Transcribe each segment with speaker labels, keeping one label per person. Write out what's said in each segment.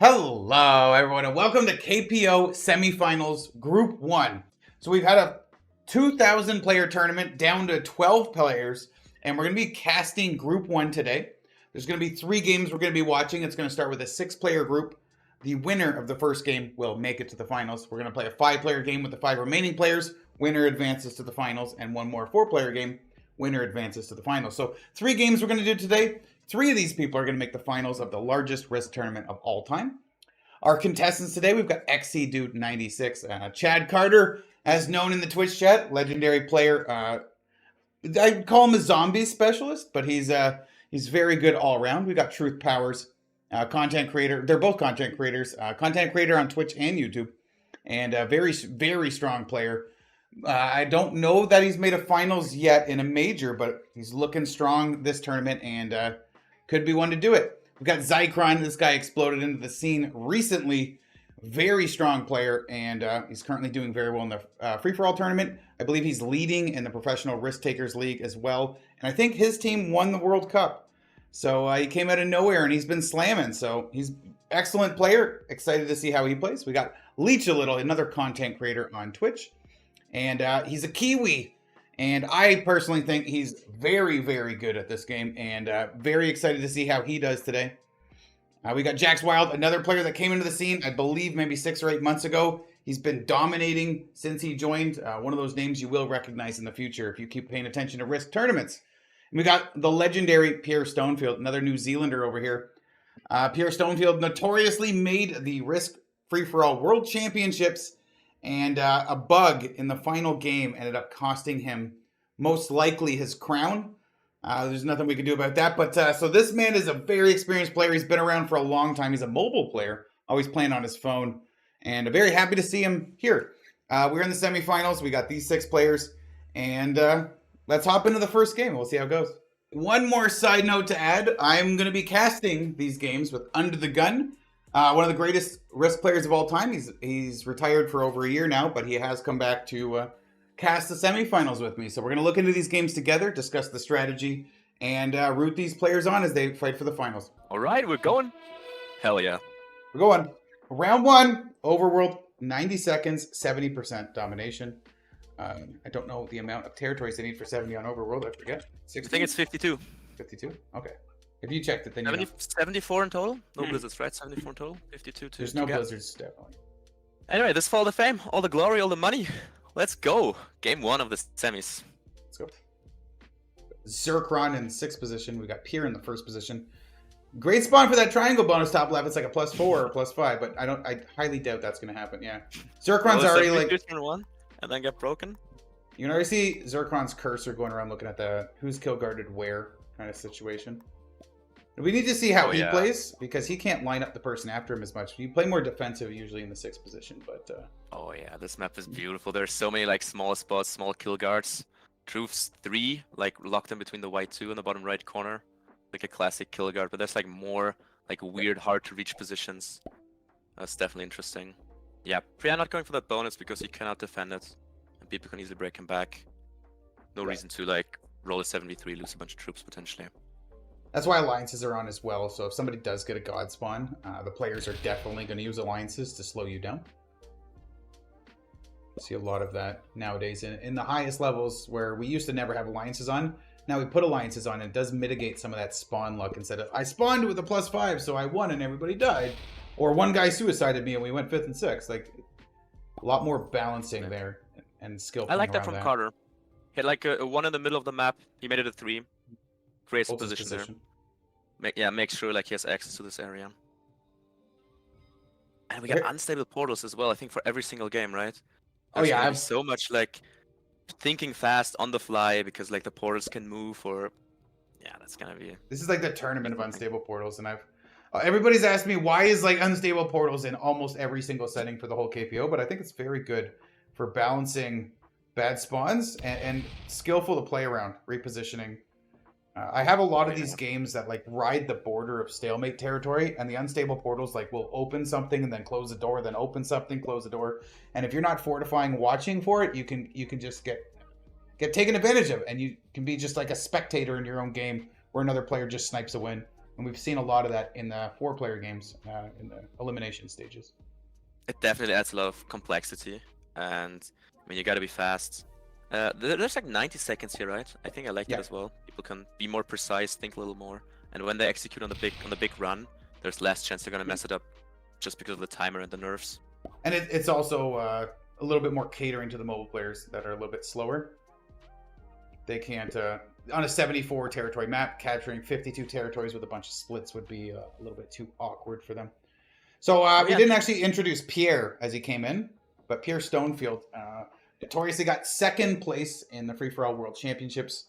Speaker 1: Hello, everyone, and welcome to KPO Semifinals Group 1. So we've had a 2,000 player tournament down to 12 players, and we're going to be casting Group 1 today. There's going to be 3 games we're going to be watching. It's going to start with a 6-player group. The winner of the first game will make it to the finals. We're going to play a 5-player game with the 5 remaining players. Winner advances to the finals, and one more 4-player game. Winner advances to the finals. So 3 games we're going to do today. 3 of these people are going to make the finals of the largest Risk tournament of all time. Our contestants today, we've got XCDude96, Chad Carter, as known in the Twitch chat, legendary player. I'd call him a zombie specialist, but he's very good all around. We've got Truth Powers, content creator. They're both content creators. Content creator on Twitch and YouTube, and a very, very strong player. I don't know that he's made a finals yet in a major, but he's looking strong this tournament and could be one to do it. We've got Zycron. This guy exploded into the scene recently. Very strong player, and he's currently doing very well in the free-for-all tournament. I believe he's leading in the Professional Risk Takers League as well. And I think his team won the World Cup. So he came out of nowhere, and he's been slamming. So he's an excellent player. Excited to see how he plays. We got Leech a Little, another content creator on Twitch. And he's a Kiwi. And I personally think he's very, very good at this game, and very excited to see how he does today. We got Jax Wild, another player that came into the scene, I believe maybe 6 or 8 months ago. He's been dominating since he joined. One of those names you will recognize in the future if you keep paying attention to Risk tournaments. And we got the legendary Pierre Stonefield, another New Zealander over here. Pierre Stonefield notoriously made the Risk Free-For-All World Championships, and a bug in the final game ended up costing him most likely his crown. There's nothing we can do about that. But so this man is a very experienced player. He's been around for a long time. He's a mobile player, always playing on his phone. And very happy to see him here. We're in the semifinals. We got these 6 players. And let's hop into the first game. We'll see how it goes. One more side note to add. I'm going to be casting these games with Under the Gun. One of the greatest Risk players of all time. He's retired for over a year now, but he has come back to cast the semifinals with me. So we're going to look into these games together, discuss the strategy, and root these players on as they fight for the finals.
Speaker 2: All right, we're going. Hell yeah.
Speaker 1: We're going. Round 1, Overworld, 90 seconds, 70% domination. I don't know the amount of territories they need for 70 on Overworld. I forget.
Speaker 2: 60? I think it's 52.
Speaker 1: 52? Okay. If you checked it, then
Speaker 2: 70,
Speaker 1: you know.
Speaker 2: 74 in total? No blizzards, right? 74 in total? 52 to
Speaker 1: There's no
Speaker 2: get.
Speaker 1: blizzards, definitely.
Speaker 2: Anyway, this Fall of Fame. All the glory, all the money. Let's go. Game 1 of the semis.
Speaker 1: Let's go. Zerkron in 6th position. We got Pier in the 1st position. Great spawn for that triangle bonus top left. It's like a +4 or +5, but I highly doubt that's going to happen. Yeah. Zerkron's already like...
Speaker 2: One, and then get broken.
Speaker 1: You can already see Zerkron's cursor going around looking at the who's kill guarded where kind of situation. We need to see how he plays, because he can't line up the person after him as much. You play more defensive usually in the 6th position, but...
Speaker 2: Oh yeah, this map is beautiful. There's so many like small spots, small kill guards. Truth's 3, like locked in between the white 2 in the bottom right corner. Like a classic kill guard, but there's like more like weird, hard to reach positions. That's definitely interesting. Yeah, Priya not going for that bonus because he cannot defend it. And people can easily break him back. No reason to like roll a 7v3, lose a bunch of troops potentially.
Speaker 1: That's why alliances are on as well. So if somebody does get a god spawn, the players are definitely going to use alliances to slow you down. See a lot of that nowadays in the highest levels where we used to never have alliances on. Now we put alliances on, and it does mitigate some of that spawn luck. Instead of I spawned with a +5, so I won and everybody died, or one guy suicided me and we went 5th and 6th. Like a lot more balancing there and skill.
Speaker 2: I like that from Carter. He had like a 1 in the middle of the map. He made it a 3. Creates a position there. Make sure like he has access to this area. And we got unstable portals as well, I think, for every single game, right? There's I have so much like thinking fast on the fly because like the portals can move, or that's gonna be...
Speaker 1: This is like the tournament of unstable portals, and everybody's asked me why is like unstable portals in almost every single setting for the whole KPO, but I think it's very good for balancing bad spawns and skillful to play around, repositioning. I have a lot of these games that like ride the border of stalemate territory, and the unstable portals like will open something and then close the door, then open something, close the door. And if you're not fortifying, watching for it, you can just get taken advantage of, and you can be just like a spectator in your own game where another player just snipes a win. And we've seen a lot of that in the 4-player games in the elimination stages.
Speaker 2: It definitely adds a lot of complexity, and I mean you gotta be fast. There's like 90 seconds here, right? I think I like that as well. People can be more precise, think a little more, and when they execute on the big run, there's less chance they're gonna mess it up, just because of the timer and the nerfs.
Speaker 1: And it's also a little bit more catering to the mobile players that are a little bit slower. They can't on a 74 territory map, capturing 52 territories with a bunch of splits would be a little bit too awkward for them. So we didn't actually introduce Pierre as he came in, but Pierre Stonefield notoriously got second place in the Free-for-All World Championships,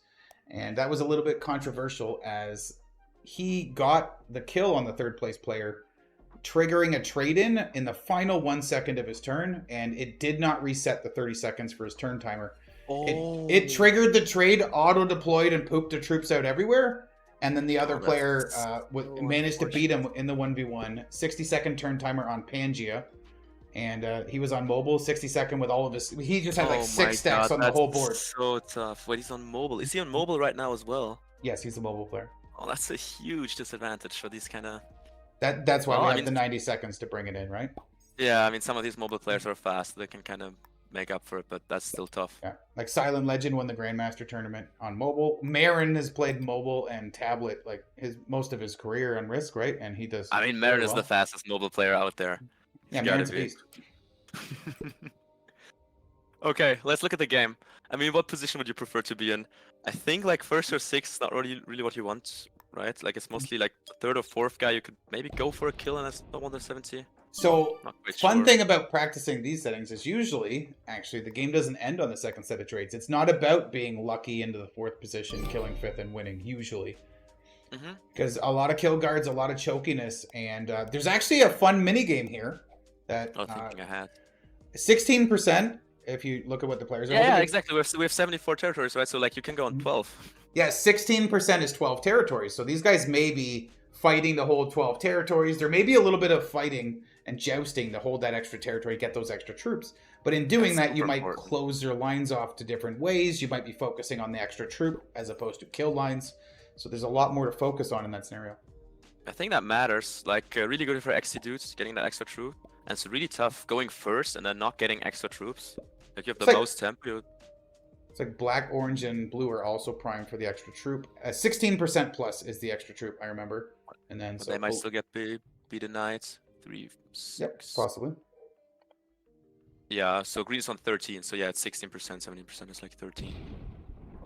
Speaker 1: and that was a little bit controversial as he got the kill on the third place player, triggering a trade-in in the final 1 second of his turn, and it did not reset the 30 seconds for his turn timer.
Speaker 2: Oh.
Speaker 1: It triggered the trade, auto-deployed, and pooped the troops out everywhere. And then the other player managed to beat him in the 1v1. 60-second turn timer on Pangea. And he was on mobile, 60-second with all of his... He just had like 6 stacks on the whole board.
Speaker 2: So tough. Wait, he's on mobile. Is he on mobile right now as well?
Speaker 1: Yes, he's a mobile player.
Speaker 2: Oh, that's a huge disadvantage for these kind of...
Speaker 1: That's why we have the 90 seconds to bring it in, right?
Speaker 2: Yeah, I mean, some of these mobile players are fast. They can kind of make up for it, but that's still tough.
Speaker 1: Yeah, like Silent Legend won the Grandmaster tournament on mobile. Marin has played mobile and tablet like most of his career on Risk, right? And he does.
Speaker 2: I mean, Marin is the fastest mobile player out there.
Speaker 1: Yeah, Marin's a beast.
Speaker 2: Okay, let's look at the game. I mean, what position would you prefer to be in? I think like first or sixth is not really what you want, right? Like it's mostly like third or fourth guy. You could maybe go for a kill, and that's not 170.
Speaker 1: So, fun thing about practicing these settings is usually, actually, the game doesn't end on the second set of trades. It's not about being lucky into the fourth position, killing fifth, and winning, usually. Because a lot of kill guards, a lot of chokiness, and there's actually a fun mini game here. That
Speaker 2: thinking ahead.
Speaker 1: 16%, if you look at what the players are
Speaker 2: holding. Yeah, exactly. We have 74 territories, right? So, like, you can go on 12.
Speaker 1: Yeah, 16% is 12 territories. So, these guys may be fighting to hold 12 territories. There may be a little bit of fighting and jousting to hold that extra territory, get those extra troops. But in doing that, you might close your lines off to different ways. You might be focusing on the extra troop as opposed to kill lines. So there's a lot more to focus on in that scenario.
Speaker 2: I think that matters. Like, really good for XC dudes, getting that extra troop. And it's really tough going first and then not getting extra troops. Like, you have the most tempo.
Speaker 1: It's like black, orange, and blue are also primed for the extra troop. 16% plus is the extra troop, I remember. And then
Speaker 2: they might still get be denied. 3, 6.
Speaker 1: Yep, possibly.
Speaker 2: Yeah, so green's on 13, so yeah, it's 16%, 17% is like 13.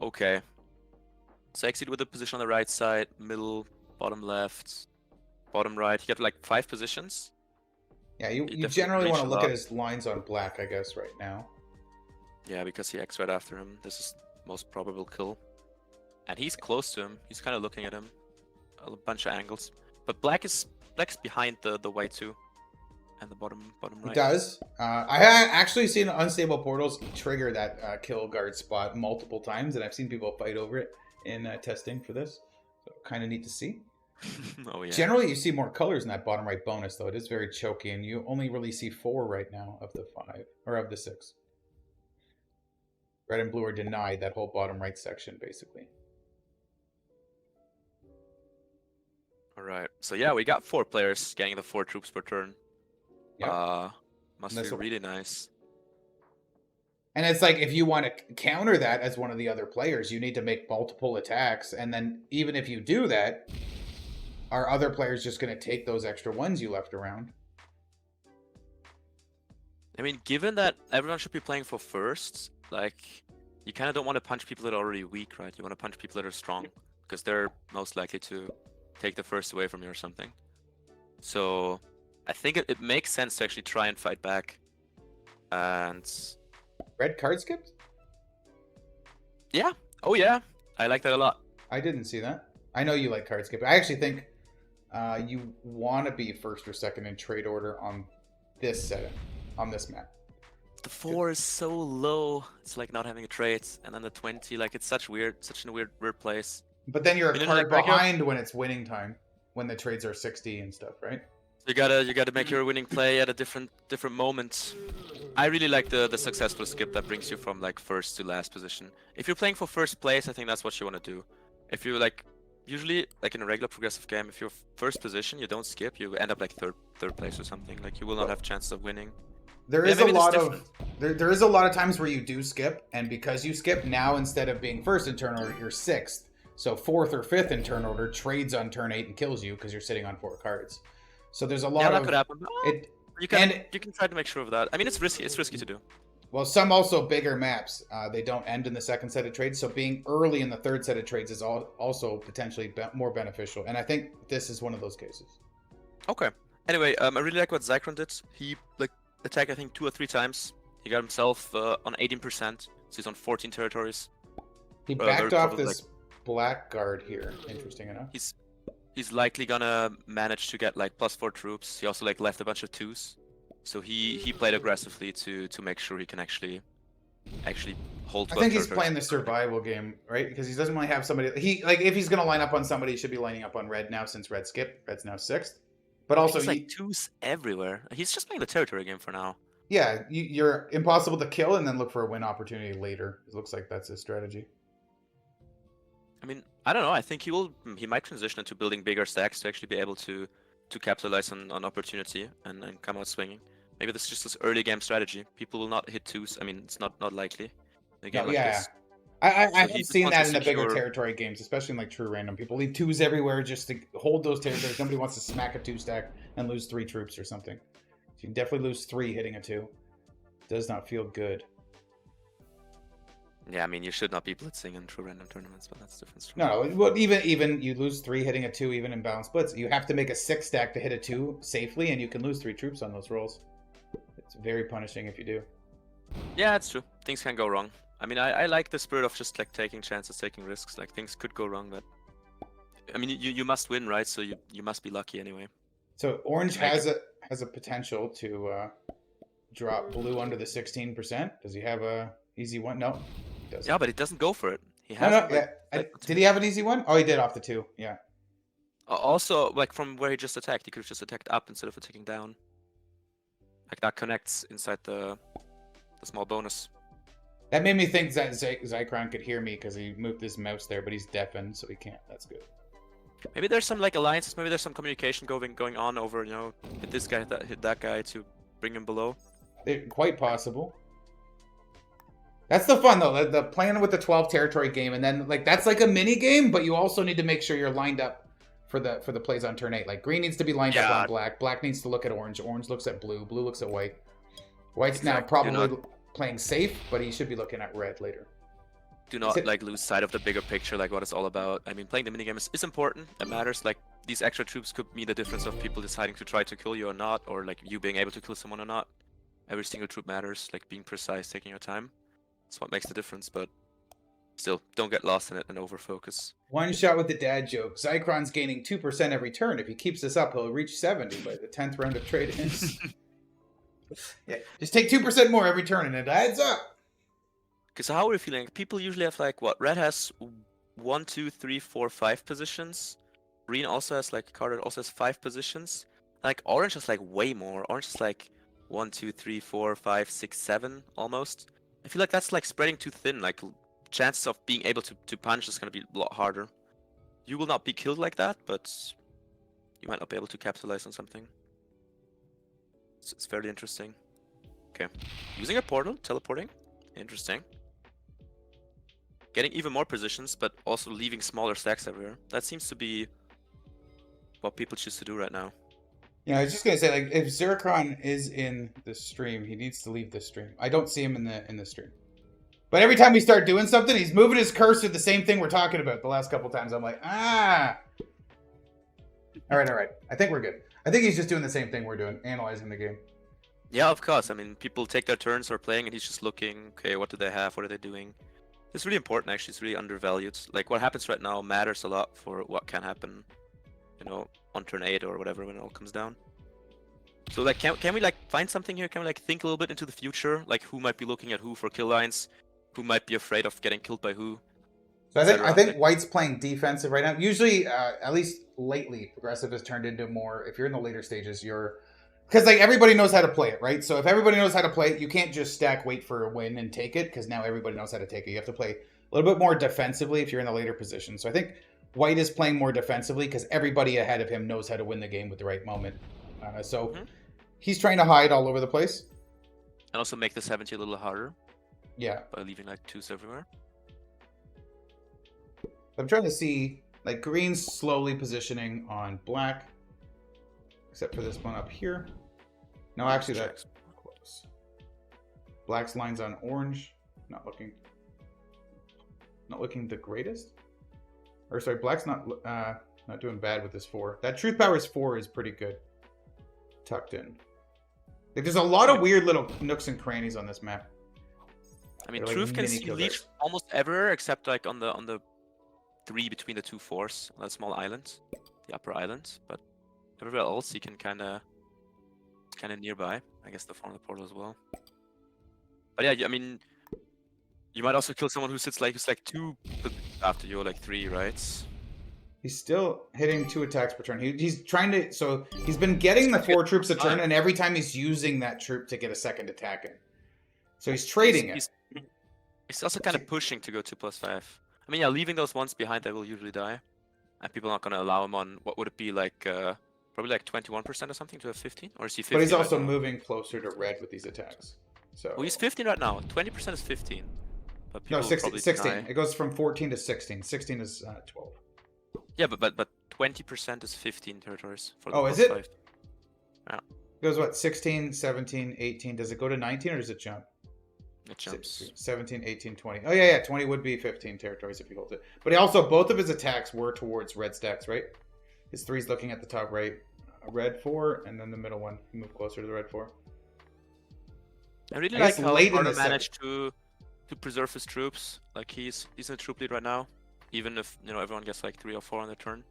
Speaker 2: Okay. So exit with the position on the right side, middle, bottom left, bottom right. You get like 5 positions.
Speaker 1: Yeah, you generally want to look at his lines on black, I guess, right now.
Speaker 2: Yeah, because he X right after him. This is most probable kill. And he's close to him. He's kind of looking at him. A bunch of angles. But black's behind the white too, and the bottom right.
Speaker 1: It does. I have actually seen Unstable Portals trigger that kill guard spot multiple times, and I've seen people fight over it in testing for this. So kind of neat to see.
Speaker 2: Oh yeah.
Speaker 1: Generally, you see more colors in that bottom right bonus, though. It is very choky, and you only really see 4 right now of the 5 or of the 6. Red and blue are denied that whole bottom right section, basically.
Speaker 2: Alright, so yeah, we got 4 players getting the 4 troops per turn.
Speaker 1: Yep.
Speaker 2: Must be really nice.
Speaker 1: And it's like, if you want to counter that as one of the other players, you need to make multiple attacks. And then even if you do that, are other players just going to take those extra ones you left around?
Speaker 2: I mean, given that everyone should be playing for first, like, you kind of don't want to punch people that are already weak, right? You want to punch people that are strong, because they're most likely to take the first away from you or something. So I think it makes sense to actually try and fight back. And
Speaker 1: red card skipped?
Speaker 2: Yeah. Oh yeah. I like that a lot.
Speaker 1: I didn't see that. I know you like card skip. I actually think you want to be first or second in trade order on this setting, on this map.
Speaker 2: The 4 is so low. It's like not having a trade, and then the 20, like it's such a weird place.
Speaker 1: But then you're a card behind when it's winning time, when the trades are 60 and stuff, right?
Speaker 2: You gotta make your winning play at a different moment. I really like the successful skip that brings you from like first to last position. If you're playing for first place, I think that's what you want to do. If you like usually, like in a regular progressive game, if you're first position, you don't skip, you end up like third place or something. Like you will not have chances of winning.
Speaker 1: There
Speaker 2: Yeah,
Speaker 1: is a
Speaker 2: maybe this is
Speaker 1: lot
Speaker 2: different.
Speaker 1: of there is a lot of times where you do skip, and because you skip now, instead of being first in turn order, you're sixth. So fourth or fifth in turn order trades on turn 8 and kills you because you're sitting on 4 cards. So there's a
Speaker 2: Yeah,
Speaker 1: lot
Speaker 2: that
Speaker 1: of
Speaker 2: could happen.
Speaker 1: it,
Speaker 2: You can
Speaker 1: and
Speaker 2: you can try to make sure of that. I mean, it's risky. It's risky to do.
Speaker 1: well, some also bigger maps, they don't end in the second set of trades. So being early in the third set of trades is also potentially more beneficial. And I think this is one of those cases.
Speaker 2: Okay. Anyway, I really like what Zychron did. He like attacked I think 2 or 3 times. He got himself on 18%. So he's on 14 territories.
Speaker 1: He
Speaker 2: Very
Speaker 1: backed off
Speaker 2: probably,
Speaker 1: this black guard here. Interesting enough.
Speaker 2: He's likely gonna manage to get like +4 troops. He also like left a bunch of 2s. So he played aggressively to make sure he can actually hold.
Speaker 1: I think he's
Speaker 2: territories.
Speaker 1: playing the survival game, right? Because he doesn't really have somebody. He like if he's gonna line up on somebody, he should be lining up on red now since red skipped. Red's now sixth. But also,
Speaker 2: he's like 2s everywhere. He's just playing the territory game for now.
Speaker 1: yeah, you're impossible to kill and then look for a win opportunity later. It looks like that's his strategy.
Speaker 2: I mean, I don't know. I think he might transition into building bigger stacks to actually be able to capitalize on opportunity and come out swinging. Maybe this is just this early game strategy. People will not hit 2s. I mean, it's not likely in a game like
Speaker 1: Yeah.
Speaker 2: this.
Speaker 1: I
Speaker 2: So
Speaker 1: have
Speaker 2: he just
Speaker 1: seen
Speaker 2: wants
Speaker 1: that
Speaker 2: to
Speaker 1: in the bigger
Speaker 2: secure-
Speaker 1: territory games, especially in like true random. People leave 2s everywhere just to hold those territories. Nobody wants to smack a 2 stack and lose 3 troops or something. So you can definitely lose 3 hitting a 2. Does not feel good.
Speaker 2: Yeah, I mean, you should not be blitzing in true random tournaments, but that's a different story.
Speaker 1: No, well, even you lose 3 hitting a 2, even in balanced splits. You have to make a 6 stack to hit a 2 safely, and you can lose 3 troops on those rolls. It's very punishing if you do.
Speaker 2: Yeah, it's true. Things can go wrong. I mean, I like the spirit of just like taking chances, taking risks. Like things could go wrong, but I mean, you must win, right? So you must be lucky anyway.
Speaker 1: So orange has a potential to drop blue under the 16%. Does he have a easy one? No, he doesn't.
Speaker 2: Yeah, but it doesn't go for it. He
Speaker 1: No,
Speaker 2: has.
Speaker 1: no, yeah. Did he have an easy one? Oh, he did off the 2. Yeah.
Speaker 2: Also, like from where he just attacked, he could have just attacked up instead of attacking down. Like that connects inside the small bonus.
Speaker 1: That made me think that Zychron could hear me because he moved his mouse there, but he's deafened, so he can't. That's good.
Speaker 2: Maybe there's some like alliances. Maybe there's some communication going on over, you know, hit this guy, hit that guy to bring him below.
Speaker 1: Quite possible. That's the fun though. The playing with the 12 territory game, and then like that's like a mini game, but you also need to make sure you're lined up for the plays on turn 8. Like green needs to be lined up on black. Black needs to look at orange. Orange looks at blue. Blue looks at white. White's now probably playing safe, but he should be looking at red later.
Speaker 2: Do not like lose sight of the bigger picture, like what it's all about. I mean, playing the minigame is important. It matters. Like these extra troops could mean the difference of people deciding to try to kill you or not, or like you being able to kill someone or not. Every single troop matters. Like being precise, taking your time. That's what makes the difference. But still, don't get lost in it and over focus.
Speaker 1: One shot with the dad joke. Zychron's gaining 2% every turn. If he keeps this up, he'll reach 70 by the 10th round of trade-ins. Yeah, just take 2% more every turn and it adds up.
Speaker 2: Okay, so how are we feeling? People usually have like what? Red has 1, 2, 3, 4, 5 positions. Green also has like a card that also has 5 positions. Like orange has like way more. Orange is like 1, 2, 3, 4, 5, 6, 7 almost. I feel like that's like spreading too thin. Like chances of being able to punch is gonna be a lot harder. You will not be killed like that, but you might not be able to capitalize on something. It's fairly interesting. Okay, using a portal, teleporting, interesting. Getting even more positions, but also leaving smaller stacks everywhere. That seems to be what people choose to do right now.
Speaker 1: Yeah, I was just gonna say, like, if Zircon is in the stream, he needs to leave the stream. I don't see him in the stream. But every time we start doing something, he's moving his cursor, the same thing we're talking about the last couple times. I'm like, ah. All right. I think we're good. I think he's just doing the same thing we're doing, analyzing the game.
Speaker 2: Yeah, of course. I mean, people take their turns or playing, and he's just looking, okay, what do they have? What are they doing? It's really important, actually. It's really undervalued. Like, what happens right now matters a lot for what can happen, you know, on turn 8 or whatever when it all comes down. So, like, can we, like, find something here? Can we, like, think a little bit into the future? Like, who might be looking at who for kill lines? Who might be afraid of getting killed by who?
Speaker 1: So I think White's playing defensive right now. Usually, at least lately, progressive has turned into more, if you're in the later stages, because like everybody knows how to play it, right? So if everybody knows how to play it, you can't just stack, wait for a win and take it, because now everybody knows how to take it. You have to play a little bit more defensively if you're in the later position. So I think White is playing more defensively because everybody ahead of him knows how to win the game with the right moment. So he's trying to hide all over the place.
Speaker 2: And also make the 70 a little harder.
Speaker 1: Yeah.
Speaker 2: By leaving like 2s everywhere.
Speaker 1: I'm trying to see, like, green's slowly positioning on black. Except for this one up here. No, actually that's close. Black's lines on orange. Not looking the greatest. Or sorry, black's not doing bad with this 4. That truth powers 4 is pretty good. Tucked in. Like, there's a lot of weird little nooks and crannies on this map.
Speaker 2: I mean,
Speaker 1: They're
Speaker 2: truth
Speaker 1: like
Speaker 2: can
Speaker 1: mini
Speaker 2: see
Speaker 1: kill
Speaker 2: leech
Speaker 1: darts.
Speaker 2: almost everywhere except like on the 3 between the 2 4s on that small island, the upper island. But everywhere else he can kind of nearby. I guess the front of the portal as well. But yeah, I mean, you might also kill someone who's like 2 after you, or like 3, right?
Speaker 1: He's still hitting 2 attacks per turn. He's trying to, so he's been getting the 4 troops a turn, and every time he's using that troop to get a second attack in. So he's trading it.
Speaker 2: He's also kind of pushing to go 2+5. I mean, yeah, leaving those ones behind, they will usually die. And people are not going to allow him on, what would it be, like, probably like 21% or something to have 15? Or is he 15?
Speaker 1: But he's also
Speaker 2: right
Speaker 1: moving closer to red with these attacks. So.
Speaker 2: Well, he's 15 right now. 20% is 15. But people
Speaker 1: No, 16.
Speaker 2: Deny.
Speaker 1: It goes from 14 to 16. 16 is 12.
Speaker 2: Yeah, but 20% is 15 territories. For the
Speaker 1: oh, is it?
Speaker 2: 5. Yeah.
Speaker 1: It goes what? 16, 17, 18. Does it go to 19 or does it jump?
Speaker 2: It jumps.
Speaker 1: 17, 18, 20. Oh, yeah. 20 would be 15 territories if you hold it. But also, both of his attacks were towards red stacks, right? His 3's looking at the top right. Red 4, and then the middle one. Move closer to the red 4.
Speaker 2: I really like how Arda managed to preserve his troops. Like, he's in a troop lead right now. Even if, everyone gets like 3 or 4 on their turn.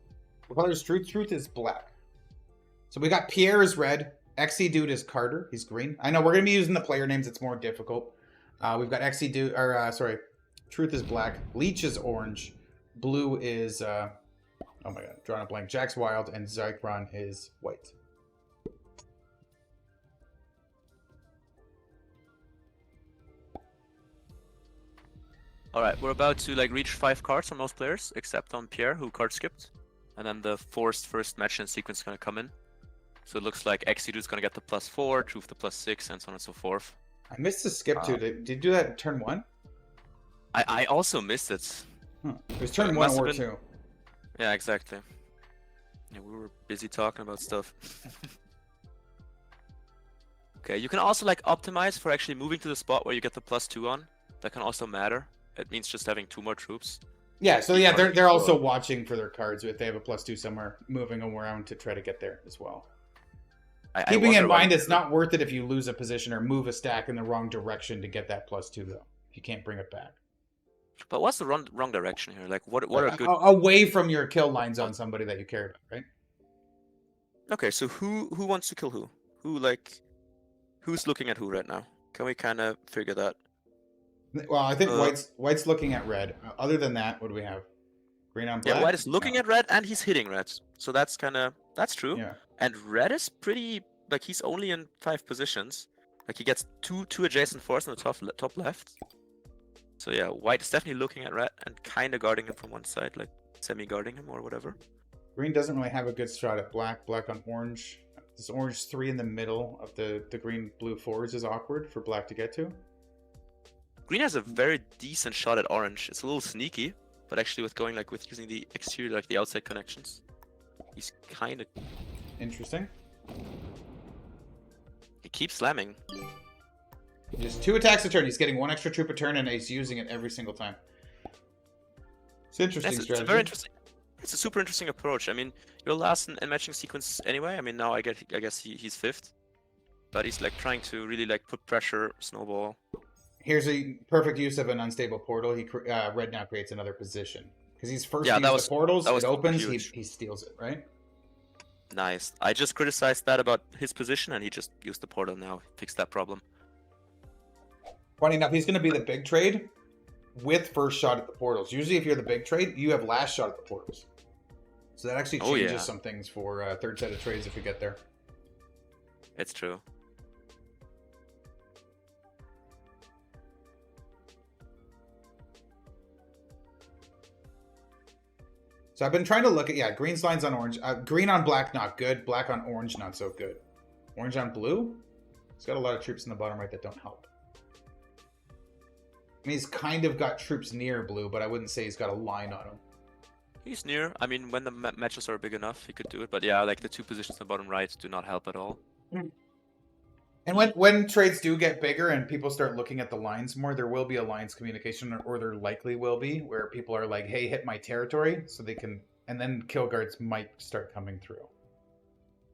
Speaker 1: What color is truth? Truth is black. So we got Pierre is red. XE Dude is Carter. He's green. I know we're going to be using the player names. It's more difficult. We've got XE Dude, Truth is black. Leech is orange. Blue is, oh my god, drawing a blank. Jack's wild, and Zychron is white.
Speaker 2: Alright, we're about to like reach 5 cards on most players, except on Pierre, who card skipped. And then the forced first match in sequence is going to come in. So it looks like Exedu is going to get the +4, Truth the +6, and so on and so forth.
Speaker 1: I missed the skip too. Did you do that in turn 1?
Speaker 2: I also missed it.
Speaker 1: It was turn 1 or 2.
Speaker 2: Yeah, exactly. Yeah, we were busy talking about stuff. Okay, you can also like optimize for actually moving to the spot where you get the +2 on. That can also matter. It means just having 2 more troops.
Speaker 1: Yeah, so yeah, they're also watching for their cards if they have a +2 somewhere, moving them around to try to get there as well. Keeping in mind, it's not worth it if you lose a position or move a stack in the wrong direction to get that +2 though. If you can't bring it back.
Speaker 2: But what's the wrong direction here? Like, what are good
Speaker 1: away from your kill lines on somebody that you care about, right?
Speaker 2: Okay, so who wants to kill who? Who's looking at who right now? Can we kind of figure that?
Speaker 1: Well, I think White's looking at red. Other than that, what do we have? Green on black?
Speaker 2: Yeah, White is looking at red and he's hitting red. So that's true.
Speaker 1: Yeah.
Speaker 2: And red is pretty, like, he's only in 5 positions. Like, he gets two adjacent 4s on the top left. So yeah, White is definitely looking at red and kind of guarding him from one side, like semi-guarding him or whatever.
Speaker 1: Green doesn't really have a good shot at black. Black on orange. This orange 3 in the middle of the green-blue 4s is awkward for black to get to.
Speaker 2: Green has a very decent shot at orange. It's a little sneaky, but actually with using the exterior, like the outside connections, he's kind of
Speaker 1: interesting.
Speaker 2: He keeps slamming.
Speaker 1: Just 2 attacks a turn. He's getting 1 extra troop a turn, and he's using it every single time. It's interesting strategy.
Speaker 2: It's very interesting. It's a super interesting approach. I mean, you're last in matching sequence anyway. I mean, now I guess he's 5th, but he's like trying to really like put pressure, snowball.
Speaker 1: Here's a perfect use of an unstable portal. Red now creates another position because he's first to use the portals. It opens, he steals it, right?
Speaker 2: Nice. I just criticized that about his position, and he just used the portal now. Fixed that problem.
Speaker 1: Funny enough, he's going to be the big trade with first shot at the portals. Usually, if you're the big trade, you have last shot at the portals. So that actually changes some things for third set of trades if we get there.
Speaker 2: It's true.
Speaker 1: So I've been trying to look at green lines on orange, green on black not good, black on orange not so good, orange on blue. He's got a lot of troops in the bottom right that don't help. I mean, he's kind of got troops near blue, but I wouldn't say he's got a line on him.
Speaker 2: He's near. I mean, when the matches are big enough, he could do it. But yeah, like the 2 positions in the bottom right do not help at all.
Speaker 1: And when trades do get bigger and people start looking at the lines more, there will be alliance communication, or there likely will be, where people are like, hey, hit my territory, so they can, and then kill guards might start coming through.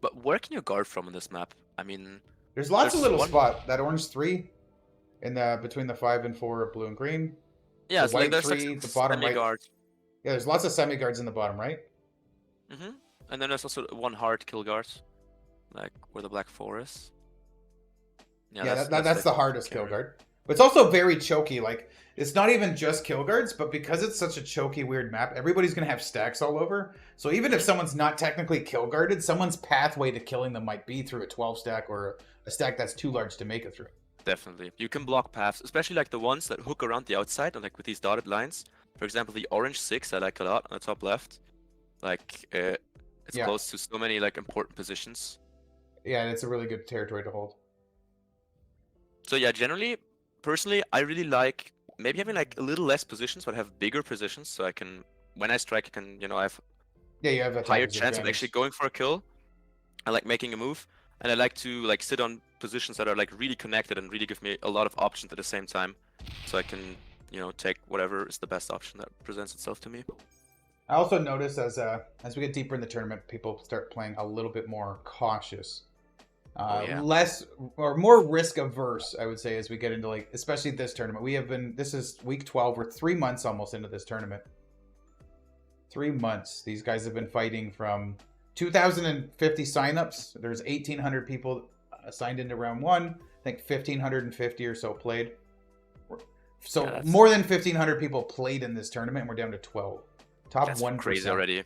Speaker 2: But where can you guard from on this map? I mean,
Speaker 1: there's lots of little spot. That orange 3 in the between the 5 and 4 blue and green.
Speaker 2: Yeah,
Speaker 1: the
Speaker 2: it's
Speaker 1: white
Speaker 2: like there's
Speaker 1: 3,
Speaker 2: like
Speaker 1: the bottom right.
Speaker 2: guard.
Speaker 1: Yeah, there's lots of semi guards in the bottom right.
Speaker 2: And then there's also one hard kill guard, like where the black 4 is.
Speaker 1: Yeah, that's the hardest kill guard. But it's also very choky. Like, it's not even just kill guards, but because it's such a choky, weird map, everybody's going to have stacks all over. So even if someone's not technically kill guarded, someone's pathway to killing them might be through a 12 stack or a stack that's too large to make it through.
Speaker 2: Definitely. You can block paths, especially like the ones that hook around the outside, and like with these dotted lines. For example, the orange 6 I like a lot on the top left. Like, it's close to so many like important positions.
Speaker 1: Yeah, and it's a really good territory to hold.
Speaker 2: So yeah, generally, personally, I really like maybe having like a little less positions, but have bigger positions, so I can, when I strike, I can, I have
Speaker 1: you have a
Speaker 2: higher chance of actually going for a kill. I like making a move, and I like to like sit on positions that are like really connected and really give me a lot of options at the same time, so I can, take whatever is the best option that presents itself to me.
Speaker 1: I also notice as we get deeper in the tournament, people start playing a little bit more cautious. Less or more risk averse, I would say, as we get into like, especially this tournament. This is week 12. We're 3 months almost into this tournament. 3 months. These guys have been fighting from 2,050 signups. There's 1,800 people signed into round 1. I think 1,550 or so played. So more than 1,500 people played in this tournament, and we're down to 12. Top 1%.
Speaker 2: Crazy already.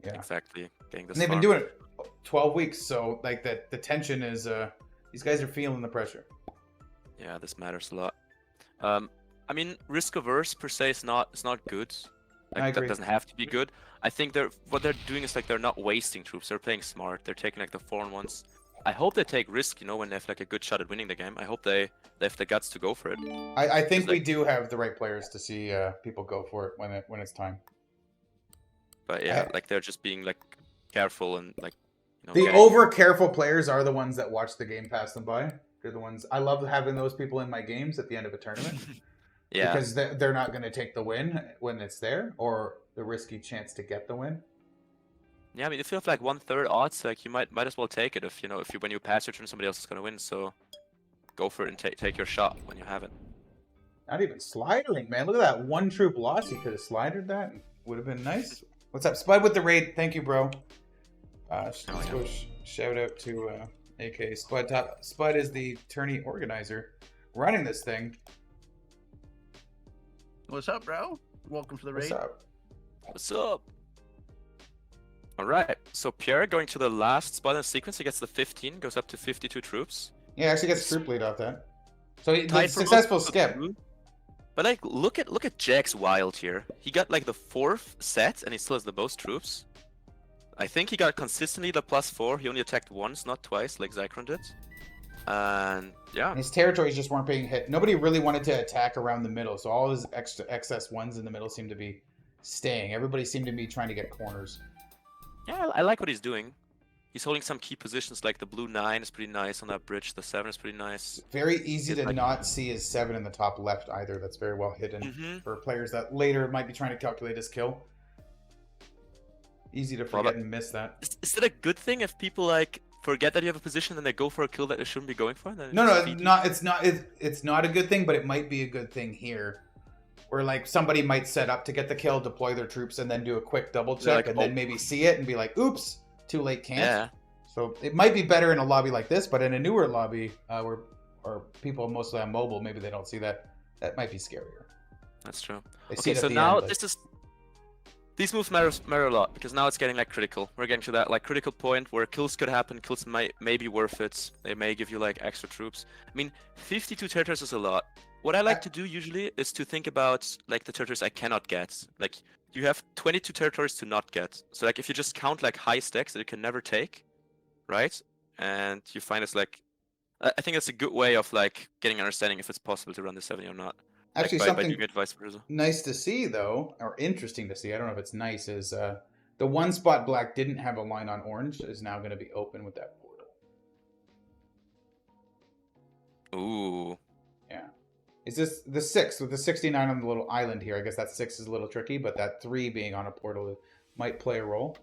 Speaker 1: Yeah,
Speaker 2: exactly. Getting this
Speaker 1: and they've been doing it 12 weeks, so like the tension is these guys are feeling the pressure.
Speaker 2: Yeah, this matters a lot. I mean, risk averse per se is not good. Like, that doesn't have to be good. I think what they're doing is like they're not wasting troops. They're playing smart. They're taking like the 4-on-1s. I hope they take risk, when they have like a good shot at winning the game. I hope they have the guts to go for it.
Speaker 1: I think we do have the right players to see people go for it when it's time.
Speaker 2: But yeah, like they're just being like careful and like.
Speaker 1: The over careful players are the ones that watch the game pass them by. They're the ones I love having those people in my games at the end of a tournament.
Speaker 2: Yeah,
Speaker 1: because they're not going to take the win when it's there, or the risky chance to get the win.
Speaker 2: Yeah, I mean, if you have like 1/3 odds, like you might as well take it. If when you pass your turn, somebody else is going to win. So go for it and take your shot when you have it.
Speaker 1: Not even slidering, man. Look at that 1 troop loss. He could have slidered that. And would have been nice. What's up, Spud with the raid? Thank you, bro. Shout out to AK Spud. Spud is the tourney organizer running this thing.
Speaker 3: What's up, bro? Welcome to the raid.
Speaker 2: What's up? All right. So Pierre going to the last spot in the sequence. He gets the 15, goes up to 52 troops.
Speaker 1: Yeah, actually gets troop lead off that. So the successful skip.
Speaker 2: But like, look at Jack's wild here. He got like the 4th set, and he still has the most troops. I think he got consistently the +4. He only attacked once, not twice, like Zychron did. And yeah,
Speaker 1: his territories just weren't being hit. Nobody really wanted to attack around the middle, so all his excess ones in the middle seemed to be staying. Everybody seemed to be trying to get corners.
Speaker 2: Yeah, I like what he's doing. He's holding some key positions, like the blue 9 is pretty nice on that bridge. The 7 is pretty nice.
Speaker 1: Very easy to not see his 7 in the top left either. That's very well hidden for players that later might be trying to calculate his kill. Easy to forget and miss that.
Speaker 2: Is it a good thing if people like forget that you have a position and they go for a kill that they shouldn't be going for?
Speaker 1: No, it's not a good thing, but it might be a good thing here, where like somebody might set up to get the kill, deploy their troops, and then do a quick double check, and then maybe see it and be like, "Oops, too late, can't."
Speaker 2: Yeah.
Speaker 1: So it might be better in a lobby like this, but in a newer lobby where people mostly on mobile, maybe they don't see that. That might be scarier.
Speaker 2: That's true.
Speaker 1: Okay,
Speaker 2: so now these moves matter a lot, because now it's getting like critical. We're getting to that like critical point where kills could happen. Kills may be worth it. They may give you like extra troops. I mean, 52 territories is a lot. What I like to do usually is to think about like the territories I cannot get. Like you have 22 territories to not get. So like if you just count like high stacks that you can never take, right? And you find it's like, I think it's a good way of like getting an understanding if it's possible to run the 70 or not.
Speaker 1: Actually,
Speaker 2: Like by
Speaker 1: something
Speaker 2: doing it vice versa.
Speaker 1: nice to see though, or interesting to see. I don't know if it's nice. Is the one spot black didn't have a line on orange is now going to be open with that portal.
Speaker 2: Ooh.
Speaker 1: Yeah. Is this the 6 with the 69 on the little island here? I guess that 6 is a little tricky, but that 3 being on a portal might play a role.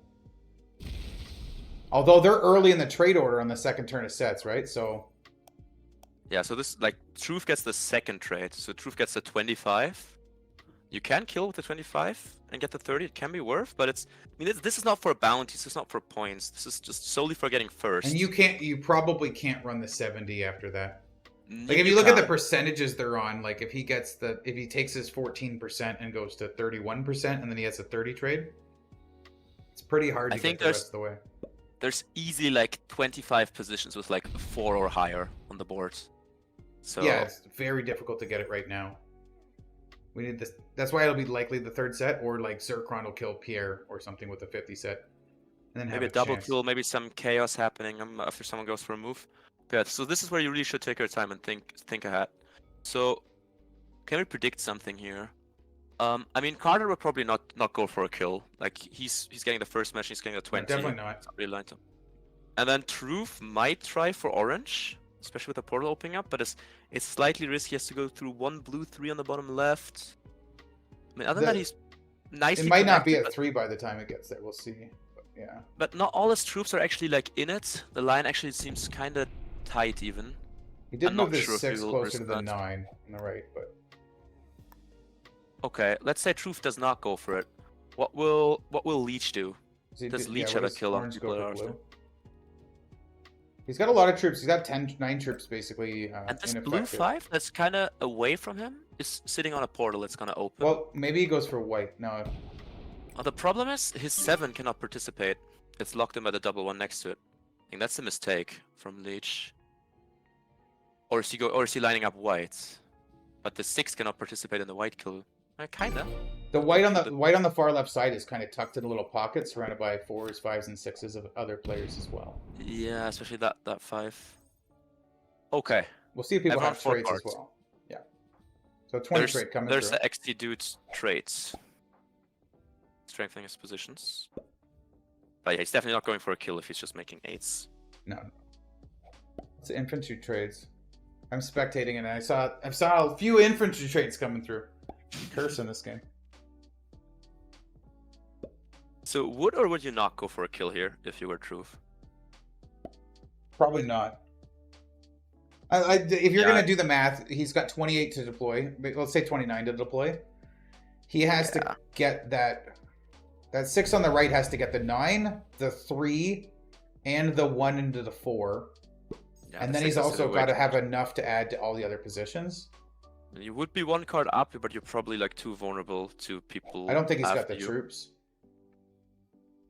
Speaker 1: Although they're early in the trade order on the second turn of sets, right? So
Speaker 2: Yeah, so this, like, Truth gets the second trade. So Truth gets the 25. You can kill with the 25 and get the 30. It can be worth, but it's... I mean, this is not for bounties. This is not for points. This is just solely for getting first.
Speaker 1: and you probably can't run the 70 after that.
Speaker 2: Mm,
Speaker 1: Like if you look at the percentages they're on, like if he takes his 14% and goes to 31% and then he has a 30 trade, it's pretty hard to get the rest of the way.
Speaker 2: There's easily like 25 positions with like 4 or higher on the board. So
Speaker 1: yeah, it's very difficult to get it right now. We need this. That's why it'll be likely the third set, or like Zircron will kill Pierre or something with the 50 set, and then have
Speaker 2: maybe
Speaker 1: a
Speaker 2: a double
Speaker 1: chance.
Speaker 2: kill, maybe some chaos happening after someone goes for a move. Yeah, so this is where you really should take your time and think ahead. So, can we predict something here? I mean, Carter would probably not go for a kill. Like he's getting the first match, he's getting the 20.
Speaker 1: Definitely not.
Speaker 2: It's not really lined up. And then Truth might try for orange, especially with the portal opening up, but it's slightly risky. He has to go through 1 blue, 3 on the bottom left. I mean, other than that, he's nicely.
Speaker 1: It might not be
Speaker 2: connected,
Speaker 1: at 3 by the time it gets there. We'll see. But yeah.
Speaker 2: But not all his troops are actually like in it. The line actually seems kind of tight even.
Speaker 1: He did
Speaker 2: I'm
Speaker 1: move
Speaker 2: not
Speaker 1: this
Speaker 2: sure if
Speaker 1: 6
Speaker 2: he will
Speaker 1: closer to
Speaker 2: risk
Speaker 1: the
Speaker 2: that.
Speaker 1: 9 on the right, but
Speaker 2: Okay, let's say Truth does not go for it. What will Leech do? Does Leech have a kill on people at ours?
Speaker 1: He's got a lot of troops. He's got 9 troops basically.
Speaker 2: And this
Speaker 1: ineffective.
Speaker 2: blue 5 that's kind of away from him is sitting on a portal that's gonna open.
Speaker 1: Well, maybe he goes for white. No.
Speaker 2: The problem is his 7 cannot participate. It's locked in by the double 1 next to it. I think that's a mistake from Leech. Or is he lining up white? But the 6 cannot participate in the white kill. Kinda.
Speaker 1: The white on the far left side is kind of tucked in a little pocket, surrounded by 4s, 5s, and 6s of other players as well.
Speaker 2: Yeah, especially that 5. Okay.
Speaker 1: We'll see if people
Speaker 2: Everyone
Speaker 1: have
Speaker 2: 4
Speaker 1: trades
Speaker 2: cards.
Speaker 1: as well. Yeah. So 20 trade coming
Speaker 2: There's
Speaker 1: through.
Speaker 2: the XT dude's traits. Strengthening his positions. But yeah, he's definitely not going for a kill if he's just making 8s.
Speaker 1: No. It's infantry trades. I'm spectating and I saw a few infantry trades coming through. Curse in this game.
Speaker 2: So would or would you not go for a kill here if you were Truth?
Speaker 1: Probably not. If you're
Speaker 2: Yeah,
Speaker 1: going to do the math, he's got 28 to deploy. Let's say 29 to deploy. He has to get that 6 on the right has to get the 9, the 3, and the 1 into the 4.
Speaker 2: Yeah,
Speaker 1: and
Speaker 2: the
Speaker 1: then
Speaker 2: 6
Speaker 1: he's
Speaker 2: is
Speaker 1: also
Speaker 2: way
Speaker 1: got to
Speaker 2: too
Speaker 1: have
Speaker 2: much.
Speaker 1: enough to add to all the other positions.
Speaker 2: You would be 1 card up, but you're probably like too vulnerable to people.
Speaker 1: I don't think he's got
Speaker 2: after
Speaker 1: the
Speaker 2: you.
Speaker 1: troops.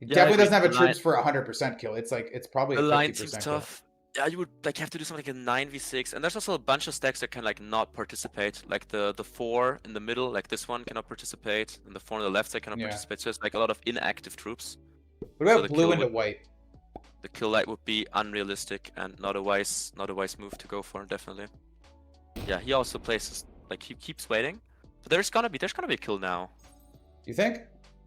Speaker 1: He
Speaker 2: Yeah, I
Speaker 1: definitely doesn't have
Speaker 2: agree.
Speaker 1: a troops for 100% kill. It's probably a
Speaker 2: The
Speaker 1: 50%
Speaker 2: line seems
Speaker 1: kill.
Speaker 2: tough. Yeah, you would like have to do something like a 9v6, and there's also a bunch of stacks that can like not participate. Like the 4 in the middle, like this one cannot participate, and the 4 on the left side cannot participate. So it's like a lot of inactive troops.
Speaker 1: What
Speaker 2: So
Speaker 1: about
Speaker 2: the
Speaker 1: blue
Speaker 2: kill
Speaker 1: into
Speaker 2: would-
Speaker 1: white?
Speaker 2: The kill light would be unrealistic and not a wise move to go for, definitely. Yeah, he also places like he keeps waiting. But there's gonna be a kill now.
Speaker 1: You think?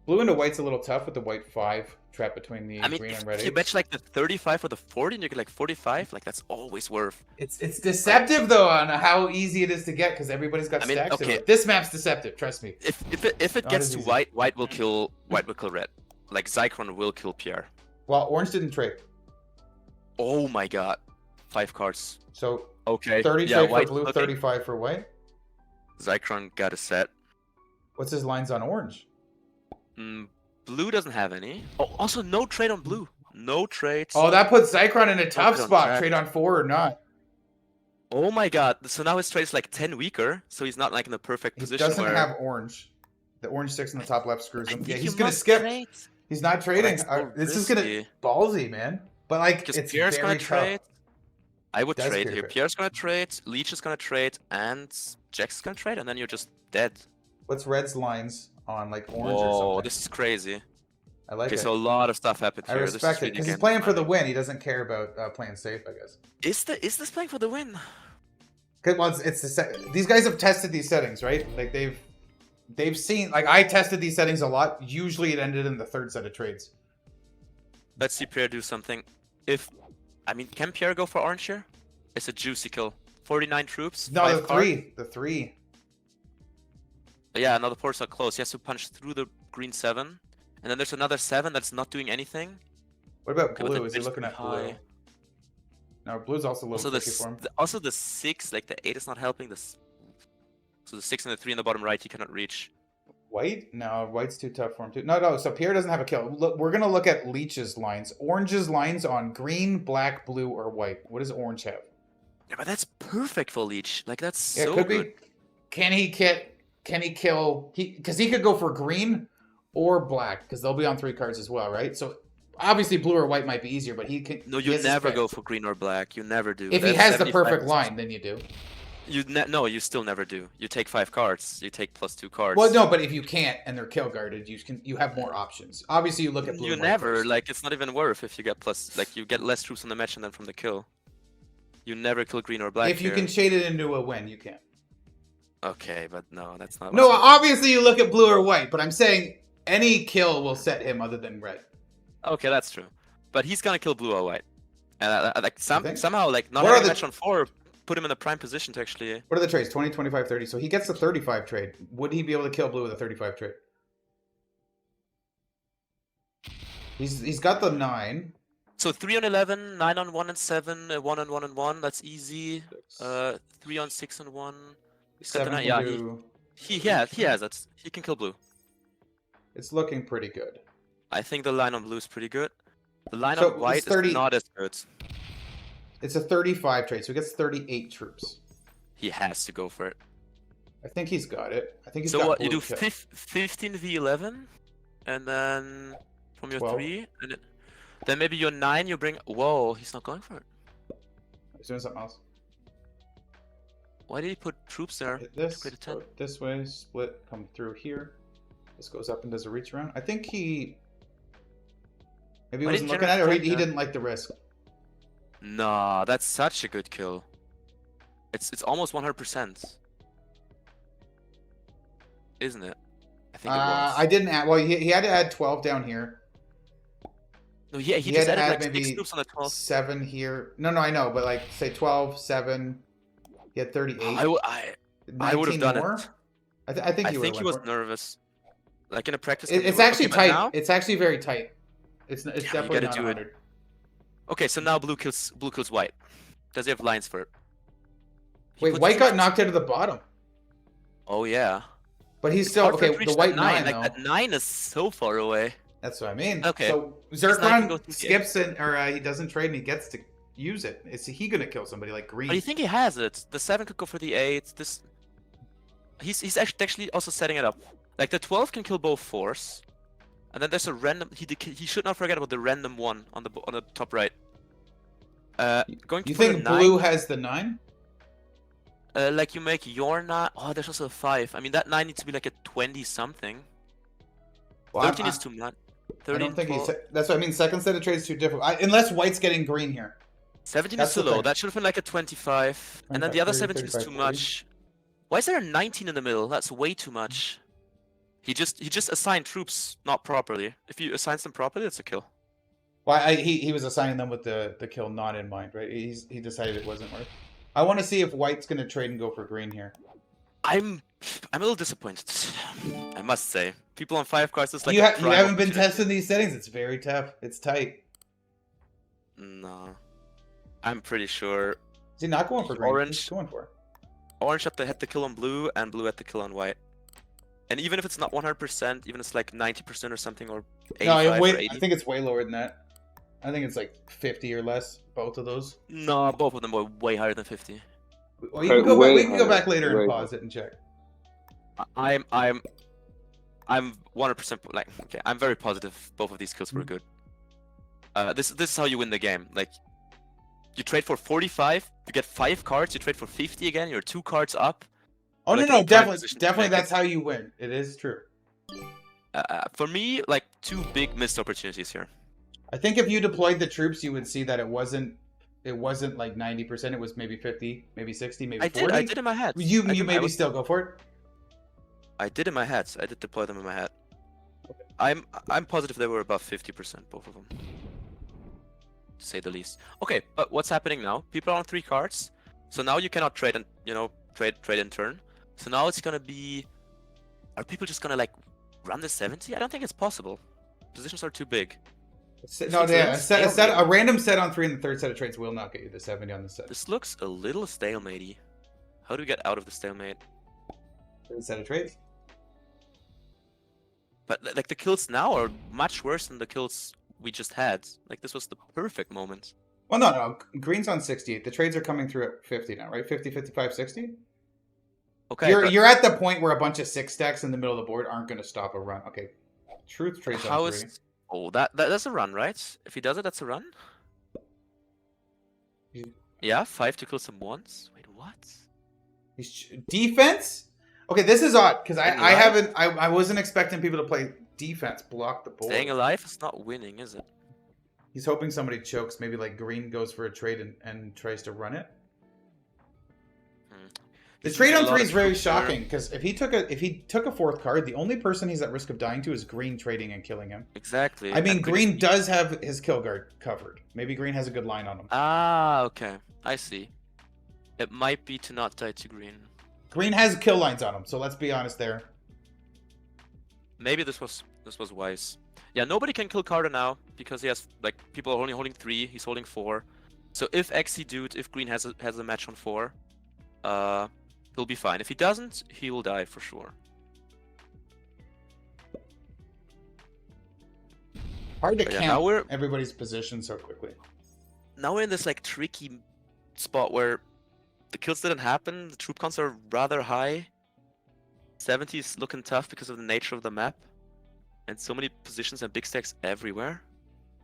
Speaker 1: Blue into white's a little tough with the white 5 trapped between the
Speaker 2: I mean,
Speaker 1: green and
Speaker 2: if
Speaker 1: red.
Speaker 2: you
Speaker 1: 8s.
Speaker 2: match like the 35 or the 40 and you get like 45, like that's always worth.
Speaker 1: It's deceptive though on how easy it is to get because everybody's got
Speaker 2: I mean,
Speaker 1: stacks.
Speaker 2: okay.
Speaker 1: This map's deceptive. Trust me.
Speaker 2: If it
Speaker 1: Not
Speaker 2: gets
Speaker 1: as
Speaker 2: to
Speaker 1: easy.
Speaker 2: white will kill red. Like Zycron will kill Pierre.
Speaker 1: Well, orange didn't trade,
Speaker 2: Oh my god. 5 cards.
Speaker 1: so
Speaker 2: Okay.
Speaker 1: 30
Speaker 2: yeah,
Speaker 1: trade for
Speaker 2: white's
Speaker 1: blue,
Speaker 2: looking.
Speaker 1: 35 for white.
Speaker 2: Zycron got a set.
Speaker 1: What's his lines on orange?
Speaker 2: Blue doesn't have any. Oh, also no trade on blue. No trades.
Speaker 1: Oh, that puts Zycron in a tough
Speaker 2: Trade on
Speaker 1: spot.
Speaker 2: jack.
Speaker 1: Trade on 4 or not.
Speaker 2: Oh my god. So now his trade is like 10 weaker, so he's not like in the perfect
Speaker 1: He
Speaker 2: position
Speaker 1: doesn't
Speaker 2: where...
Speaker 1: have orange. The orange 6 in the top left screws
Speaker 2: I
Speaker 1: him. Yeah,
Speaker 2: think
Speaker 1: he's
Speaker 2: you
Speaker 1: gonna
Speaker 2: must
Speaker 1: skip.
Speaker 2: trade.
Speaker 1: He's not trading.
Speaker 2: that's so
Speaker 1: This is gonna
Speaker 2: risky.
Speaker 1: ballsy, man. But like,
Speaker 2: Because
Speaker 1: it's
Speaker 2: Pierre's
Speaker 1: very
Speaker 2: gonna
Speaker 1: tough.
Speaker 2: trade. I would
Speaker 1: Does
Speaker 2: trade
Speaker 1: Pierre
Speaker 2: here.
Speaker 1: trade?
Speaker 2: Pierre's gonna trade, Leech is gonna trade, and Jack's gonna trade, and then you're just dead.
Speaker 1: What's red's lines on like orange or
Speaker 2: Whoa,
Speaker 1: something.
Speaker 2: this is crazy.
Speaker 1: I like
Speaker 2: Okay,
Speaker 1: it.
Speaker 2: so a lot of stuff happened
Speaker 1: I
Speaker 2: here. This
Speaker 1: respect
Speaker 2: is
Speaker 1: it
Speaker 2: really
Speaker 1: because he's
Speaker 2: game
Speaker 1: playing for the
Speaker 2: defining.
Speaker 1: win. He doesn't care about playing safe, I guess.
Speaker 2: Is this playing for the win?
Speaker 1: Well, these guys have tested these settings, right? Like they've seen. Like I tested these settings a lot. Usually, it ended in the third set of trades.
Speaker 2: Let's see Pierre do something. Can Pierre go for orange here? It's a juicy kill. 49 troops.
Speaker 1: No,
Speaker 2: 5
Speaker 1: the
Speaker 2: cards.
Speaker 1: three. The three.
Speaker 2: But yeah, another port's not close. He has to punch through the green 7. And then there's another 7 that's not doing anything.
Speaker 1: What about
Speaker 2: Okay, but
Speaker 1: blue?
Speaker 2: the
Speaker 1: Is he
Speaker 2: bid's
Speaker 1: looking
Speaker 2: pretty
Speaker 1: at blue?
Speaker 2: high.
Speaker 1: No, blue's also a little
Speaker 2: Also,
Speaker 1: tricky for him.
Speaker 2: also the 6, like the 8 is not helping. So the 6 and the 3 in the bottom right, he cannot reach.
Speaker 1: White? No, white's too tough for him too. No. So Pierre doesn't have a kill. Look, we're gonna look at Leech's lines. Orange's lines on green, black, blue, or white. What does orange have?
Speaker 2: Yeah, but that's perfect for Leech. Like that's
Speaker 1: Yeah,
Speaker 2: so
Speaker 1: it could
Speaker 2: good.
Speaker 1: be. Can he kill? Because he could go for green or black because they'll be on 3 cards as well, right? So obviously blue or white might be easier, but he can.
Speaker 2: No,
Speaker 1: he
Speaker 2: you
Speaker 1: has his
Speaker 2: never
Speaker 1: pick.
Speaker 2: go for green or black. You never do.
Speaker 1: If he
Speaker 2: That's
Speaker 1: has the perfect
Speaker 2: 75%.
Speaker 1: line, then you do.
Speaker 2: No, you still never do. You take 5 cards. You take +2 cards.
Speaker 1: Well, no, but if you can't and they're kill guarded, you have more options. Obviously, you look at blue.
Speaker 2: You
Speaker 1: and white
Speaker 2: never
Speaker 1: first.
Speaker 2: like it's not even worth if you get you get less troops on the match and then from the kill. You never kill green or black.
Speaker 1: If you
Speaker 2: here.
Speaker 1: can shade it into a win, you can.
Speaker 2: Okay, but no, that's not.
Speaker 1: No,
Speaker 2: what's up.
Speaker 1: obviously you look at blue or white, but I'm saying any kill will set him other than red.
Speaker 2: Okay, that's true. But he's gonna kill blue or white, and
Speaker 1: think?
Speaker 2: somehow like not
Speaker 1: What are
Speaker 2: having a
Speaker 1: the-
Speaker 2: match on 4 put him in the prime position to actually.
Speaker 1: What are the trades? 20, 25, 30. So he gets the 35 trade. Would he be able to kill blue with a 35 trade? He's got the 9.
Speaker 2: So 3 on 11, 9 on 1 and 7, 1 on 1 and 1. That's easy. 3 on 6 and 1. He's got the
Speaker 1: 7
Speaker 2: 9.
Speaker 1: can
Speaker 2: Yeah,
Speaker 1: do...
Speaker 2: he has that. He can kill blue.
Speaker 1: It's looking pretty good.
Speaker 2: I think the line on blue is pretty good. The line
Speaker 1: So
Speaker 2: on white
Speaker 1: it's 30
Speaker 2: is not as good.
Speaker 1: It's a 35 trade, so he gets 38 troops.
Speaker 2: He has to go for it.
Speaker 1: I think he's got it. I think he's
Speaker 2: So
Speaker 1: got
Speaker 2: what you
Speaker 1: blue
Speaker 2: do?
Speaker 1: kill.
Speaker 2: 15 v11, and then from your
Speaker 1: 12.
Speaker 2: 3, and then maybe your 9 you bring. Whoa, he's not going for it.
Speaker 1: He's doing something else.
Speaker 2: Why did he put troops there?
Speaker 1: Hit this,
Speaker 2: Create a 10.
Speaker 1: go this way, split, come through here. This goes up and does a reach around. I think he... Maybe he
Speaker 2: Why
Speaker 1: wasn't
Speaker 2: didn't
Speaker 1: looking at it, or
Speaker 2: General
Speaker 1: he
Speaker 2: check that?
Speaker 1: didn't like the risk.
Speaker 2: Nah, that's such a good kill. It's almost 100%. Isn't it? I think it was.
Speaker 1: I didn't add... Well, he had to add 12 down here.
Speaker 2: No, yeah,
Speaker 1: he
Speaker 2: he just
Speaker 1: had to
Speaker 2: added
Speaker 1: add
Speaker 2: like 6
Speaker 1: maybe
Speaker 2: troops on the 12.
Speaker 1: 7 here. No, I know, but like, say 12, 7... He had 38.
Speaker 2: I would have
Speaker 1: 19
Speaker 2: done
Speaker 1: more?
Speaker 2: it.
Speaker 1: I think
Speaker 2: I
Speaker 1: he
Speaker 2: think he
Speaker 1: went
Speaker 2: was
Speaker 1: for it.
Speaker 2: nervous. Like in a practice.
Speaker 1: It's
Speaker 2: game,
Speaker 1: actually
Speaker 2: okay, but
Speaker 1: tight.
Speaker 2: now-
Speaker 1: It's actually very tight. It's
Speaker 2: you
Speaker 1: definitely
Speaker 2: gotta
Speaker 1: not
Speaker 2: do it.
Speaker 1: 100.
Speaker 2: Okay, so now blue kills white. Does he have lines for it? He
Speaker 1: Wait,
Speaker 2: puts
Speaker 1: white got
Speaker 2: troops-
Speaker 1: knocked out of the bottom.
Speaker 2: Oh yeah.
Speaker 1: But he's
Speaker 2: It's
Speaker 1: still
Speaker 2: hard for him
Speaker 1: okay.
Speaker 2: to
Speaker 1: The
Speaker 2: reach
Speaker 1: white
Speaker 2: that 9.
Speaker 1: 9
Speaker 2: Like
Speaker 1: though.
Speaker 2: that 9 is so far away.
Speaker 1: That's what I mean.
Speaker 2: Okay.
Speaker 1: So
Speaker 2: not gonna go
Speaker 1: Zerkron
Speaker 2: through the
Speaker 1: skips it, or he doesn't trade, and he gets to use it. Is he gonna kill somebody like green?
Speaker 2: But you think he has it? The 7 could go for the 8. He's actually also setting it up. Like the 12 can kill both 4s, and then there's a random. He should not forget about the random 1 on the top right. Going
Speaker 1: You
Speaker 2: for the
Speaker 1: think
Speaker 2: 9.
Speaker 1: blue has the 9?
Speaker 2: Like you make your 9. Oh, there's also a 5. I mean that 9 needs to be like a 20 something.
Speaker 1: Well,
Speaker 2: 13 is too much.
Speaker 1: I
Speaker 2: 13,
Speaker 1: don't think
Speaker 2: 12.
Speaker 1: he's. That's what I mean. Second set of trades is too difficult. Unless white's getting green here.
Speaker 2: 17
Speaker 1: That's
Speaker 2: is too
Speaker 1: the
Speaker 2: low.
Speaker 1: thing.
Speaker 2: That should have been like a 25. And then the other
Speaker 1: 30,
Speaker 2: 17 is
Speaker 1: 35,
Speaker 2: too
Speaker 1: 40.
Speaker 2: much. Why is there a 19 in the middle? That's way too much. He just assigned troops not properly. If you assign them properly, it's a kill.
Speaker 1: Well, he was assigning them with the kill not in mind, right? He decided it wasn't worth. I want to see if white's gonna trade and go for green here.
Speaker 2: I'm a little disappointed. I must say. People on 5 cards is like
Speaker 1: you
Speaker 2: a
Speaker 1: haven't
Speaker 2: prime
Speaker 1: been
Speaker 2: opportunity.
Speaker 1: testing these settings. It's very tough. It's tight.
Speaker 2: No. I'm pretty sure
Speaker 1: Is he not going for green?
Speaker 2: Orange.
Speaker 1: He's going for it.
Speaker 2: orange had the kill on blue and blue had the kill on white. And even if it's not 100%, even if it's like 90% or something, or 85
Speaker 1: No,
Speaker 2: or
Speaker 1: I
Speaker 2: 80.
Speaker 1: think it's way lower than that. I think it's like 50 or less. Both of those.
Speaker 2: No, both of them were way higher than 50.
Speaker 1: Well, you can go back,
Speaker 4: Way
Speaker 1: we can go
Speaker 4: higher,
Speaker 1: back later
Speaker 4: way
Speaker 1: and pause it and check.
Speaker 2: I'm 100% like okay. I'm very positive both of these kills were good. This is how you win the game. Like you trade for 45, you get 5 cards. You trade for 50 again. You're 2 cards up.
Speaker 1: Oh
Speaker 2: Like
Speaker 1: no,
Speaker 2: in a prime
Speaker 1: definitely,
Speaker 2: position to
Speaker 1: definitely.
Speaker 2: make it.
Speaker 1: That's how you win. It is true.
Speaker 2: For me, like 2 big missed opportunities here.
Speaker 1: I think if you deployed the troops, you would see that it wasn't like 90%. It was maybe 50, maybe 60, maybe 40.
Speaker 2: I did in my head.
Speaker 1: You maybe still go for it.
Speaker 2: I did in my head. I did deploy them in my head. I'm positive they were above 50%, both of them. To say the least. Okay, but what's happening now? People are on 3 cards, so now you cannot trade and trade in turn. So now it's gonna be. Are people just gonna like run the 70? I don't think it's possible. Positions are too big.
Speaker 1: No, yeah, a random set on 3 in the third set of trades will not get you the 70 on the set.
Speaker 2: This looks a little stalematey. How do we get out of the stalemate?
Speaker 1: Third set of trades.
Speaker 2: But like the kills now are much worse than the kills we just had. Like this was the perfect moment.
Speaker 1: Well, no. Green's on 68. The trades are coming through at 50 now, right? 50, 55, 60?
Speaker 2: Okay.
Speaker 1: You're at the point where a bunch of 6 stacks in the middle of the board aren't going to stop a run. Okay. Truth trades on 3.
Speaker 2: Oh, that's a run, right? If he does it, that's a run? Yeah, 5 to kill some ones. Wait, what?
Speaker 1: Defense? Okay, this is odd because I wasn't expecting people to play defense, block the board.
Speaker 2: Staying alive is not winning, is it?
Speaker 1: He's hoping somebody chokes. Maybe like Green goes for a trade and tries to run it. The trade on 3 is very shocking because if he took a 4th card, the only person he's at risk of dying to is Green trading and killing him.
Speaker 2: Exactly.
Speaker 1: I mean, Green does have his kill guard covered. Maybe Green has a good line on him.
Speaker 2: Ah, okay. I see. It might be to not die to Green.
Speaker 1: Green has kill lines on him, so let's be honest there.
Speaker 2: Maybe this was wise. Yeah, nobody can kill Carter now because he has like people are only holding 3. He's holding 4. So if XC dude, if Green has a match on 4, he'll be fine. If he doesn't, he will die for sure.
Speaker 1: Hard to count everybody's position so quickly.
Speaker 2: Now we're in this like tricky spot where the kills didn't happen. The troop counts are rather high. 70 is looking tough because of the nature of the map, and so many positions and big stacks everywhere.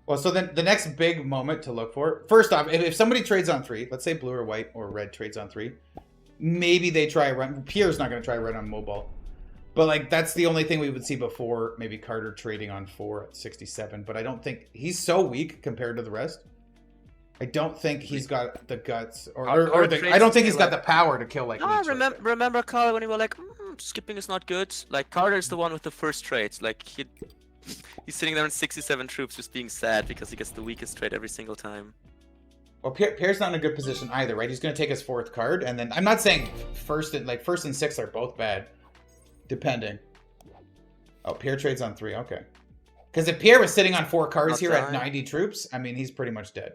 Speaker 1: Well, so then the next big moment to look for. First off, if somebody trades on 3, let's say blue or white or red trades on 3. Maybe they try run. Pierre's not going to try run on mobile. But like that's the only thing we would see before maybe Carter trading on 4 at 67. But I don't think he's so weak compared to the rest. I don't think he's got the guts I don't think he's got the power to kill like.
Speaker 2: No, remember Carter when he was like, skipping is not good. Like Carter's the one with the first trade. Like he's sitting there in 67 troops just being sad because he gets the weakest trade every single time.
Speaker 1: Well, Pierre's not in a good position either, right? He's going to take his 4th card, and then I'm not saying first and 6th are both bad, depending. Oh, Pierre trades on 3. Okay, because if Pierre was sitting on 4 cards here at 90 troops, I mean he's pretty much dead.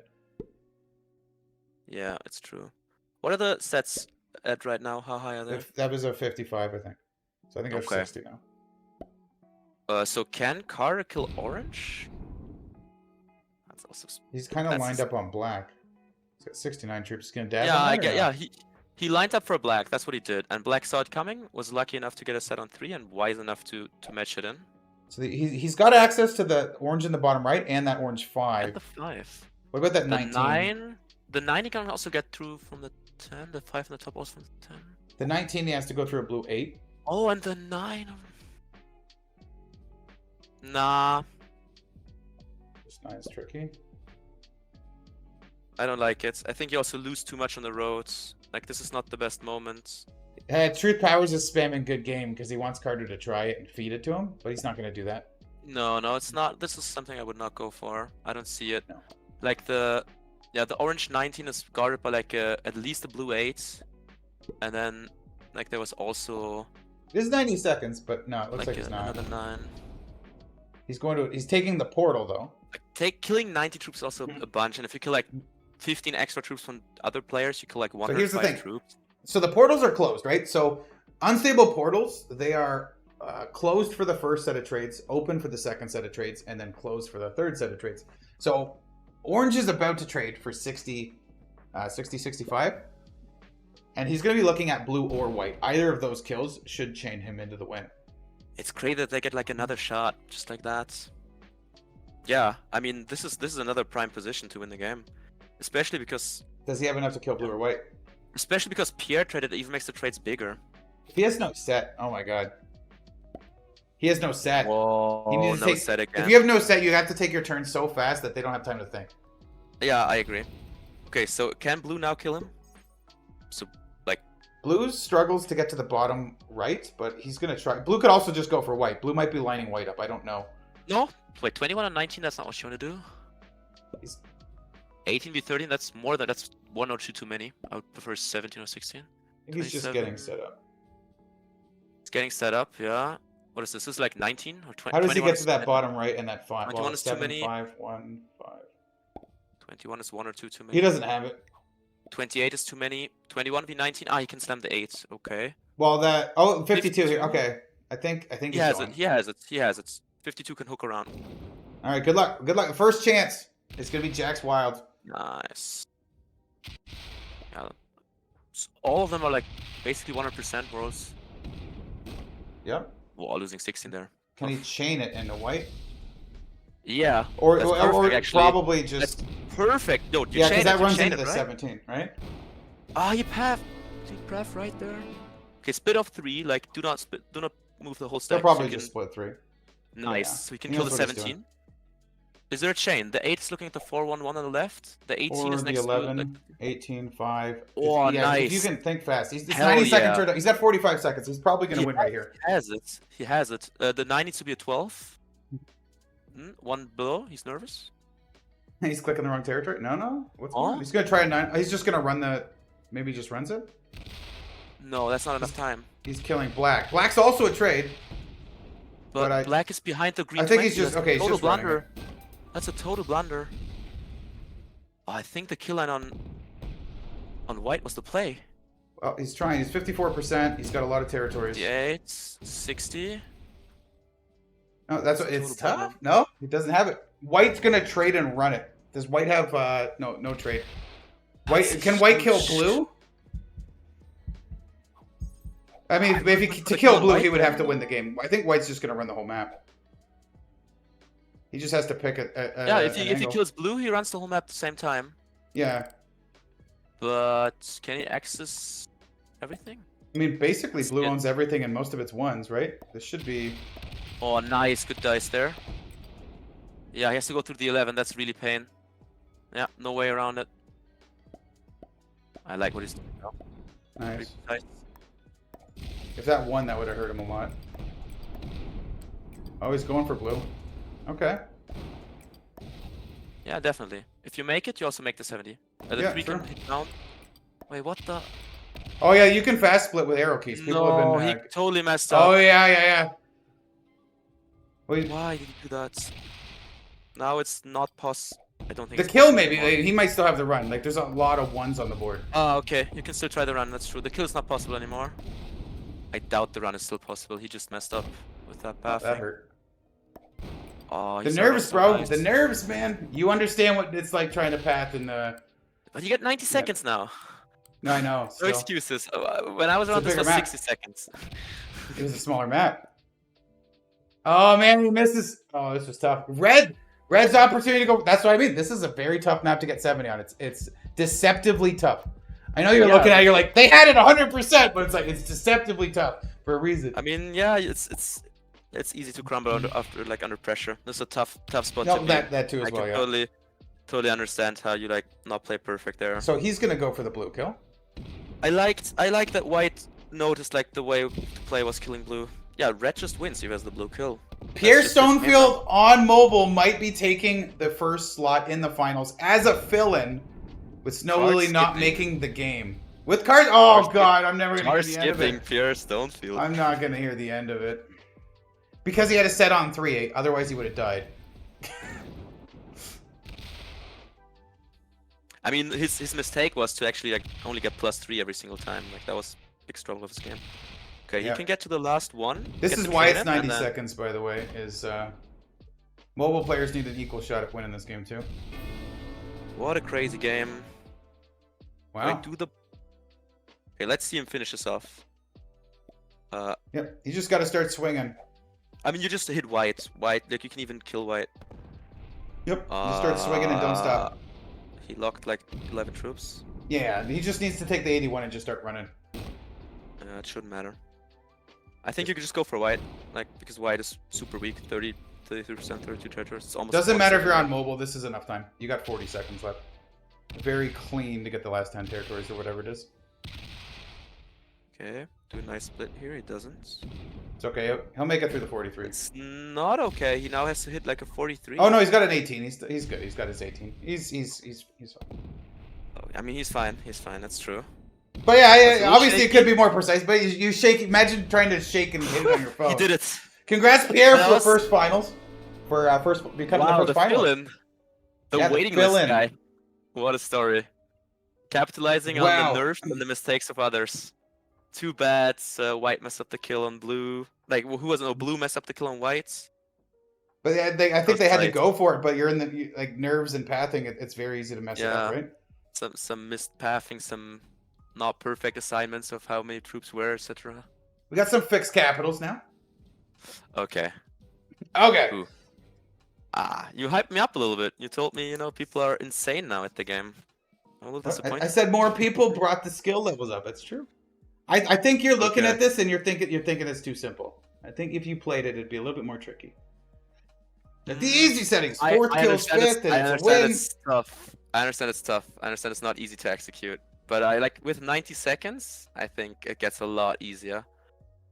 Speaker 2: Yeah, it's true. What are the sets at right now? How high are they?
Speaker 1: That was a 55, I think. So I think they're 60 now.
Speaker 2: So can Carter kill orange? That's also.
Speaker 1: He's kind of lined up on black. He's got 69 troops. He's gonna dab.
Speaker 2: Yeah, he lined up for black. That's what he did, and black saw it coming. Was lucky enough to get a set on 3, and wise enough to match it in.
Speaker 1: So he's got access to the orange in the bottom right and that orange 5.
Speaker 2: And the 5.
Speaker 1: What about that 19?
Speaker 2: The 9 he can also get through from the 10. The 5 on the top also from the 10.
Speaker 1: The 19 he has to go through a blue 8.
Speaker 2: Oh, and the 9. Nah.
Speaker 1: This 9 is tricky.
Speaker 2: I don't like it. I think you also lose too much on the roads. Like this is not the best moment.
Speaker 1: Truth Powers is spamming good game because he wants Carter to try it and feed it to him, but he's not going to do that.
Speaker 2: No, it's not. This is something I would not go for. I don't see it.
Speaker 1: No.
Speaker 2: Like the orange 19 is guarded by like at least a blue 8, and then like there was also.
Speaker 1: This is 90 seconds, but no, it looks like he's not.
Speaker 2: Another 9.
Speaker 1: He's taking the portal though.
Speaker 2: Like, killing 90 troops is also a bunch, and if you kill like 15 extra troops from other players, you kill like 105 troops.
Speaker 1: So the portals are closed, right? So unstable portals, they are closed for the first set of trades, open for the second set of trades, and then closed for the third set of trades. So orange is about to trade for 60, 65. And he's going to be looking at blue or white. Either of those kills should chain him into the win.
Speaker 2: It's great that they get like another shot, just like that. Yeah, I mean, this is another prime position to win the game. Especially because...
Speaker 1: Does he have enough to kill blue or white?
Speaker 2: Especially because Pierre traded, it even makes the trades bigger.
Speaker 1: If he has no set, oh my god. He has no set.
Speaker 2: Whoa,
Speaker 1: He needs to
Speaker 2: no
Speaker 1: take,
Speaker 2: set again.
Speaker 1: if you have no set, you have to take your turn so fast that they don't have time to think.
Speaker 2: Yeah, I agree. Okay, so can blue now kill him? So, like...
Speaker 1: Blue struggles to get to the bottom right, but he's going to try. Blue could also just go for white. Blue might be lining white up. I don't know.
Speaker 2: No, wait, 21 and 19, that's not what you want to do.
Speaker 1: He's...
Speaker 2: 18 v 13, that's more than, that's 1 or 2 too many. I would prefer 17 or 16.
Speaker 1: I think he's just getting set up.
Speaker 2: It's getting set up, yeah. What is this? This is like 19 or 20?
Speaker 1: How does he get to that bottom right and that 5?
Speaker 2: 21
Speaker 1: Well,
Speaker 2: is
Speaker 1: 7,
Speaker 2: too many.
Speaker 1: 5, 1, 5.
Speaker 2: 21 is 1 or 2 too many.
Speaker 1: He doesn't have it.
Speaker 2: 28 is too many. 21 v 19. Ah, he can slam the 8. Okay.
Speaker 1: Well, that... Oh, 52 here. Okay. I think
Speaker 2: He
Speaker 1: he's
Speaker 2: has
Speaker 1: going.
Speaker 2: it. He has it. He has it. 52 can hook around.
Speaker 1: All right, good luck. Good luck. First chance. It's going to be Jack's Wild.
Speaker 2: Nice. Yeah. All of them are like basically 100% worlds.
Speaker 1: Yep.
Speaker 2: Well, losing 16 there.
Speaker 1: Can he chain it into white?
Speaker 2: Yeah.
Speaker 1: Or
Speaker 2: that's perfect,
Speaker 1: or
Speaker 2: actually.
Speaker 1: probably just...
Speaker 2: That's perfect. No, you
Speaker 1: Yeah,
Speaker 2: chain
Speaker 1: because that
Speaker 2: it, you
Speaker 1: runs
Speaker 2: chain
Speaker 1: into
Speaker 2: it,
Speaker 1: the
Speaker 2: right?
Speaker 1: 17, right?
Speaker 2: Ah, you path. You path right there. Okay, split off 3. Like, do not move the whole stack.
Speaker 1: They'll probably
Speaker 2: so you
Speaker 1: just split 3.
Speaker 2: Nice.
Speaker 1: Yeah.
Speaker 2: So we can
Speaker 1: He
Speaker 2: kill
Speaker 1: knows
Speaker 2: the
Speaker 1: what he's
Speaker 2: 17. Is there a chain? The 8 is looking at the 4-1-1 on the left. The 18
Speaker 1: Or
Speaker 2: is
Speaker 1: the
Speaker 2: next
Speaker 1: 11,
Speaker 2: to...
Speaker 1: 18, 5.
Speaker 2: Oh,
Speaker 1: If you
Speaker 2: nice.
Speaker 1: can think fast. He's
Speaker 2: Hell
Speaker 1: 90-second
Speaker 2: yeah.
Speaker 1: turn. He's got 45 seconds. He's probably going to win right here.
Speaker 2: He has it. He has it. The 9 needs to be a 12. 1 below. He's nervous.
Speaker 1: He's clicking the wrong territory. No. What's going
Speaker 2: Oh?
Speaker 1: on? He's going to try a 9. He's just going to run the... Maybe he just runs it?
Speaker 2: No, that's not enough time.
Speaker 1: He's killing black. Black's also a trade.
Speaker 2: But black is behind the green.
Speaker 1: I think
Speaker 2: 20.
Speaker 1: he's just...
Speaker 2: That's
Speaker 1: Okay,
Speaker 2: a
Speaker 1: he's
Speaker 2: total
Speaker 1: just running
Speaker 2: blunder.
Speaker 1: it.
Speaker 2: That's a total blunder. Oh, I think the kill line on white was the play.
Speaker 1: Well, he's trying. He's 54%. He's got a lot of territories.
Speaker 2: 58, 60.
Speaker 1: No, that's what,
Speaker 2: Total
Speaker 1: it's tough.
Speaker 2: blunder.
Speaker 1: No, he doesn't have it. White's going to trade and run it. Does white have... No trade. White Can white kill blue? I mean, if he, to kill blue, he would have to win the game. I think white's just going to run the whole map. He just has to pick a
Speaker 2: Yeah, if he
Speaker 1: angle.
Speaker 2: kills blue, he runs the whole map at the same time.
Speaker 1: Yeah.
Speaker 2: But can he access everything?
Speaker 1: I mean, basically, blue
Speaker 2: Yeah.
Speaker 1: owns everything and most of its ones, right? This should be...
Speaker 2: Oh, nice. Good dice there. Yeah, he has to go through the 11. That's really pain. Yeah, no way around it. I like what he's doing now.
Speaker 1: Nice.
Speaker 2: Nice.
Speaker 1: If that won, that would have hurt him a lot. Oh, he's going for blue. Okay.
Speaker 2: Yeah, definitely. If you make it, you also make the 70. The
Speaker 1: Yeah,
Speaker 2: 3
Speaker 1: sure.
Speaker 2: can hit down. Wait, what the?
Speaker 1: Oh, yeah, you can fast split with arrow keys. People
Speaker 2: No,
Speaker 1: have
Speaker 2: he
Speaker 1: been...
Speaker 2: totally messed up.
Speaker 1: Oh, yeah. Wait,
Speaker 2: Why did he do that? Now it's not I don't think
Speaker 1: the
Speaker 2: it's
Speaker 1: kill,
Speaker 2: possible
Speaker 1: maybe.
Speaker 2: anymore.
Speaker 1: He might still have the run. Like, there's a lot of ones on the board.
Speaker 2: Oh, okay. You can still try the run. That's true. The kill is not possible anymore. I doubt the run is still possible. He just messed up with that path.
Speaker 1: That hurt.
Speaker 2: Oh,
Speaker 1: The
Speaker 2: he's
Speaker 1: nerves,
Speaker 2: so
Speaker 1: bro.
Speaker 2: nice.
Speaker 1: The nerves, man. You understand what it's like trying to path in the...
Speaker 2: But you get 90 seconds now.
Speaker 1: No, I know.
Speaker 2: No
Speaker 1: Still.
Speaker 2: excuses. When I was around, this
Speaker 1: bigger
Speaker 2: was
Speaker 1: map.
Speaker 2: 60 seconds.
Speaker 1: It was a smaller map. Oh, man, he misses. Oh, this was tough. Red's opportunity to go. That's what I mean. This is a very tough map to get 70 on. It's deceptively tough. I know you're looking at it, you're like, they had it 100%, but it's like, it's deceptively tough for a reason.
Speaker 2: I mean, yeah, it's easy to crumble under pressure. This is a tough spot
Speaker 1: No,
Speaker 2: to be.
Speaker 1: that too as
Speaker 2: I
Speaker 1: well,
Speaker 2: can
Speaker 1: yeah.
Speaker 2: totally understand how you like not play perfect there.
Speaker 1: So he's going to go for the blue kill.
Speaker 2: I like that white noticed like the way to play was killing blue. Yeah, red just wins if he has the blue kill.
Speaker 1: Pierre
Speaker 2: That's just his game
Speaker 1: Stonefield on mobile might be taking the first slot in the finals as a fill-in, with Snow
Speaker 2: Card
Speaker 1: Lily not
Speaker 2: skipping.
Speaker 1: making the game. With cards, oh
Speaker 2: Card
Speaker 1: god, I'm never gonna
Speaker 2: Are
Speaker 1: hear the end of
Speaker 2: skipping
Speaker 1: it.
Speaker 2: Pierre Stonefield.
Speaker 1: I'm not gonna hear the end of it because he had a set on 3, otherwise he would have died.
Speaker 2: I mean, his mistake was to actually like only get +3 every single time. Like that was a big struggle of his game. Okay,
Speaker 1: Yeah.
Speaker 2: you can get to the last one.
Speaker 1: This
Speaker 2: get
Speaker 1: is
Speaker 2: the
Speaker 1: why
Speaker 2: train
Speaker 1: it's
Speaker 2: in,
Speaker 1: 90
Speaker 2: and then-
Speaker 1: seconds, by the way. Is mobile players need an equal shot at winning this game too.
Speaker 2: What a crazy game.
Speaker 1: Wow.
Speaker 2: Wait, okay, let's see him finish this off.
Speaker 1: Yep. You just got to start swinging.
Speaker 2: I mean, you just hit white. White, like you can even kill white.
Speaker 1: Yep. You start swinging and don't stop.
Speaker 2: He locked like 11 troops.
Speaker 1: Yeah. He just needs to take the 81 and just start running.
Speaker 2: It shouldn't matter. I think you could just go for white, like because white is super weak, 33%, 32 territories. It's almost.
Speaker 1: Doesn't matter if you're on
Speaker 2: 47.
Speaker 1: mobile. This is enough time. You got 40 seconds left. Very clean to get the last 10 territories or whatever it is.
Speaker 2: Okay, do a nice split here. He doesn't.
Speaker 1: It's okay. He'll make it through the 43.
Speaker 2: It's not okay. He now has to hit like a 43.
Speaker 1: Oh no, he's got an 18. He's good. He's got his 18. He's fine.
Speaker 2: Oh, I mean, he's fine. He's fine. That's true.
Speaker 1: But yeah,
Speaker 2: That's a little
Speaker 1: obviously it
Speaker 2: shaky.
Speaker 1: could be more precise. But you shake. Imagine trying to shake and hit it on your phone.
Speaker 2: He did it.
Speaker 1: Congrats, Pierre,
Speaker 2: That
Speaker 1: for
Speaker 2: was-
Speaker 1: first finals. For becoming
Speaker 2: Wow,
Speaker 1: the
Speaker 2: the
Speaker 1: first finalist.
Speaker 2: fill-in. The
Speaker 1: Yeah, the
Speaker 2: waiting list
Speaker 1: fill-in.
Speaker 2: guy. What a story. Capitalizing
Speaker 1: Wow.
Speaker 2: on the nerfs and the mistakes of others. Too bad white messed up the kill on blue. Like, who was it? No, blue messed up the kill on whites.
Speaker 1: But I think
Speaker 2: That's
Speaker 1: they had to
Speaker 2: right.
Speaker 1: go for it. But you're in the like nerves and pathing. It's very easy to mess it up,
Speaker 2: Yeah.
Speaker 1: right?
Speaker 2: Some missed pathing, some not perfect assignments of how many troops were, etc.
Speaker 1: We got some fixed capitals now.
Speaker 2: Okay.
Speaker 1: Okay.
Speaker 2: Ooh. You hyped me up a little bit. You told me, people are insane now at the game. I'm a little disappointed.
Speaker 1: I said more people brought the skill levels up. That's true. I think you're looking
Speaker 2: Okay.
Speaker 1: at this and you're thinking it's too simple. I think if you played it, it'd be a little bit more tricky. At the easy settings, fourth kills fifth, and it's a win.
Speaker 2: It's tough. I understand it's tough. I understand it's not easy to execute. But I like with 90 seconds, I think it gets a lot easier.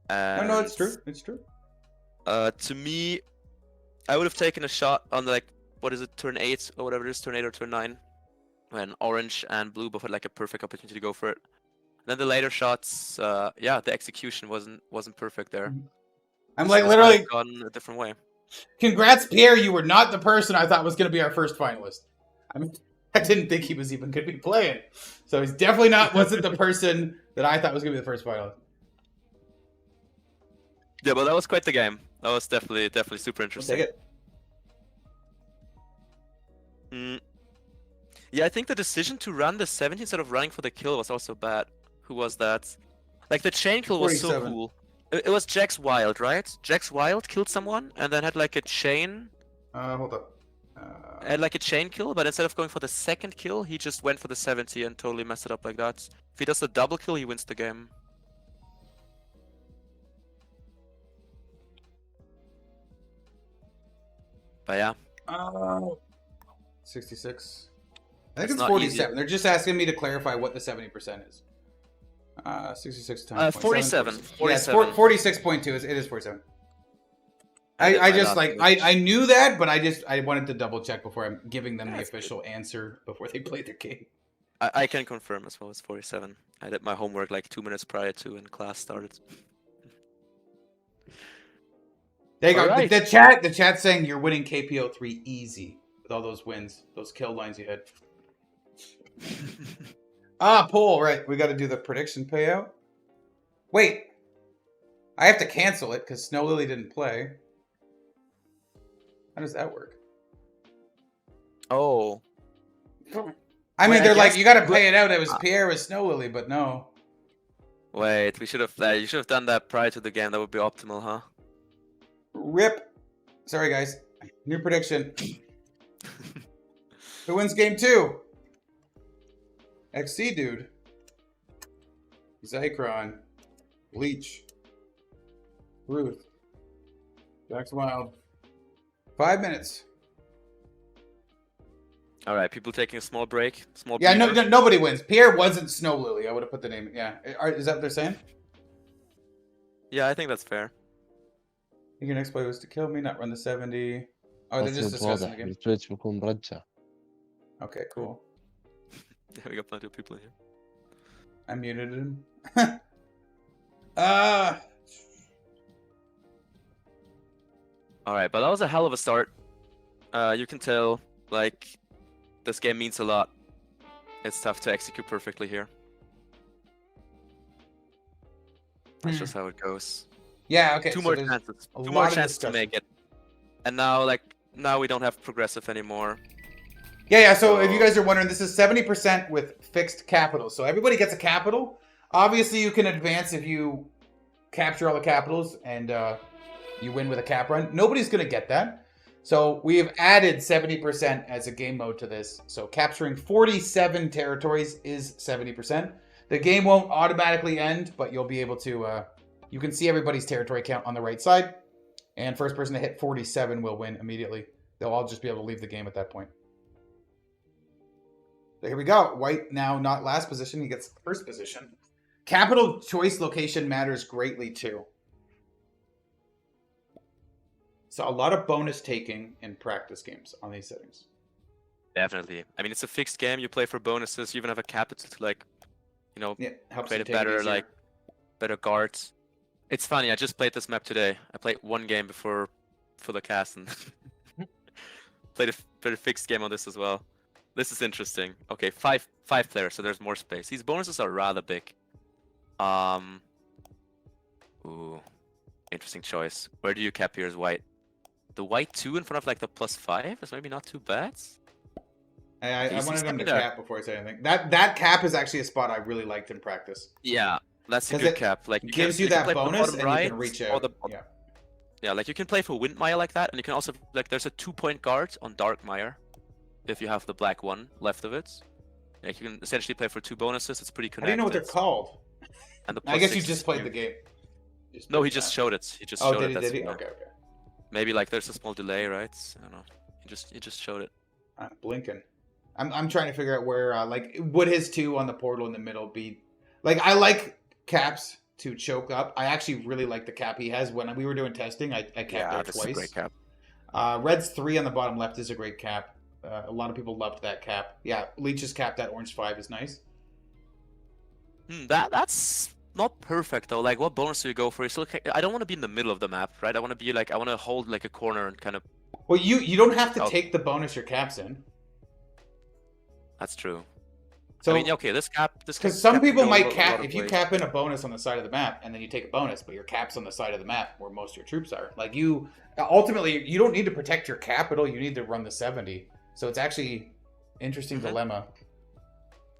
Speaker 1: No, it's true. It's true.
Speaker 2: To me, I would have taken a shot on what is it, turn 8 or whatever it is, turn 8 or turn 9, when orange and blue both had like a perfect opportunity to go for it. Then the later shots, yeah, the execution wasn't perfect there.
Speaker 1: I'm
Speaker 2: So
Speaker 1: like
Speaker 2: I
Speaker 1: literally.
Speaker 2: have gone a different way.
Speaker 1: Congrats, Pierre. You were not the person I thought was going to be our first finalist. I mean, I didn't think he was even going to be playing. So he's definitely wasn't the person that I thought was going to be the first finalist.
Speaker 2: Yeah, but that was quite the game. That was definitely super
Speaker 1: We'll
Speaker 2: interesting.
Speaker 1: take it.
Speaker 2: Yeah, I think the decision to run the 70 instead of running for the kill was also bad. Who was that? Like the chain kill was so
Speaker 1: 47.
Speaker 2: cool. It was Jax Wild, right? Jax Wild killed someone and then had like a chain.
Speaker 1: Hold up.
Speaker 2: Had like a chain kill, but instead of going for the second kill, he just went for the 70 and totally messed it up like that. If he does the double kill, he wins the game. But yeah.
Speaker 1: 66. I
Speaker 2: It's
Speaker 1: think it's
Speaker 2: not
Speaker 1: 47.
Speaker 2: easy.
Speaker 1: They're just asking me to clarify what the 70% is. 66 times
Speaker 2: 47.
Speaker 1: 47. 46.2. It is 47. I just like I knew that, but I wanted to double check before I'm giving them the
Speaker 2: That's
Speaker 1: official answer before they play their game.
Speaker 2: I can confirm as well, it's 47. I did my homework like 2 minutes prior to when class started.
Speaker 1: There you go.
Speaker 2: Alright.
Speaker 1: The chat's saying you're winning KPO 3 easy with all those wins, those kill lines you had. Poll, right. We got to do the prediction payout. Wait. I have to cancel it because Snow Lily didn't play. How does that work?
Speaker 2: Oh.
Speaker 1: I mean,
Speaker 2: Wait, I
Speaker 1: they're like,
Speaker 2: guess-
Speaker 1: you got to pay it out. It was Pierre with Snow Lily, but no.
Speaker 2: Wait, you should have done that prior to the game. That would be optimal, huh?
Speaker 1: Rip. Sorry, guys. New prediction. Who wins game 2? XC dude. Zycron. Bleach. Ruth. Jax Wild. 5 minutes.
Speaker 2: All right, people taking a small break.
Speaker 1: Yeah,
Speaker 2: breather.
Speaker 1: nobody wins. Pierre wasn't Snow Lily. I would have put the name. Yeah. Is that what they're saying?
Speaker 2: Yeah, I think that's fair.
Speaker 1: I think your next play was to kill me, not run the 70. Oh, they're just discussing the game.
Speaker 4: التويتش بيكون مرجع.
Speaker 1: Okay, cool.
Speaker 2: Yeah, we got plenty of people here.
Speaker 1: I muted him.
Speaker 2: All right, but that was a hell of a start. You can tell, like, this game means a lot. It's tough to execute perfectly here. That's just how it goes.
Speaker 1: Yeah, okay.
Speaker 2: Two
Speaker 1: so
Speaker 2: more
Speaker 1: there's
Speaker 2: chances.
Speaker 1: a
Speaker 2: Two more
Speaker 1: lot of
Speaker 2: chances to
Speaker 1: discussion.
Speaker 2: make it. And now, now we don't have progressive anymore.
Speaker 1: Yeah, so if you guys are wondering, this is 70% with fixed capital. So everybody gets a capital. Obviously, you can advance if you capture all the capitals and you win with a cap run. Nobody's going to get that. So we have added 70% as a game mode to this. So capturing 47 territories is 70%. The game won't automatically end, but you'll be able to You can see everybody's territory count on the right side. And first person to hit 47 will win immediately. They'll all just be able to leave the game at that point. So here we go. White now not last position. He gets first position. Capital choice location matters greatly too. So a lot of bonus taking in practice games on these settings.
Speaker 2: Definitely. I mean, it's a fixed game. You play for bonuses. You even have a capital to like,
Speaker 1: Helps
Speaker 2: create
Speaker 1: you
Speaker 2: a
Speaker 1: take it
Speaker 2: better
Speaker 1: easier.
Speaker 2: better guards. It's funny. I just played this map today. I played one game for the cast and played a fixed game on this as well. This is interesting. Okay, five players, so there's more space. These bonuses are rather big. Ooh, interesting choice. Where do you cap here as white? The white 2 in front of like the +5 is maybe not too bad.
Speaker 1: I
Speaker 2: He's
Speaker 1: wanted him to
Speaker 2: kinda-
Speaker 1: cap before I say anything. That cap is actually a spot I really liked in practice.
Speaker 2: Yeah, that's a
Speaker 1: 'Cause
Speaker 2: good
Speaker 1: it
Speaker 2: cap. Like
Speaker 1: Gives you
Speaker 2: can
Speaker 1: that
Speaker 2: play for the
Speaker 1: bonus
Speaker 2: bottom
Speaker 1: and you can
Speaker 2: right
Speaker 1: reach
Speaker 2: or
Speaker 1: out.
Speaker 2: the
Speaker 1: Yeah.
Speaker 2: Yeah, like you can play for Windmire like that, and you can also like there's a 2-point guard on Darkmire if you have the black one left of it. Like you can essentially play for 2 bonuses. It's pretty
Speaker 1: I
Speaker 2: connected.
Speaker 1: didn't know what they're called.
Speaker 2: And the
Speaker 1: I guess you
Speaker 2: +6
Speaker 1: just
Speaker 2: is
Speaker 1: played
Speaker 2: new.
Speaker 1: the game.
Speaker 2: No, he just showed it. He just
Speaker 1: Oh,
Speaker 2: showed
Speaker 1: did
Speaker 2: it.
Speaker 1: he?
Speaker 2: That's
Speaker 1: Did he?
Speaker 2: why.
Speaker 1: Okay, okay.
Speaker 2: Maybe like there's a small delay, right? I don't know. He just showed it.
Speaker 1: Blinking. I'm trying to figure out where like would his 2 on the portal in the middle be? Like I like caps to choke up. I actually really like the cap he has. When we were doing testing, I capped there
Speaker 2: this is a
Speaker 1: twice.
Speaker 2: great cap.
Speaker 1: Red's 3 on the bottom left is a great cap. A lot of people loved that cap. Yeah, Leech's cap, that orange 5 is nice.
Speaker 2: That's not perfect though. Like, what bonus do you go for? I don't want to be in the middle of the map, right? I want to be like, I want to hold like a corner and kind of.
Speaker 1: Well, you don't have to take the bonus your cap's in.
Speaker 2: That's true.
Speaker 1: So,
Speaker 2: I mean, okay, this cap.
Speaker 1: Because some people might cap if you cap in a bonus on the side of the map and then you take a bonus, but your cap's on the side of the map where most of your troops are. Like you, ultimately, you don't need to protect your capital. You need to run the 70. So it's actually interesting dilemma.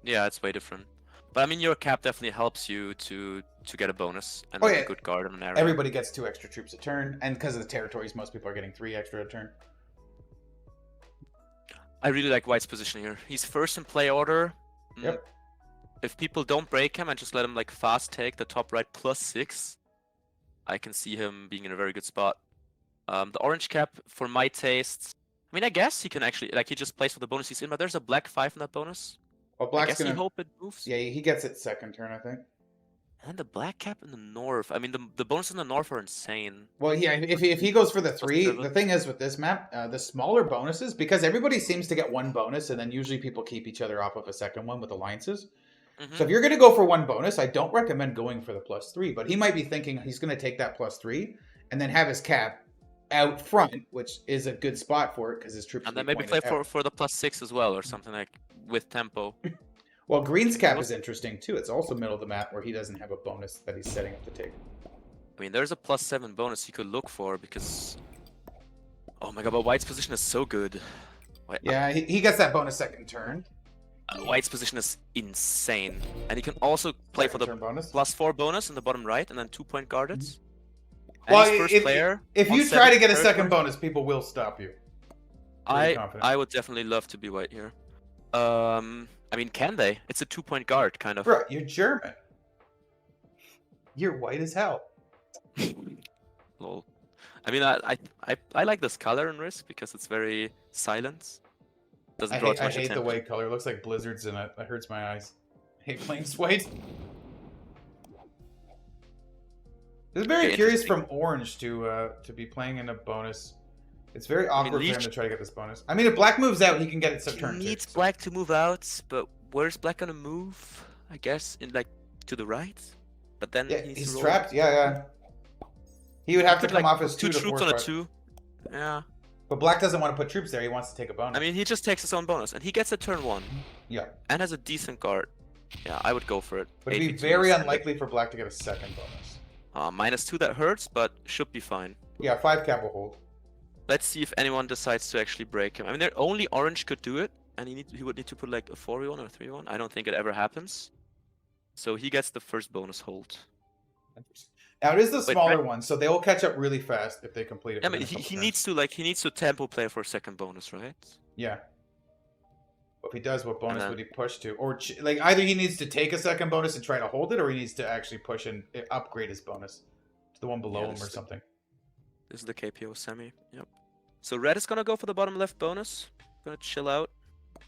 Speaker 2: Yeah, it's way different. But I mean, your cap definitely helps you to get a bonus and a good guard in an area.
Speaker 1: Everybody gets 2 extra troops a turn, and because of the territories, most people are getting 3 extra a turn.
Speaker 2: I really like White's position here. He's first in play order.
Speaker 1: Yep.
Speaker 2: If people don't break him and just let him like fast take the top right +6, I can see him being in a very good spot. The orange cap, for my tastes, I mean, I guess he can actually like he just plays for the bonus he's in, but there's a black 5 in that bonus.
Speaker 1: Well, Black's
Speaker 2: I guess
Speaker 1: gonna.
Speaker 2: you hope it moves.
Speaker 1: Yeah, he gets it second turn, I think.
Speaker 2: And the black cap in the north. I mean, the bonuses in the north are insane.
Speaker 1: Well, yeah, if he goes for the 3, the thing is with this map, the smaller bonuses, because everybody seems to get 1 bonus, and then usually people keep each other off of a second one with alliances. So if you're going to go for 1 bonus, I don't recommend going for the +3, but he might be thinking he's going to take that +3 and then have his cap out front, which is a good spot for it because his troops.
Speaker 2: And then maybe play for the +6 as well, or something like with tempo.
Speaker 1: Well, Green's cap is interesting too. It's also middle of the map where he doesn't have a bonus that he's setting up to take.
Speaker 2: I mean, there's a +7 bonus you could look for because. Oh my god, but White's position is so good.
Speaker 1: Yeah, he gets that bonus second turn.
Speaker 2: White's position is insane, and he can also play for the +4 bonus in the bottom right, and then 2-point guarded. And
Speaker 1: Well,
Speaker 2: he's first player
Speaker 1: if you try to get a second bonus, people will stop you.
Speaker 2: I would definitely love to be White here. I mean, can they? It's a 2-point guard, kind of.
Speaker 1: Bro, you're German. You're white as hell.
Speaker 2: Lol. I mean, I like this color in Risk because it's very silent. Doesn't draw too much attention.
Speaker 1: I hate the white color. It looks like blizzards in it. That hurts my eyes. I hate playing white. It's very curious from Orange to be playing in a bonus. It's very awkward for him to try to get this bonus. I mean, if Black moves out, he can get it some turn.
Speaker 2: He needs Black to move out, but where's Black gonna move? I guess in like to the right. But then
Speaker 1: he's trapped. Yeah. He would have to come off his
Speaker 2: 2 troops on a 2. Yeah.
Speaker 1: But Black doesn't want to put troops there. He wants to take a bonus.
Speaker 2: I mean, he just takes his own bonus, and he gets a turn 1.
Speaker 1: Yeah.
Speaker 2: And has a decent guard. Yeah, I would go for it.
Speaker 1: But it'd be very unlikely for Black to get a second bonus.
Speaker 2: -2, that hurts, but should be fine.
Speaker 1: Yeah, 5 cap will hold.
Speaker 2: Let's see if anyone decides to actually break him. I mean, only Orange could do it, and he would need to put like a 4v1 or a 3v1. I don't think it ever happens. So he gets the first bonus hold.
Speaker 1: Now it is the smaller one, so they will catch up really fast if they complete it.
Speaker 2: Yeah, I mean, he needs to tempo play for a second bonus, right?
Speaker 1: Yeah. But if he does, what bonus would he push to? Or like either he needs to take a second bonus and try to hold it, or he needs to actually push and upgrade his bonus. The one below
Speaker 2: Yeah,
Speaker 1: him
Speaker 2: this
Speaker 1: or
Speaker 2: is the-
Speaker 1: something.
Speaker 2: This is the KPO semi. Yep. So red is gonna go for the bottom left bonus. Gonna chill out. I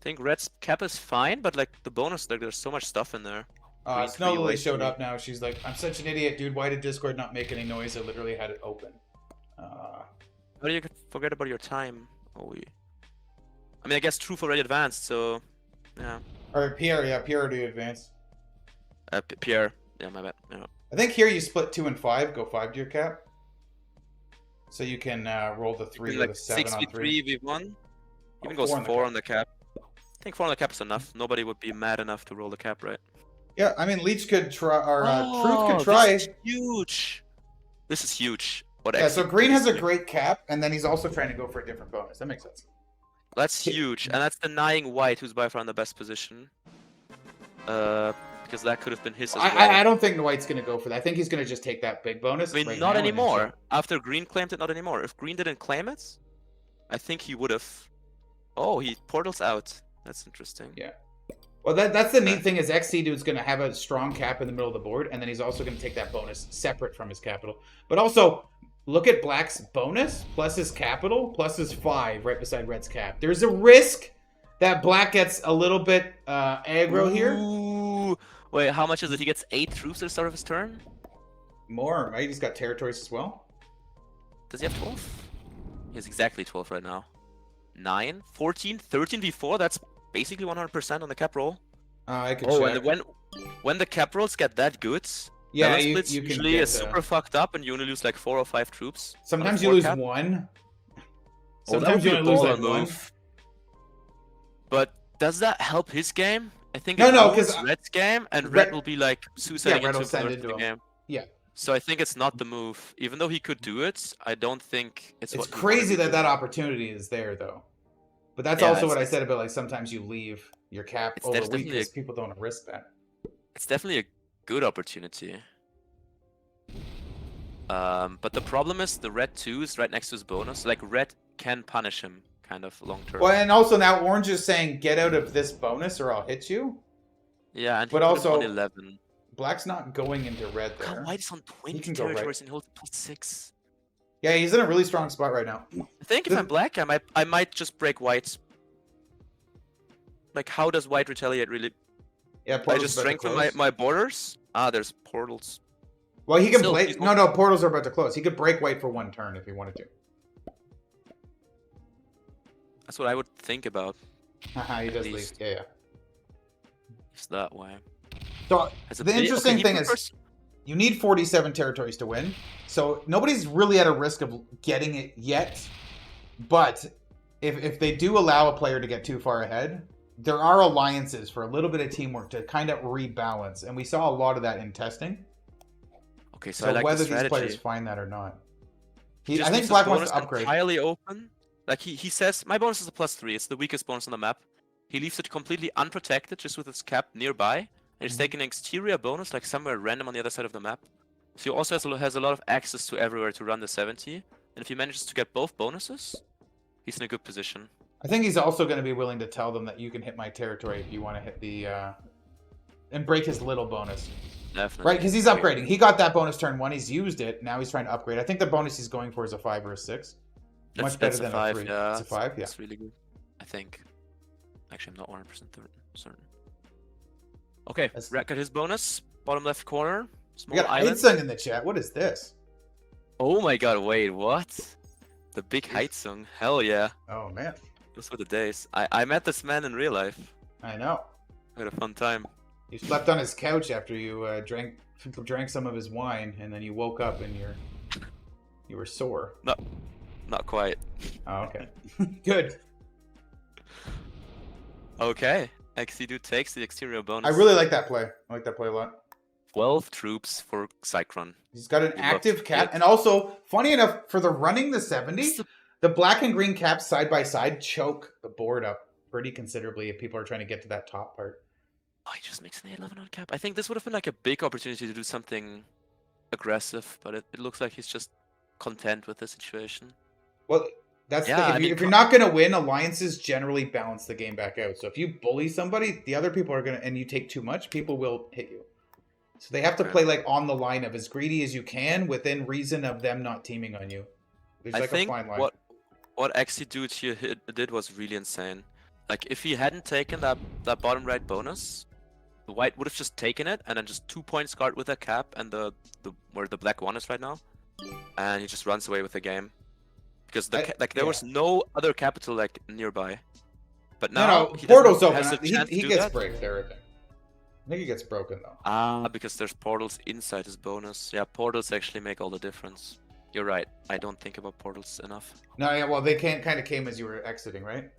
Speaker 2: think red's cap is fine, but like the bonus, like there's so much stuff in there. Green
Speaker 1: Snow
Speaker 2: three,
Speaker 1: Lily
Speaker 2: white
Speaker 1: showed
Speaker 2: three.
Speaker 1: up now. She's like, I'm such an idiot, dude. Why did Discord not make any noise? I literally had it open.
Speaker 2: How do you forget about your time? Oh, I mean, I guess Truth already advanced, so yeah.
Speaker 1: Or Pierre, yeah, Pierre do advance.
Speaker 2: Pierre, yeah, my bad. Yeah.
Speaker 1: I think here you split 2 and 5, go 5 to your cap. So you can roll the 3 or
Speaker 2: Like
Speaker 1: the 7 on 3.
Speaker 2: 6v3, v1. Even
Speaker 1: Oh,
Speaker 2: goes
Speaker 1: 4
Speaker 2: 4
Speaker 1: on
Speaker 2: on the cap. I think 4 on the cap is enough. Nobody would be mad enough to roll the cap, right?
Speaker 1: Yeah, I mean, Leech could try, or Truth could try.
Speaker 2: This is huge. This is huge. What
Speaker 1: Yeah, so
Speaker 2: Exit
Speaker 1: Green
Speaker 2: did
Speaker 1: has
Speaker 2: is
Speaker 1: a great cap, and then he's also trying to go for a different bonus. That makes sense.
Speaker 2: That's huge, and that's denying White, who's by far in the best position. Because that could have been his as well.
Speaker 1: I don't think White's going to go for that. I think he's going to just take that big bonus.
Speaker 2: I mean,
Speaker 1: right
Speaker 2: not
Speaker 1: now and then
Speaker 2: anymore.
Speaker 1: chill.
Speaker 2: After Green claimed it, not anymore. If Green didn't claim it, I think he would have. Oh, he portals out. That's interesting.
Speaker 1: Yeah. Well, that's the neat thing is XC Dude's going to have a strong cap in the middle of the board, and then he's also going to take that bonus separate from his capital. But also, look at Black's bonus plus his capital plus his 5 right beside Red's cap. There's a risk that Black gets a little bit aggro here.
Speaker 2: Ooh. Wait, how much is it? He gets 8 troops at the start of his turn?
Speaker 1: More, right? He's got territories as well.
Speaker 2: Does he have 12? He has exactly 12 right now. 9, 14, 13 v4. That's basically 100% on the cap roll.
Speaker 1: I could
Speaker 2: Oh,
Speaker 1: check.
Speaker 2: and when the cap rolls get that good,
Speaker 1: Yeah,
Speaker 2: balance
Speaker 1: you
Speaker 2: splits
Speaker 1: can
Speaker 2: usually
Speaker 1: get
Speaker 2: is super fucked up, and you only lose like 4 or 5 troops.
Speaker 1: Sometimes
Speaker 2: on a
Speaker 1: you
Speaker 2: 4
Speaker 1: lose
Speaker 2: cap.
Speaker 1: 1.
Speaker 2: Oh, that
Speaker 1: Sometimes
Speaker 2: would
Speaker 1: you
Speaker 2: be a
Speaker 1: only lose
Speaker 2: baller
Speaker 1: like 1.
Speaker 2: move. But does that help his game? I think
Speaker 1: No,
Speaker 2: it
Speaker 1: no,
Speaker 2: ruins
Speaker 1: 'cause
Speaker 2: Red's game, and
Speaker 1: Red-
Speaker 2: Red will be like suiciding
Speaker 1: Red will
Speaker 2: into him for
Speaker 1: send
Speaker 2: the rest of
Speaker 1: into
Speaker 2: the
Speaker 1: him.
Speaker 2: game.
Speaker 1: Yeah.
Speaker 2: So I think it's not the move. Even though he could do it, I don't think it's what
Speaker 1: It's
Speaker 2: he wanted
Speaker 1: crazy
Speaker 2: to
Speaker 1: that
Speaker 2: do.
Speaker 1: that opportunity is there, though. But that's
Speaker 2: Yeah,
Speaker 1: also what I
Speaker 2: it's-
Speaker 1: said about like sometimes you leave your cap
Speaker 2: It's
Speaker 1: over week
Speaker 2: definitely
Speaker 1: because people don't risk that.
Speaker 2: It's definitely a good opportunity. But the problem is the Red 2 is right next to his bonus. Like Red can punish him kind of long term.
Speaker 1: Well, and also now Orange is saying get out of this bonus or I'll hit you.
Speaker 2: Yeah, and he
Speaker 1: But
Speaker 2: put him
Speaker 1: also-
Speaker 2: on 11.
Speaker 1: Black's not going into red
Speaker 2: God,
Speaker 1: there.
Speaker 2: White is on 20
Speaker 1: can go right.
Speaker 2: territories and he holds +6.
Speaker 1: Yeah, he's in a really strong spot right now.
Speaker 2: I think if I'm Black, I might just break White. Like, how does White retaliate really?
Speaker 1: Yeah,
Speaker 2: I
Speaker 1: portals
Speaker 2: just
Speaker 1: about to
Speaker 2: strengthen
Speaker 1: close.
Speaker 2: my borders. Ah, there's portals.
Speaker 1: Well, he can
Speaker 2: Still,
Speaker 1: play.
Speaker 2: he's
Speaker 1: No, portals are about to close. He could break White for 1 turn if he wanted to.
Speaker 2: That's what I would think about.
Speaker 1: Haha, he does leave.
Speaker 2: least.
Speaker 1: Yeah, yeah.
Speaker 2: It's that way.
Speaker 1: So
Speaker 2: As a
Speaker 1: the
Speaker 2: big-
Speaker 1: interesting
Speaker 2: he
Speaker 1: thing is
Speaker 2: prefers-
Speaker 1: you need 47 territories to win. So nobody's really at a risk of getting it yet. But if they do allow a player to get too far ahead, there are alliances for a little bit of teamwork to kind of rebalance. And we saw a lot of that in testing.
Speaker 2: Okay, so
Speaker 1: So
Speaker 2: I like
Speaker 1: whether
Speaker 2: the
Speaker 1: these
Speaker 2: strategy.
Speaker 1: players find that or not.
Speaker 2: He just
Speaker 1: I think
Speaker 2: leaves his
Speaker 1: Black wants
Speaker 2: bonus
Speaker 1: to upgrade.
Speaker 2: entirely open. Like he says, my bonus is a +3. It's the weakest bonus on the map. He leaves it completely unprotected, just with its cap nearby. And he's
Speaker 1: Mhm.
Speaker 2: taking an exterior bonus, like somewhere random on the other side of the map. So he also has a lot of access to everywhere to run the 70. And if he manages to get both bonuses, he's in a good position.
Speaker 1: I think he's also going to be willing to tell them that you can hit my territory if you want to hit the... and break his little bonus.
Speaker 2: Definitely.
Speaker 1: Right, because he's upgrading. He got that bonus turn 1. He's used it. Now he's trying to upgrade. I think the bonus he's going for is a 5 or a 6. Much better
Speaker 2: That's
Speaker 1: than
Speaker 2: a 5,
Speaker 1: 3.
Speaker 2: yeah.
Speaker 1: It's a 5, yeah.
Speaker 2: That's really good. I think. Actually, I'm not 100% certain. Okay,
Speaker 1: That's-
Speaker 2: Red got his bonus. Bottom left corner.
Speaker 1: We
Speaker 2: Small
Speaker 1: got
Speaker 2: island.
Speaker 1: Heidsung in the chat. What is this?
Speaker 2: Oh my god, wait, what? The big height song. Hell yeah.
Speaker 1: Oh, man.
Speaker 2: Those were the days. I met this man in real life.
Speaker 1: I know.
Speaker 2: I had a fun time.
Speaker 1: You slept on his couch after you drank some of his wine, and then you woke up and you were sore.
Speaker 2: Not quite.
Speaker 1: Oh, okay. Good.
Speaker 2: Okay. XCDude takes the exterior bonus.
Speaker 1: I really like that play. I like that play a lot.
Speaker 2: 12 troops for Cycron.
Speaker 1: He's got an
Speaker 2: He
Speaker 1: active
Speaker 2: looked
Speaker 1: cap,
Speaker 2: good.
Speaker 1: and also, funny enough, for the running the 70,
Speaker 2: It's the-
Speaker 1: the black and green caps side by side choke the board up pretty considerably if people are trying to get to that top part.
Speaker 2: Oh, he just makes an 11 on cap. I think this would have been like a big opportunity to do something aggressive, but it looks like he's just content with the situation.
Speaker 1: Well, that's
Speaker 2: Yeah,
Speaker 1: the,
Speaker 2: I mean,
Speaker 1: if you're not going to win, alliances generally balance the game back out. So if you bully somebody, the other people are going to, and you take too much, people will hit you. So they have to
Speaker 2: Okay.
Speaker 1: play like on the line of as greedy as you can within reason of them not teaming on you. There's
Speaker 2: I
Speaker 1: like
Speaker 2: think
Speaker 1: a fine line.
Speaker 2: what Exy dude here did was really insane. Like if he hadn't taken that bottom right bonus, the white would have just taken it and then just 2 points guard with a cap and the where the black one is right now, and he just runs away with the game because there was no other capital like nearby. But now
Speaker 1: No,
Speaker 2: he
Speaker 1: portal's
Speaker 2: doesn't-
Speaker 1: open.
Speaker 2: has the chance to
Speaker 1: He
Speaker 2: do
Speaker 1: gets
Speaker 2: that.
Speaker 1: break there, I think. I think he gets broken though.
Speaker 2: Because there's portals inside his bonus. Yeah, portals actually make all the difference. You're right. I don't think about portals enough.
Speaker 1: No, yeah, well, they kind of came as you were exiting, right?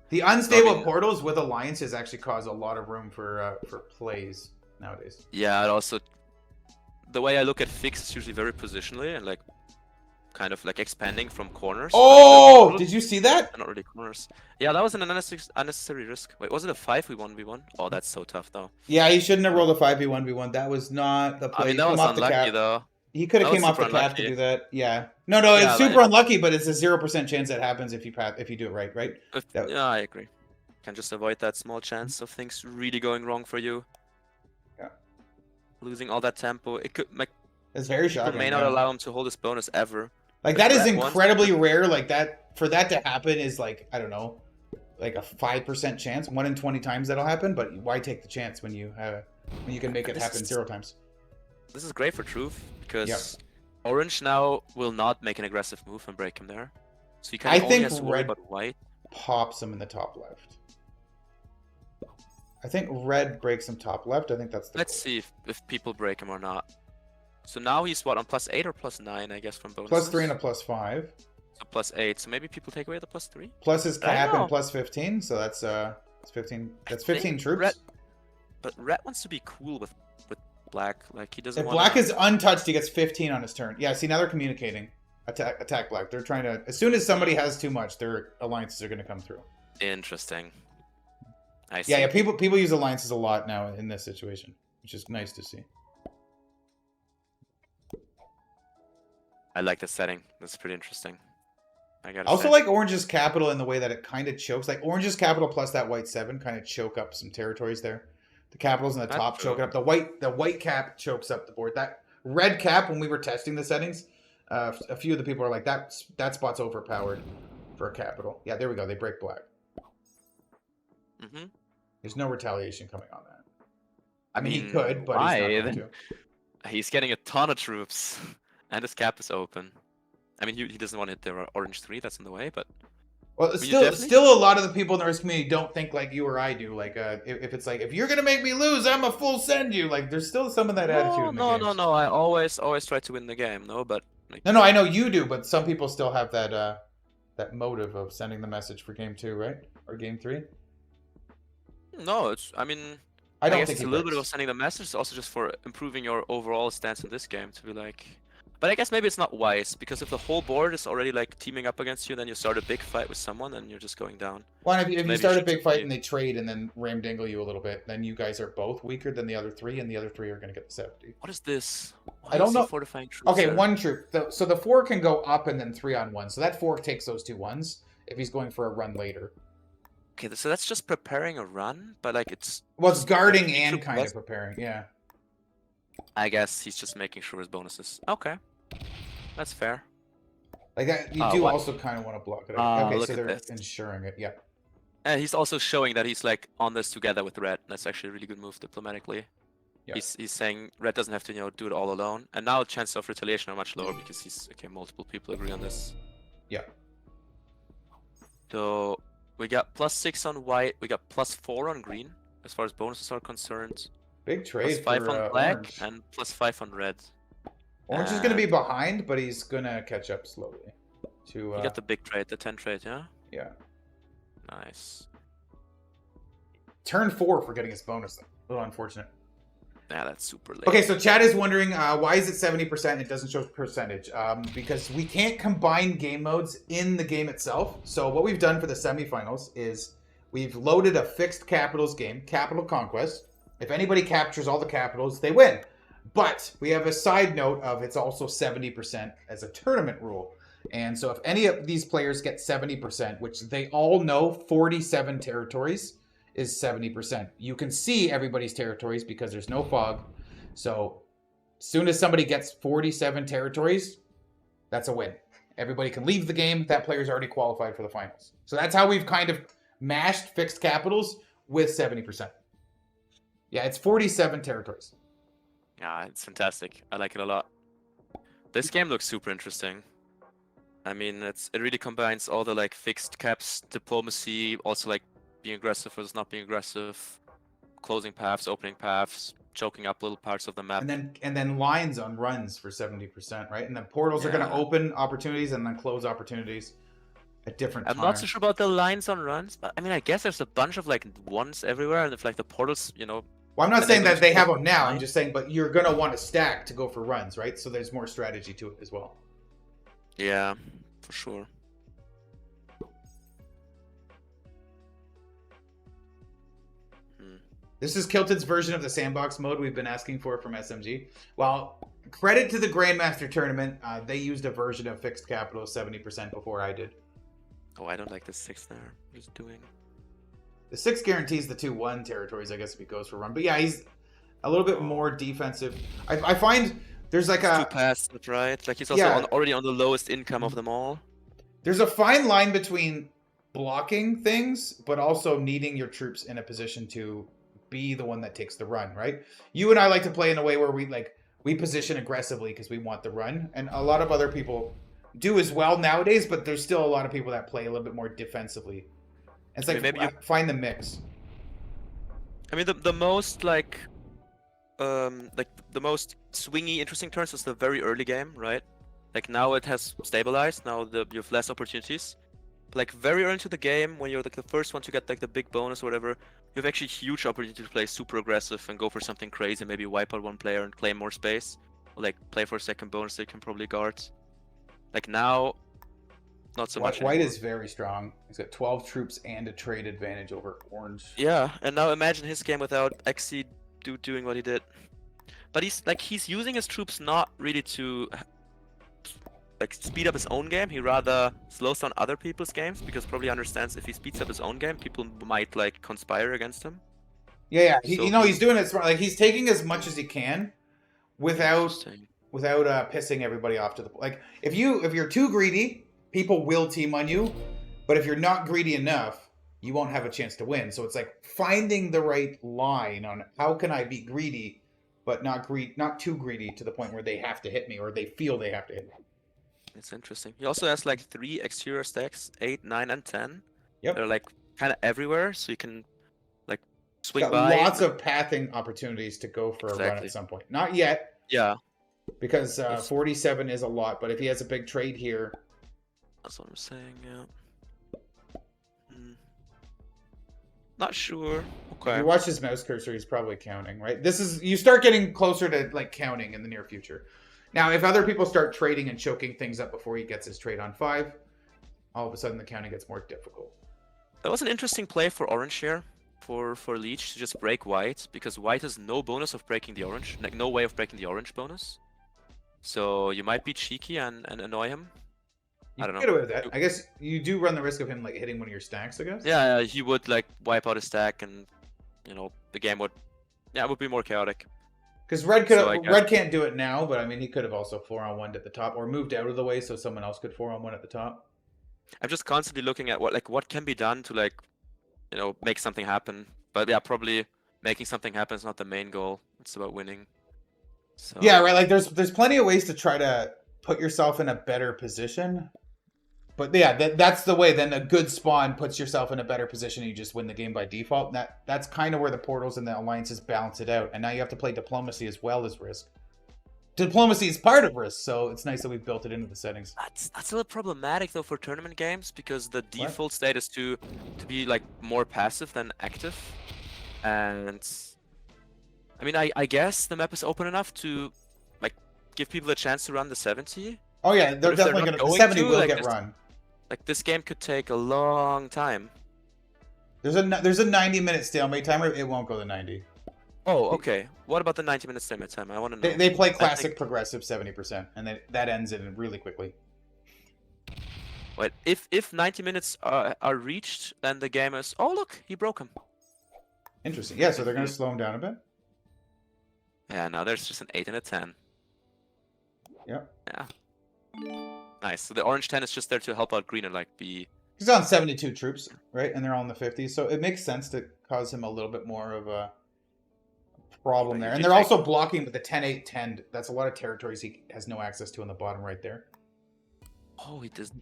Speaker 1: The unstable portals with alliances actually cause a lot of room for plays nowadays.
Speaker 2: Yeah, and also the way I look at fix is usually very positionally and like kind of like expanding from corners.
Speaker 1: Oh, did you see that?
Speaker 2: Not really corners. Yeah, that was an unnecessary risk. Wait, was it a 5v1v1? Oh, that's so tough though.
Speaker 1: Yeah, he shouldn't have rolled a 5v1v1. That was not the play.
Speaker 2: I mean, that was unlucky though.
Speaker 1: He could have came off the cap to do that. Yeah. No, it's super unlucky, but it's a 0% chance that happens if you do it right?
Speaker 2: Yeah, I agree. Can just avoid that small chance of things really going wrong for you.
Speaker 1: Yeah.
Speaker 2: Losing all that tempo. It could like
Speaker 1: it's very shocking.
Speaker 2: People may not allow him to hold his bonus ever.
Speaker 1: Like that is incredibly rare. Like that for that to happen is like, I don't know, like a 5% chance. 1 in 20 times that'll happen, but why take the chance when you can make it happen 0 times?
Speaker 2: This is great for Truth because Orange now will not make an aggressive move and break him there. So he kind of only has to worry about white.
Speaker 1: Pops him in the top left. I think red breaks him top left. I think that's the
Speaker 2: Let's see if people break him or not. So now he's what, on +8 or +9, I guess, from bonuses?
Speaker 1: +3 and a +5.
Speaker 2: So +8. So maybe people take away the +3?
Speaker 1: Plus his cap and +15. So that's 15. That's 15 troops.
Speaker 2: But red wants to be cool with black. Like he doesn't.
Speaker 1: If black is untouched, he gets 15 on his turn. Yeah. See, now they're communicating. Attack black. They're trying to. As soon as somebody has too much, their alliances are going to come through.
Speaker 2: Interesting. I see.
Speaker 1: Yeah. People use alliances a lot now in this situation, which is nice to see.
Speaker 2: I like the setting. That's pretty interesting. I gotta
Speaker 1: also
Speaker 2: say.
Speaker 1: like Orange's capital in the way that it kind of chokes. Like Orange's capital plus that white 7 kind of choke up some territories there. The capitals in the top choke it up. The white cap chokes up the board. That red cap, when we were testing the settings, a few of the people are like, that spot's overpowered for a capital. Yeah, there we go. They break black. There's no retaliation coming on that. I mean, he could, but he's not going to.
Speaker 2: He's getting a ton of troops, and his cap is open. I mean, he doesn't want to hit the orange 3 that's in the way, but...
Speaker 1: Well, still a lot of the people in the risk community don't think like you or I do. Like, if it's like, if you're gonna make me lose, I'm a full send you. Like, there's still some of that attitude.
Speaker 2: No. I always try to win the game. No, but like,
Speaker 1: no. I know you do, but some people still have that that motive of sending the message for game 2, right, or game 3.
Speaker 2: No, it's. I mean,
Speaker 1: I don't
Speaker 2: guess
Speaker 1: think
Speaker 2: it's a little bit of sending the message. It's also just for improving your overall stance in this game to be like. But I guess maybe it's not wise, because if the whole board is already like teaming up against you, then you start a big fight with someone and you're just going down.
Speaker 1: Well, if you start a big fight and they trade and then ramdingle you a little bit, then you guys are both weaker than the other 3, and the other 3 are going to get the 70.
Speaker 2: What is this?
Speaker 1: I don't know.
Speaker 2: Fortifying troops
Speaker 1: okay,
Speaker 2: there?
Speaker 1: 1 troop. So the 4 can go up and then 3 on 1. So that 4 takes those 2 1s if he's going for a run later.
Speaker 2: Okay, so that's just preparing a run, but like it's...
Speaker 1: Well, it's guarding and kind of preparing, yeah.
Speaker 2: I guess he's just making sure his bonuses. Okay. That's fair.
Speaker 1: Like that, you do also kind of want to block it. Okay, so they're ensuring it. Yeah.
Speaker 2: And he's also showing that he's like on this together with red. That's actually a really good move diplomatically. Yeah. He's saying red doesn't have to do it all alone. And now chances of retaliation are much lower because he's multiple people agree on this.
Speaker 1: Yeah.
Speaker 2: So we got +6 on white. We got +4 on green as far as bonuses are concerned.
Speaker 1: Big trade.
Speaker 2: +5 on black
Speaker 1: Orange.
Speaker 2: and +5 on red.
Speaker 1: Orange is going to be behind, but he's going to catch up slowly.
Speaker 2: You got the big trade, the 10 trade, yeah?
Speaker 1: Yeah.
Speaker 2: Nice.
Speaker 1: Turn 4 for getting his bonus, though. A little unfortunate.
Speaker 2: Yeah, that's super late.
Speaker 1: Okay, so Chad is wondering why is it 70% and it doesn't show percentage? Because we can't combine game modes in the game itself. So what we've done for the semifinals is we've loaded a fixed capitals game, Capital Conquest. If anybody captures all the capitals, they win. But we have a side note of it's also 70% as a tournament rule. And so if any of these players get 70%, which they all know 47 territories is 70%. You can see everybody's territories because there's no fog. So as soon as somebody gets 47 territories, that's a win. Everybody can leave the game. That player's already qualified for the finals. So that's how we've kind of mashed fixed capitals with 70%. Yeah, it's 47 territories.
Speaker 2: Yeah, it's fantastic. I like it a lot. This game looks super interesting. I mean, it really combines all the like fixed caps, diplomacy, also like being aggressive versus not being aggressive, closing paths, opening paths, choking up little parts of the map.
Speaker 1: And then lines on runs for 70%, right? And then portals are going to open opportunities and then close opportunities at different times.
Speaker 2: I'm not so sure about the lines on runs, but I mean, I guess there's a bunch of like ones everywhere, and if like the portals, you know.
Speaker 1: Well, I'm not saying that they have them now. I'm just saying, but you're going to want to stack to go for runs, right? So there's more strategy to it as well.
Speaker 2: Yeah, for sure.
Speaker 1: This is Kylted's version of the sandbox mode we've been asking for from SMG. Well, credit to the Grandmaster tournament. They used a version of fixed capital 70% before I did.
Speaker 2: Oh, I don't like the 6 there. What he's doing.
Speaker 1: The 6 guarantees the 2-1 territories, I guess, if he goes for run. But yeah, he's a little bit more defensive. I find there's like a...
Speaker 2: 2 pass, right? Like he's also already on the lowest income of them all.
Speaker 1: There's a fine line between blocking things, but also needing your troops in a position to be the one that takes the run, right? You and I like to play in a way where we position aggressively because we want the run, and a lot of other people do as well nowadays, but there's still a lot of people that play a little bit more defensively. It's like, maybe you find the mix.
Speaker 2: I mean, the most like the most swingy, interesting turns is the very early game, right? Like now it has stabilized. Now you have less opportunities. But like very early into the game, when you're like the first one to get like the big bonus or whatever, you have actually huge opportunity to play super aggressive and go for something crazy. Maybe wipe out one player and claim more space, or like play for a second bonus that you can probably guard. Like now, not so much.
Speaker 1: White is very strong. He's got 12 troops and a trade advantage over orange.
Speaker 2: Yeah, and now imagine his game without XC doing what he did. But he's using his troops not really to like speed up his own game. He rather slows down other people's games because probably understands if he speeds up his own game, people might like conspire against him.
Speaker 1: Yeah. He's doing it smart. Like he's taking as much as he can without pissing everybody off to the like. If you're too greedy, people will team on you. But if you're not greedy enough, you won't have a chance to win. So it's like finding the right line on how can I be greedy, but not too greedy to the point where they have to hit me or they feel they have to hit me.
Speaker 2: It's interesting. He also has like 3 exterior stacks, 8, 9, and 10.
Speaker 1: Yep.
Speaker 2: They're like kind of everywhere, so you can like swing
Speaker 1: got
Speaker 2: by.
Speaker 1: Lots of pathing opportunities to go for a run at some point. Not yet.
Speaker 2: Yeah.
Speaker 1: Because 47 is a lot, but if he has a big trade here.
Speaker 2: That's what I'm saying, yeah. Not sure. Okay.
Speaker 1: If you watch his mouse cursor, he's probably counting, right? You start getting closer to like counting in the near future. Now, if other people start trading and choking things up before he gets his trade on 5, all of a sudden the counting gets more difficult.
Speaker 2: That was an interesting play for orange here, for Leech to just break white, because white has no bonus of breaking the orange, like no way of breaking the orange bonus. So you might be cheeky and annoy him. I don't know.
Speaker 1: Get away with that. I guess you do run the risk of him like hitting one of your stacks, I guess.
Speaker 2: Yeah, he would like wipe out his stack, and the game would, it would be more chaotic.
Speaker 1: Because Red can't do it now, but I mean he could have also 4-on-1'd at the top or moved out of the way so someone else could 4-on-1 at the top.
Speaker 2: I'm just constantly looking at what can be done to make something happen. But yeah, probably making something happen is not the main goal. It's about winning. So
Speaker 1: yeah, right. Like there's plenty of ways to try to put yourself in a better position. But yeah, that's the way. Then a good spawn puts yourself in a better position and you just win the game by default. That's kind of where the portals and the alliances balance it out. And now you have to play diplomacy as well as risk. Diplomacy is part of risk, so it's nice that we've built it into the settings.
Speaker 2: That's a little problematic though for tournament games because the default state is to be like more passive than active. And I mean, I guess the map is open enough to like give people a chance to run the 70.
Speaker 1: Oh yeah, they're definitely gonna. The 70 will get run.
Speaker 2: Like this game could take a long time.
Speaker 1: There's a 90-minute stalemate timer. It won't go to 90.
Speaker 2: Oh, okay. What about the 90-minute stalemate time? I want to know.
Speaker 1: They play classic progressive 70%, and that ends it really quickly.
Speaker 2: Wait, if 90 minutes are reached, then the game is. Oh look, he broke him.
Speaker 1: Interesting. Yeah, so they're going to slow him down a bit.
Speaker 2: Yeah, now there's just an 8 and a 10.
Speaker 1: Yep.
Speaker 2: Yeah. Nice. So the orange 10 is just there to help out green and like be...
Speaker 1: He's on 72 troops, right? And they're all in the 50s. So it makes sense to cause him a little bit more of a problem there. And they're also blocking with the 10-8-10. That's a lot of territories he has no access to in the bottom right there.
Speaker 2: Oh, he doesn't...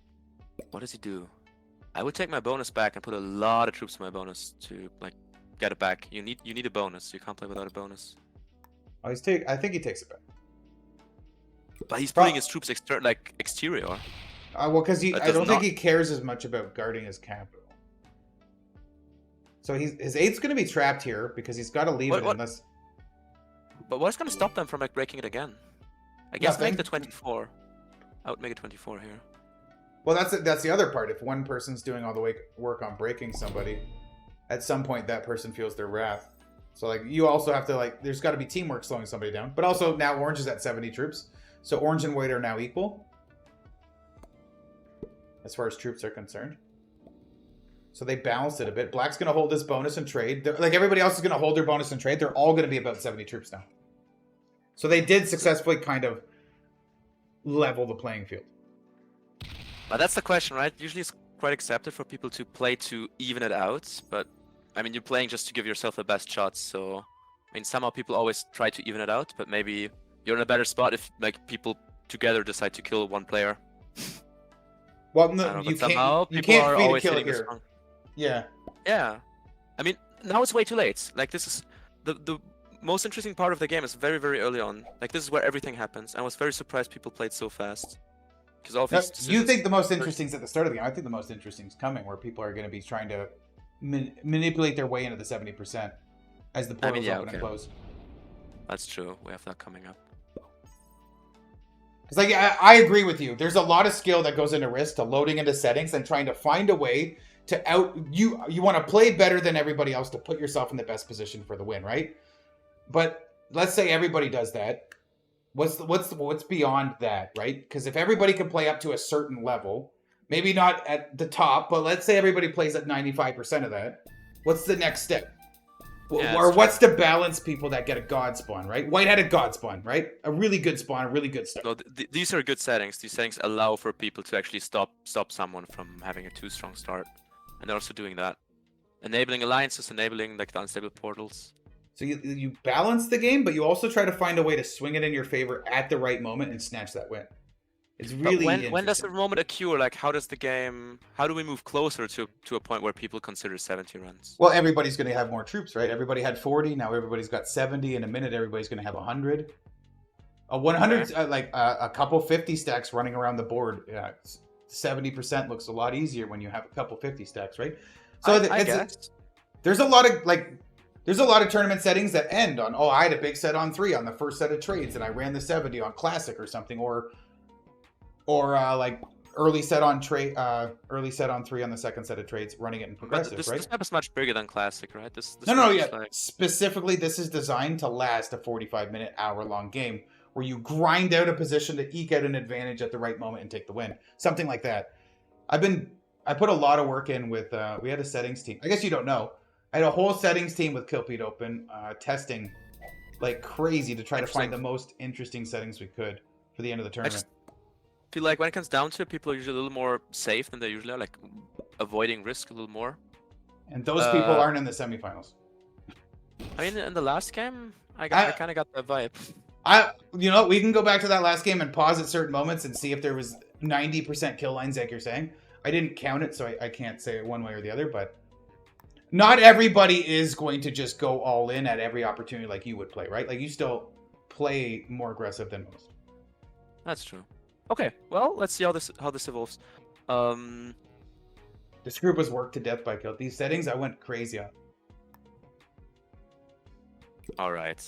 Speaker 2: What does he do? I would take my bonus back and put a lot of troops in my bonus to like get it back. You need a bonus. You can't play without a bonus.
Speaker 1: Oh, I think he takes it back.
Speaker 2: But he's putting his troops exterior.
Speaker 1: Well, because I don't think he cares as much about guarding his capital. So his 8's going to be trapped here because he's got to leave it unless...
Speaker 2: But what's going to stop them from like breaking it again? I guess
Speaker 1: Nothing.
Speaker 2: make the 24. I would make it 24 here.
Speaker 1: Well, that's the other part. If one person's doing all the work on breaking somebody, at some point that person feels their wrath. So like you also have to like, there's got to be teamwork slowing somebody down. But also now orange is at 70 troops, so orange and white are now equal as far as troops are concerned. So they balanced it a bit. Black's going to hold his bonus and trade. Like everybody else is going to hold their bonus and trade. They're all going to be about 70 troops now. So they did successfully kind of level the playing field.
Speaker 2: But that's the question, right? Usually it's quite accepted for people to play to even it out, but I mean, you're playing just to give yourself the best shots, so I mean, somehow people always try to even it out, but maybe you're in a better spot if like people together decide to kill one player.
Speaker 1: Well, no, you can't feed a kill here. Yeah.
Speaker 2: Yeah. I mean, now it's way too late. Like, this is the most interesting part of the game is very, very early on. Like, this is where everything happens. I was very surprised people played so fast. Because all these
Speaker 1: you think the most interesting is at the start of the game. I think the most interesting is coming, where people are going to be trying to manipulate their way into the 70% as the portals open and close.
Speaker 2: That's true. We have that coming up.
Speaker 1: Because like I agree with you. There's a lot of skill that goes into Risk to loading into settings and trying to find a way to you want to play better than everybody else to put yourself in the best position for the win, right? But let's say everybody does that. What's beyond that, right? Because if everybody can play up to a certain level, maybe not at the top, but let's say everybody plays at 95% of that, what's the next step? Yeah, or what's to balance people that get a god spawn, right? White had a god spawn, right? A really good spawn, a really good start.
Speaker 2: No, these are good settings. These settings allow for people to actually stop someone from having a too strong start. And they're also doing that. Enabling alliances, enabling like the unstable portals.
Speaker 1: So you balance the game, but you also try to find a way to swing it in your favor at the right moment and snatch that win. It's really interesting.
Speaker 2: When does the moment occur? Like, how do we move closer to a point where people consider 70 runs?
Speaker 1: Well, everybody's going to have more troops, right? Everybody had 40. Now everybody's got 70. In a minute, everybody's going to have 100. A 100, like a couple 50 stacks running around the board. 70% looks a lot easier when you have a couple 50 stacks, right? So I guess. There's a lot of tournament settings that end on, I had a big set on 3 on the first set of trades, and I ran the 70 on Classic or something, or like early set on 3 on the second set of trades, running it in progressive, right?
Speaker 2: This map is much bigger than Classic, right?
Speaker 1: Specifically, this is designed to last a 45-minute, hour-long game where you grind out a position to eke out an advantage at the right moment and take the win. Something like that. I put a lot of work in with, we had a settings team. I guess you don't know. I had a whole settings team with Kylted open, testing like crazy to try to find the most interesting settings we could for the end of the tournament.
Speaker 2: I feel like when it comes down to it, people are usually a little more safe than they usually are, like avoiding risk a little more.
Speaker 1: And those people aren't in the semifinals.
Speaker 2: I mean, in the last game, I kind of got that vibe.
Speaker 1: We can go back to that last game and pause at certain moments and see if there was 90% kill lines like you're saying. I didn't count it, so I can't say it one way or the other, but not everybody is going to just go all in at every opportunity like you would play, right? Like you still play more aggressive than most.
Speaker 2: That's true. Okay, well, let's see how this evolves.
Speaker 1: This group was worked to death by Kylted. These settings, I went crazy on.
Speaker 2: All right.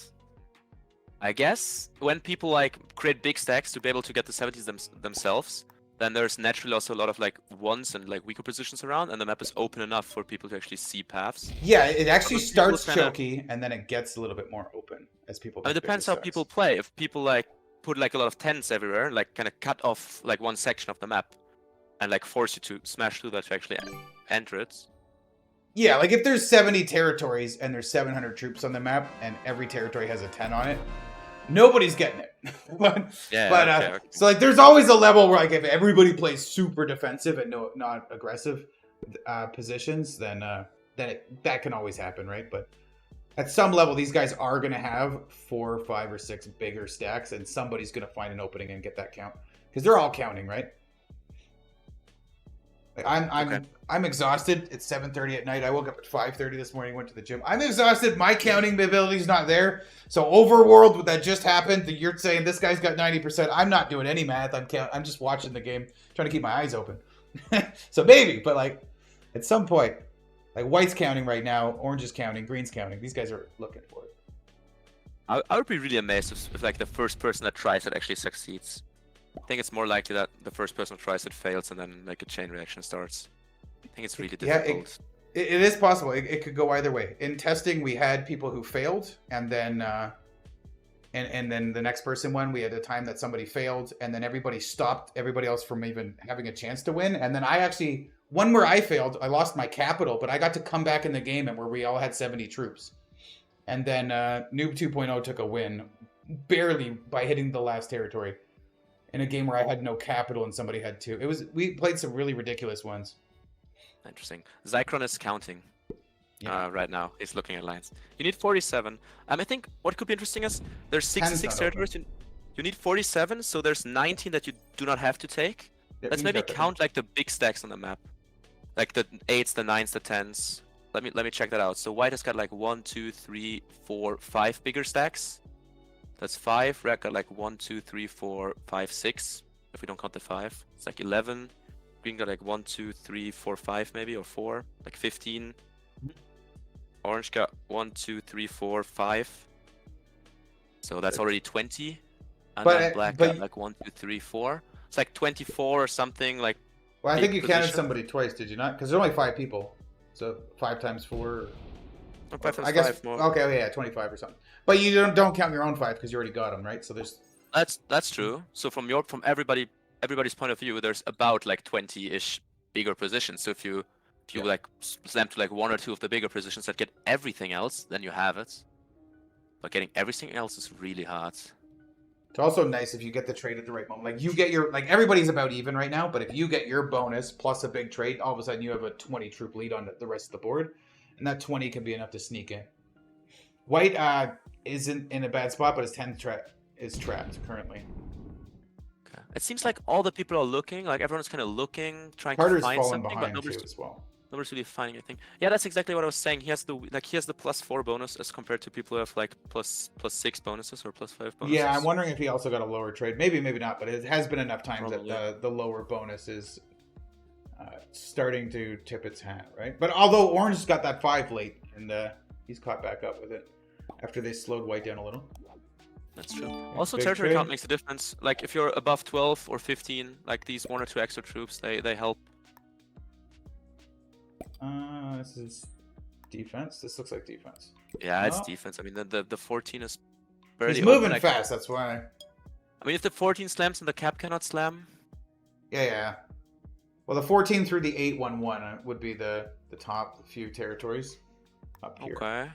Speaker 2: I guess when people like create big stacks to be able to get the 70s themselves, then there's naturally also a lot of like ones and like weaker positions around, and the map is open enough for people to actually see paths.
Speaker 1: Yeah, it actually starts choky, and then it gets a little bit more open as people.
Speaker 2: It depends how people play. If people like put like a lot of tents everywhere, like kind of cut off like one section of the map, and like force you to smash through that to actually enter it.
Speaker 1: Yeah, like if there's 70 territories and there's 700 troops on the map and every territory has a 10 on it, nobody's getting it.
Speaker 2: Okay.
Speaker 1: So like there's always a level where like if everybody plays super defensive and not aggressive positions, then that can always happen, right? But at some level, these guys are going to have 4, 5, or 6 bigger stacks, and somebody's going to find an opening and get that count because they're all counting, right? Like I'm exhausted. It's 7:30 at night. I woke up at 5:30 this morning. Went to the gym. I'm exhausted. My counting ability's not there. So overworld, what that just happened, you're saying this guy's got 90%. I'm not doing any math. I'm just watching the game, trying to keep my eyes open. So maybe, but like at some point, like white's counting right now, orange is counting, green's counting. These guys are looking for it.
Speaker 2: I would be really amazed if like the first person that tries it actually succeeds. I think it's more likely that the first person who tries it fails and then like a chain reaction starts. I think it's really difficult.
Speaker 1: Yeah, it is possible. It could go either way. In testing, we had people who failed, and then and then the next person won. We had a time that somebody failed, and then everybody stopped everybody else from even having a chance to win. And then I actually one where I failed, I lost my capital, but I got to come back in the game and where we all had 70 troops. And then Noob 2.0 took a win, barely by hitting the last territory. In a game where I had no capital and somebody had 2. We played some really ridiculous ones.
Speaker 2: Interesting. Zychron is counting right now. He's looking at lines. You need 47. I think what could be interesting is there's 66 territories. You need 47, so there's 19 that you do not have to take.
Speaker 1: Yeah,
Speaker 2: let's maybe count like the big stacks on the map, like the 8s, the 9s, the 10s. Let me check that out. So white has got like 1, 2, 3, 4, 5 bigger stacks. That's 5. Red got like 1, 2, 3, 4, 5, 6. If we don't count the 5, it's like 11. Green got like 1, 2, 3, 4, 5 maybe, or 4, like 15. Orange got 1, 2, 3, 4, 5. So that's already 20. And then black got like 1, 2, 3, 4. It's like 24 or something. Like.
Speaker 1: Well, I think you counted somebody twice, did you not? Because there's only 5 people, so 5 times 4.
Speaker 2: 5 times
Speaker 1: I guess
Speaker 2: 5 more.
Speaker 1: Okay, yeah, 25 or something. But you don't count your own 5 because you already got them, right? So there's.
Speaker 2: That's true. So from everybody's point of view, there's about like 20-ish bigger positions. So if you like slam to like 1 or 2 of the bigger positions that get everything else, then you have it. But getting everything else is really hard.
Speaker 1: It's also nice if you get the trade at the right moment. Like you get your everybody's about even right now, but if you get your bonus plus a big trade, all of a sudden you have a 20 troop lead on the rest of the board, and that 20 can be enough to sneak in. White isn't in a bad spot, but his 10 is trapped currently.
Speaker 2: Okay. It seems like all the people are looking, like everyone's kind of looking, trying
Speaker 1: Carter's
Speaker 2: to find
Speaker 1: fallen
Speaker 2: something, but
Speaker 1: behind too as well.
Speaker 2: nobody's really finding anything. Yeah, that's exactly what I was saying. He has the +4 bonus as compared to people who have like +6 bonuses or +5 bonuses.
Speaker 1: Yeah, I'm wondering if he also got a lower trade. Maybe not, but it has been enough times that the lower bonus is starting to tip its hat, right? But although Orange got that 5 late, and he's caught back up with it after they slowed White down a little.
Speaker 2: That's true. Also, territory count makes a difference. Like if you're above 12 or 15, like these 1 or 2 extra troops, they help.
Speaker 1: This is defense. This looks like defense.
Speaker 2: Yeah, it's defense. I mean, the 14 is barely.
Speaker 1: He's moving
Speaker 2: open.
Speaker 1: fast. That's why.
Speaker 2: I mean, if the 14 slams and the cap cannot slam.
Speaker 1: Yeah. Well, the 14 through the 8-1-1 would be the top few territories up here.
Speaker 2: Okay.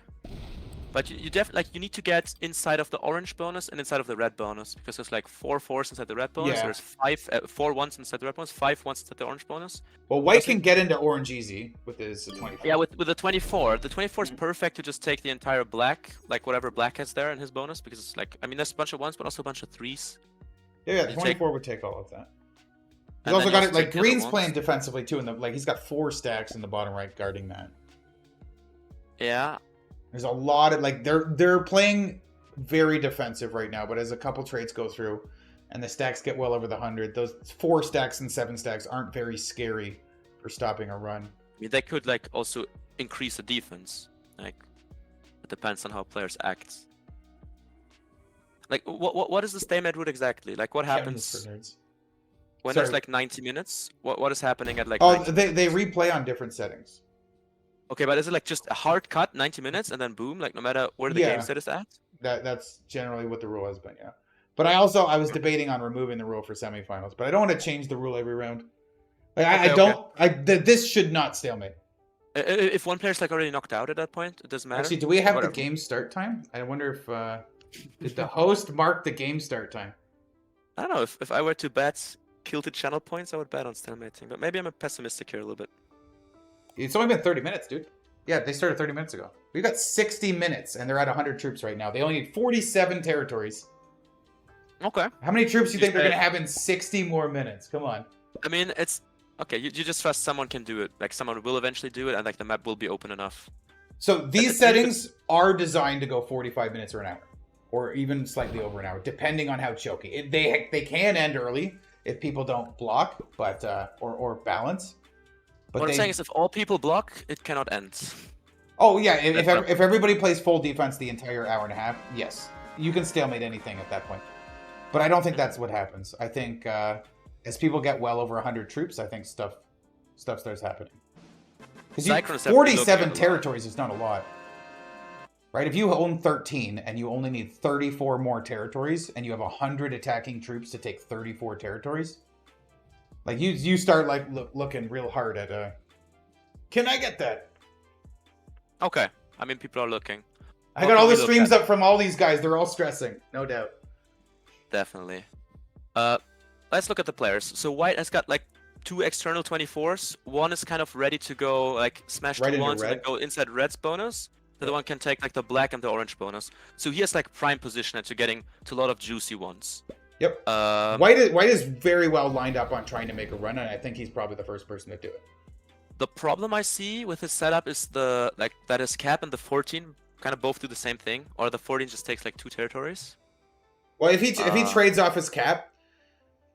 Speaker 2: But you definitely you need to get inside of the orange bonus and inside of the red bonus, because there's like 4 4s inside the red bonus. Yeah. There's 4 1s inside the red bonus, 5 1s inside the orange bonus.
Speaker 1: Well, White can get into orange easy with his 24.
Speaker 2: Yeah, with the 24. The 24 is perfect to just take the entire black, like whatever black has there in his bonus, because it's like, I mean, there's a bunch of 1s, but also a bunch of 3s.
Speaker 1: Yeah, 24 would take all of that. He's also got it, like, Green's playing defensively too, he's got 4 stacks in the bottom right guarding that.
Speaker 2: Yeah.
Speaker 1: There's a lot of, like, they're playing very defensive right now, but as a couple trades go through and the stacks get well over the 100, those 4 stacks and 7 stacks aren't very scary for stopping a run.
Speaker 2: I mean, they could, like, also increase the defense. Like, it depends on how players act. Like, what is the stalemate route exactly? Like, what happens when there's, like, 90 minutes? What is happening at, like,
Speaker 1: they replay on different settings.
Speaker 2: Okay, but is it like just a hard cut, 90 minutes, and then boom, like no matter where the game set is at?
Speaker 1: That's generally what the rule has been, yeah. But I was debating on removing the rule for semifinals, but I don't want to change the rule every round. Like this should not stalemate.
Speaker 2: If one player's like already knocked out at that point, it doesn't matter.
Speaker 1: Actually, do we have
Speaker 2: Whatever.
Speaker 1: the game start time? I wonder if did the host mark the game start time?
Speaker 2: I don't know. If I were to bet Kylted channel points, I would bet on stalemating. But maybe I'm a pessimistic here a little bit.
Speaker 1: It's only been 30 minutes, dude. Yeah, they started 30 minutes ago. We've got 60 minutes, and they're at 100 troops right now. They only need 47 territories.
Speaker 2: Okay.
Speaker 1: How many troops do you think they're
Speaker 2: said-
Speaker 1: going to have in 60 more minutes? Come on.
Speaker 2: I mean, it's okay. You just trust someone can do it. Like someone will eventually do it, and like the map will be open enough.
Speaker 1: So these settings are designed to go 45 minutes or an hour, or even slightly over an hour, depending on how choky. They can end early if people don't block, but or balance. But
Speaker 2: What I'm saying is, if all people block, it cannot end.
Speaker 1: oh yeah, if everybody plays full defense the entire hour and a half, yes, you can stalemate anything at that point. But I don't think that's what happens. I think as people get well over 100 troops, I think stuff starts happening. Because 47 territories is not a lot. Right? If you own 13 and you only need 34 more territories and you have 100 attacking troops to take 34 territories, like you start like looking real hard at can I get that?
Speaker 2: Okay. I mean, people are looking.
Speaker 1: I got all the streams up from all these guys. They're all stressing, no doubt.
Speaker 2: Definitely. Let's look at the players. So White has got like 2 external 24s. One is kind of ready to go like smash
Speaker 1: Right
Speaker 2: to
Speaker 1: into
Speaker 2: ones and then
Speaker 1: red.
Speaker 2: go inside red's bonus. The other one can take like the black and the orange bonus. So he has like prime position to getting to a lot of juicy ones.
Speaker 1: Yep. White is very well lined up on trying to make a run, and I think he's probably the first person to do it.
Speaker 2: The problem I see with his setup is that his cap and the 14 kind of both do the same thing, or the 14 just takes like 2 territories.
Speaker 1: Well, if he trades off his cap,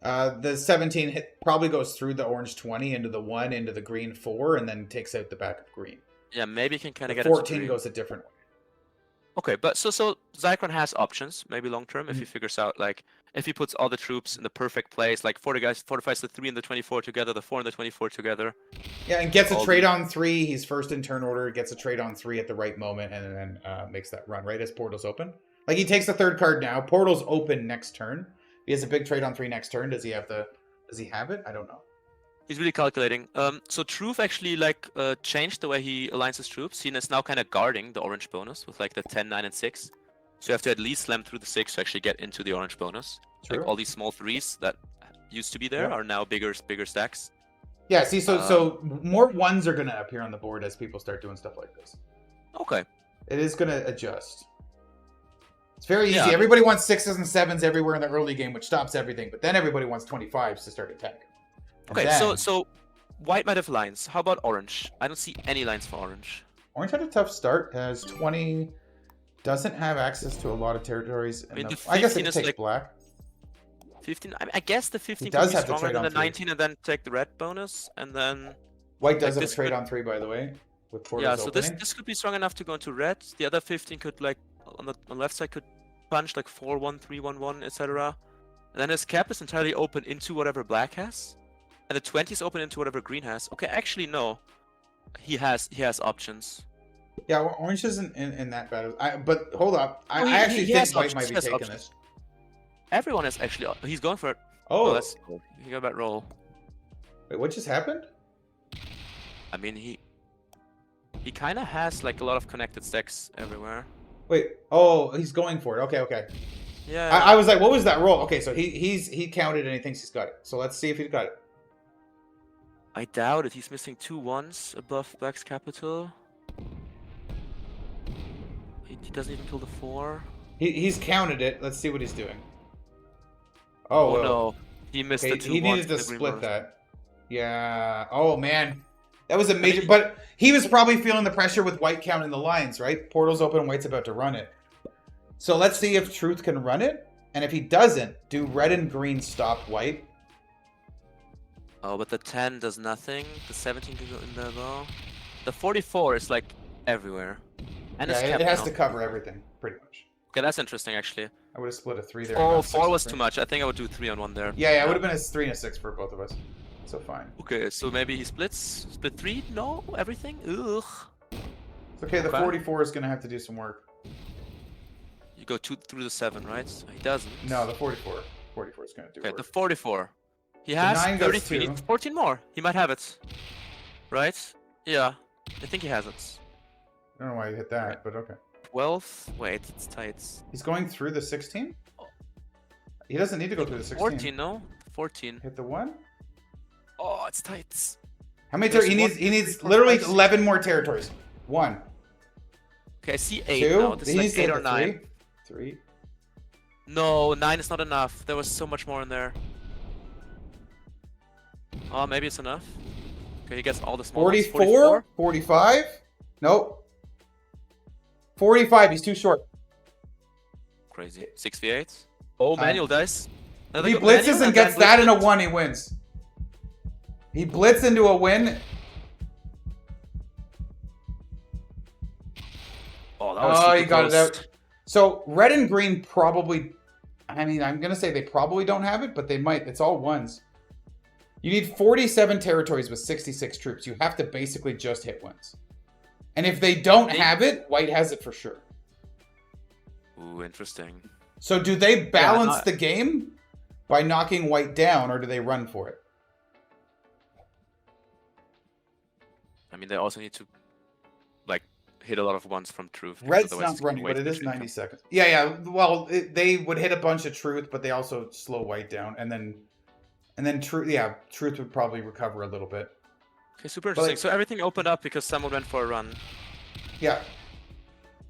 Speaker 1: the 17 probably goes through the orange 20 into the 1 into the green 4, and then takes out the back of green.
Speaker 2: Yeah, maybe he can kind of
Speaker 1: The
Speaker 2: get
Speaker 1: 14 goes a different way.
Speaker 2: Okay, but so Zycron has options, maybe long term, if he figures out like if he puts all the troops in the perfect place, like 40 guys fortifies the 3 and the 24 together, the 4 and the 24 together.
Speaker 1: Yeah, and gets a trade on 3. He's first in turn order, gets a trade on 3 at the right moment, and then makes that run right as portal's open. Like he takes the 3rd card now. Portal's open next turn. He has a big trade on 3 next turn. Does he have it? I don't know.
Speaker 2: He's really calculating. So Truth actually like changed the way he aligns his troops. He is now kind of guarding the orange bonus with like the 10, 9, and 6. So you have to at least slam through the 6 to actually get into the orange bonus.
Speaker 1: True.
Speaker 2: Like all these small 3s that used to be there are now bigger stacks.
Speaker 1: Yeah, see, so more 1s are going to appear on the board as people start doing stuff like this.
Speaker 2: Okay.
Speaker 1: It is going to adjust. It's very easy.
Speaker 2: Yeah.
Speaker 1: Everybody wants 6s and 7s everywhere in the early game, which stops everything. But then everybody wants 25s to start attacking. And
Speaker 2: Okay,
Speaker 1: then,
Speaker 2: so White might have lines. How about orange? I don't see any lines for orange.
Speaker 1: Orange had a tough start. Has 20... Doesn't have access to a lot of territories.
Speaker 2: I mean, the
Speaker 1: I guess it
Speaker 2: 15
Speaker 1: could
Speaker 2: is
Speaker 1: take
Speaker 2: like-
Speaker 1: black.
Speaker 2: 15. I guess the 15
Speaker 1: does
Speaker 2: could be
Speaker 1: have to
Speaker 2: stronger
Speaker 1: trade
Speaker 2: than the
Speaker 1: on 3.
Speaker 2: 19 and then take the red bonus and then
Speaker 1: White does
Speaker 2: like
Speaker 1: have a
Speaker 2: this
Speaker 1: trade
Speaker 2: could-
Speaker 1: on 3, by the way, with portals
Speaker 2: yeah. So
Speaker 1: opening.
Speaker 2: this could be strong enough to go into red. The other 15 could like on the left side could punch like 4-1, 3-1-1, etc. And then his cap is entirely open into whatever black has, and the 20 is open into whatever green has. Okay, actually no, he has options.
Speaker 1: Yeah, orange isn't in that bad. But hold up, I
Speaker 2: he
Speaker 1: actually think
Speaker 2: has
Speaker 1: White
Speaker 2: options,
Speaker 1: might
Speaker 2: he
Speaker 1: be
Speaker 2: has
Speaker 1: taking
Speaker 2: options.
Speaker 1: this.
Speaker 2: Everyone is actually he's going for it.
Speaker 1: Oh,
Speaker 2: That's cool. He got that roll.
Speaker 1: wait, what just happened?
Speaker 2: I mean he kind of has like a lot of connected stacks everywhere.
Speaker 1: Wait, oh, he's going for it. Okay.
Speaker 2: Yeah.
Speaker 1: I was like, what was that roll? Okay, so he counted and he thinks he's got it. So let's see if he's got it.
Speaker 2: I doubt it. He's missing 2 1s above Black's capital. He doesn't even kill the 4.
Speaker 1: He's counted it. Let's see what he's doing. Oh, well.
Speaker 2: No, he missed
Speaker 1: Okay,
Speaker 2: the 2
Speaker 1: he
Speaker 2: 1s
Speaker 1: needed
Speaker 2: in
Speaker 1: to
Speaker 2: the green
Speaker 1: split
Speaker 2: bonus.
Speaker 1: that. Yeah. Oh man, that was a major. But he was probably feeling the pressure with White counting the lines, right? Portal's open, White's about to run it. So let's see if Truth can run it, and if he doesn't, do red and green stop White?
Speaker 2: Oh, but the 10 does nothing. The 17 can go in there though. The 44 is like everywhere. And it's
Speaker 1: Yeah,
Speaker 2: kept
Speaker 1: it has
Speaker 2: now.
Speaker 1: to cover everything, pretty much.
Speaker 2: Okay, that's interesting actually.
Speaker 1: I would have split a 3 there.
Speaker 2: Oh,
Speaker 1: not 6
Speaker 2: 4
Speaker 1: and
Speaker 2: was
Speaker 1: 3.
Speaker 2: too much. I think I would do 3 on 1 there.
Speaker 1: Yeah, it would have been a 3 and a 6 for both of us. So fine.
Speaker 2: Okay, so maybe he splits. Split 3? No? Everything? Ugh.
Speaker 1: It's okay, the
Speaker 2: Okay.
Speaker 1: 44 is going to have to do some work.
Speaker 2: You go through the 7, right? He doesn't.
Speaker 1: No, the 44. 44 is going to do
Speaker 2: Okay,
Speaker 1: work.
Speaker 2: the 44. He
Speaker 1: The
Speaker 2: has
Speaker 1: 9 goes
Speaker 2: 33.
Speaker 1: too.
Speaker 2: 14 more. He might have it. Right? Yeah. I think he has it.
Speaker 1: I don't know why you hit that, but okay.
Speaker 2: 12. Wait, it's tight.
Speaker 1: He's going through the 16? He doesn't need to go through the 16.
Speaker 2: 14, no? 14.
Speaker 1: Hit the 1?
Speaker 2: Oh, it's tight.
Speaker 1: How many
Speaker 2: There's
Speaker 1: territories?
Speaker 2: one,
Speaker 1: He needs
Speaker 2: three, four,
Speaker 1: literally
Speaker 2: five, six.
Speaker 1: 11 more territories. 1,
Speaker 2: Okay, I see 8
Speaker 1: 2.
Speaker 2: now. This
Speaker 1: He
Speaker 2: is
Speaker 1: needs
Speaker 2: like
Speaker 1: to
Speaker 2: 8
Speaker 1: hit
Speaker 2: or
Speaker 1: the
Speaker 2: 9.
Speaker 1: 3.
Speaker 2: No, 9 is not enough. There was so much more in there. Oh, maybe it's enough. Okay, he gets all the small ones.
Speaker 1: 44? 45? Nope. 45. He's too short.
Speaker 2: Crazy. 6v8. Oh, manual dice.
Speaker 1: If he blitzes and gets that in a 1, he wins. He blitz into a win.
Speaker 2: Oh, that was
Speaker 1: He got it out. So red and green probably, I mean, I'm going to say they probably don't have it, but they might. It's all 1s. You need 47 territories with 66 troops. You have to basically just hit 1s. And if they don't have it, white has it for sure.
Speaker 2: Ooh, interesting.
Speaker 1: So do they balance
Speaker 2: Yeah,
Speaker 1: the game by knocking white down, or do they run for it?
Speaker 2: I mean, they also need to, like, hit a lot of ones from truth. because
Speaker 1: Red's
Speaker 2: otherwise
Speaker 1: not
Speaker 2: it's gonna
Speaker 1: running,
Speaker 2: wait
Speaker 1: but it
Speaker 2: for
Speaker 1: is
Speaker 2: truth
Speaker 1: 90
Speaker 2: come.
Speaker 1: seconds. Yeah. Well, they would hit a bunch of truth, but they also slow white down, and then truth. Yeah, truth would probably recover a little bit.
Speaker 2: Okay, super interesting.
Speaker 1: But-
Speaker 2: So everything opened up because someone went for a run.
Speaker 1: Yeah.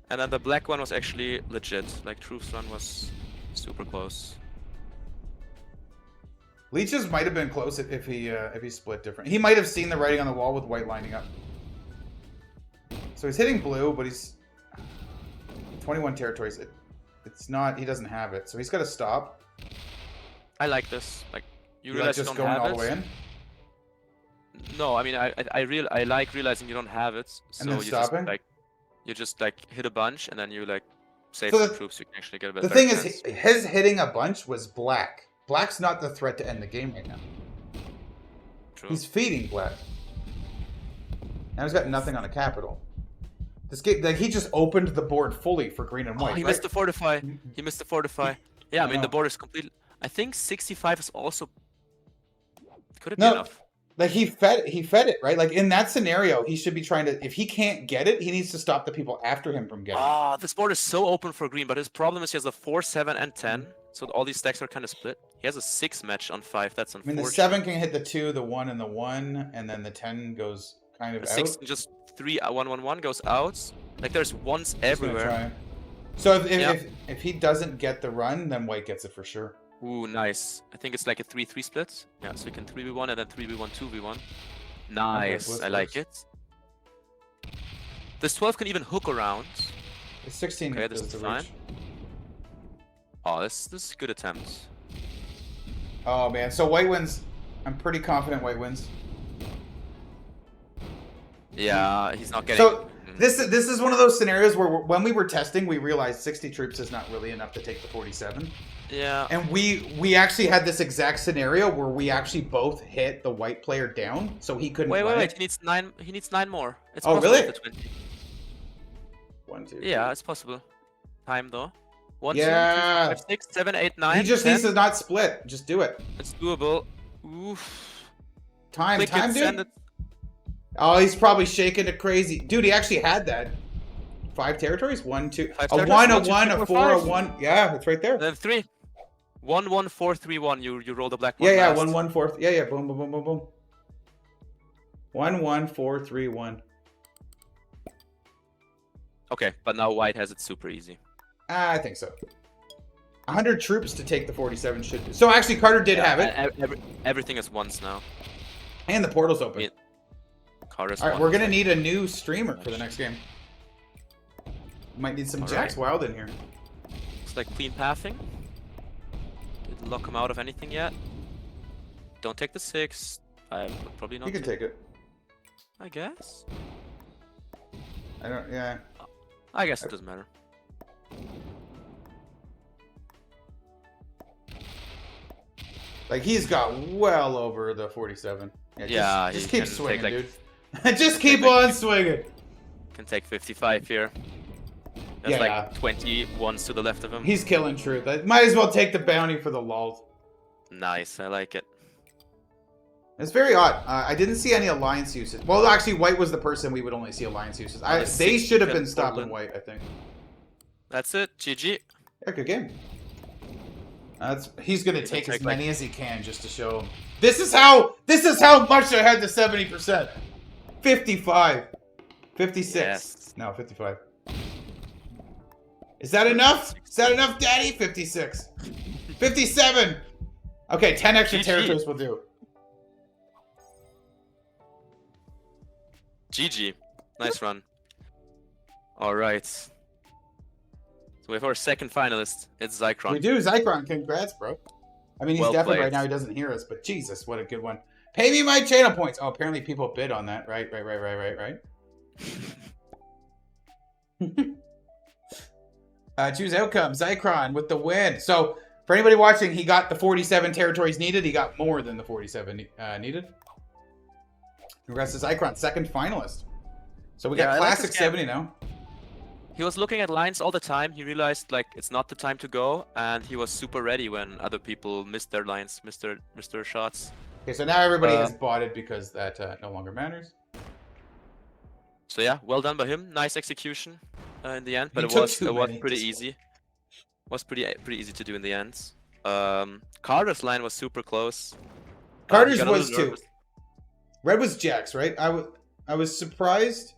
Speaker 2: And then the black one was actually legit. Like, Truth's run was super close.
Speaker 1: Leeches might have been close if he split different. He might have seen the writing on the wall with white lining up. So he's hitting blue, but he's 21 territories. It's not. He doesn't have it, so he's got to stop.
Speaker 2: I like this. Like, you
Speaker 1: You like
Speaker 2: realize you
Speaker 1: just
Speaker 2: don't
Speaker 1: going
Speaker 2: have
Speaker 1: all
Speaker 2: it.
Speaker 1: the way in,
Speaker 2: No, I mean, I like realizing you don't have it. So
Speaker 1: and then
Speaker 2: you
Speaker 1: stopping.
Speaker 2: just hit a bunch and then you like save
Speaker 1: So
Speaker 2: some
Speaker 1: the-
Speaker 2: troops so you can actually get a bit
Speaker 1: The
Speaker 2: better
Speaker 1: thing is,
Speaker 2: chance.
Speaker 1: his hitting a bunch was black. Black's not the threat to end the game right now.
Speaker 2: True.
Speaker 1: He's feeding black. Now he's got nothing on a capital. This game, like, he just opened the board fully for green and
Speaker 2: Oh,
Speaker 1: white.
Speaker 2: he
Speaker 1: right?
Speaker 2: missed the fortify. He missed the fortify. Yeah, I mean,
Speaker 1: know.
Speaker 2: the board is complete. I think 65 is also... Could it be
Speaker 1: No.
Speaker 2: enough?
Speaker 1: Like, he fed it, right? Like, in that scenario, he should be trying to, if he can't get it, he needs to stop the people after him from getting it.
Speaker 2: Ah, this board is so open for green, but his problem is he has a 4, 7, and 10. So all these stacks are kind of split. He has a 6 match on 5. That's
Speaker 1: I mean,
Speaker 2: unfortunate.
Speaker 1: the 7 can hit the 2, the 1, and the 1, and then the 10 goes kind of
Speaker 2: The
Speaker 1: out.
Speaker 2: 6 can just 3, 1, 1, 1 goes out. Like, there's ones
Speaker 1: He's gonna
Speaker 2: everywhere.
Speaker 1: try. So
Speaker 2: Yeah.
Speaker 1: if he doesn't get the run, then white gets it for sure.
Speaker 2: Ooh, nice. I think it's like a 3-3 split. Yeah, so you can 3v1 and then 3v1, 2v1. Nice,
Speaker 1: bliss
Speaker 2: I like it. This 12 can even hook around.
Speaker 1: The 16
Speaker 2: Okay, this
Speaker 1: does
Speaker 2: is
Speaker 1: the
Speaker 2: fine.
Speaker 1: reach.
Speaker 2: Oh, this is a good attempt.
Speaker 1: Oh man, so white wins. I'm pretty confident white wins.
Speaker 2: Yeah, he's not getting...
Speaker 1: So this is one of those scenarios where when we were testing, we realized 60 troops is not really enough to take the 47.
Speaker 2: Yeah.
Speaker 1: And we actually had this exact scenario where we actually both hit the white player down, so he couldn't.
Speaker 2: Wait,
Speaker 1: run
Speaker 2: wait.
Speaker 1: it.
Speaker 2: He needs 9 more. It's
Speaker 1: Oh,
Speaker 2: possible
Speaker 1: really?
Speaker 2: with the 20.
Speaker 1: 1, 2.
Speaker 2: Yeah, it's possible. Time though. 1, 2, 3,
Speaker 1: Yeah.
Speaker 2: 4, 5, 6, 7, 8, 9.
Speaker 1: He just
Speaker 2: 10.
Speaker 1: needs to not split. Just do it.
Speaker 2: It's doable. Oof.
Speaker 1: Time,
Speaker 2: Click
Speaker 1: time,
Speaker 2: it,
Speaker 1: dude.
Speaker 2: send it.
Speaker 1: Oh, he's probably shaking to crazy. Dude, he actually had that. 5 territories? 1, 2.
Speaker 2: 5
Speaker 1: A
Speaker 2: territories?
Speaker 1: 1, a
Speaker 2: 1, 2,
Speaker 1: 1,
Speaker 2: 3,
Speaker 1: a
Speaker 2: 4,
Speaker 1: 4, a
Speaker 2: 5.
Speaker 1: 1. Yeah, it's right there.
Speaker 2: And then 3. 1, 1, 4, 3, 1. You roll the black one.
Speaker 1: Yeah,
Speaker 2: last.
Speaker 1: 1, 1, 4. Yeah. Boom, boom, boom, boom, boom. 1, 1, 4, 3, 1.
Speaker 2: Okay, but now white has it super easy.
Speaker 1: I think so. 100 troops to take the 47 should do. So actually, Carter did have it,
Speaker 2: Everything is once now.
Speaker 1: and the portal's open.
Speaker 2: Yeah. Carter's
Speaker 1: All right,
Speaker 2: won.
Speaker 1: we're gonna need a new streamer for the next game. Might need some
Speaker 2: All
Speaker 1: Jax
Speaker 2: right.
Speaker 1: Wild in here.
Speaker 2: It's like clean pathing. Didn't lock him out of anything yet. Don't take the 6. I would probably not.
Speaker 1: You can take it.
Speaker 2: I guess.
Speaker 1: I don't. Yeah.
Speaker 2: I guess it doesn't matter.
Speaker 1: Like he's got well over the 47.
Speaker 2: Yeah,
Speaker 1: Just
Speaker 2: he
Speaker 1: keep
Speaker 2: can
Speaker 1: swinging,
Speaker 2: take,
Speaker 1: dude. Just keep
Speaker 2: like,
Speaker 1: on swinging.
Speaker 2: Can take 55 here. There's
Speaker 1: Yeah.
Speaker 2: like 20 ones to the left of him.
Speaker 1: He's killing truth. I might as well take the bounty for the lulz.
Speaker 2: Nice, I like it.
Speaker 1: It's very odd. I didn't see any alliance uses. Well, actually, white was the person we would only see alliance uses. They should have been stopping white, I think.
Speaker 2: That's it. GG.
Speaker 1: Yeah, good game. He's gonna take as many as he can just to show him. This is how much I had the 70%. 55. 56.
Speaker 2: Yes.
Speaker 1: No, 55. Is that enough? Is that enough, Daddy? 56. 57. Okay, 10 extra territories will do.
Speaker 2: GG. Nice run. Alright. So we have our second finalist. It's Zychron.
Speaker 1: We do, Zychron. Congrats, bro. I mean, he's
Speaker 2: Well
Speaker 1: definitely
Speaker 2: played.
Speaker 1: right now. He doesn't hear us, but Jesus, what a good one. Pay me my channel points. Oh, apparently people bid on that. Right. Choose outcome. Zychron with the win. So, for anybody watching, he got the 47 territories needed. He got more than the 47 needed. Congrats to Zychron, second finalist. So we got Classic 70 now.
Speaker 2: He was looking at lines all the time. He realized like it's not the time to go, and he was super ready when other people missed their lines, missed their shots.
Speaker 1: Okay, so now everybody has botted because that no longer matters.
Speaker 2: So yeah, well done by him. Nice execution in the end, but it was pretty easy. Was pretty easy to do in the end. Carter's line was super close.
Speaker 1: Carter's was too. Red was Jax, right? I was surprised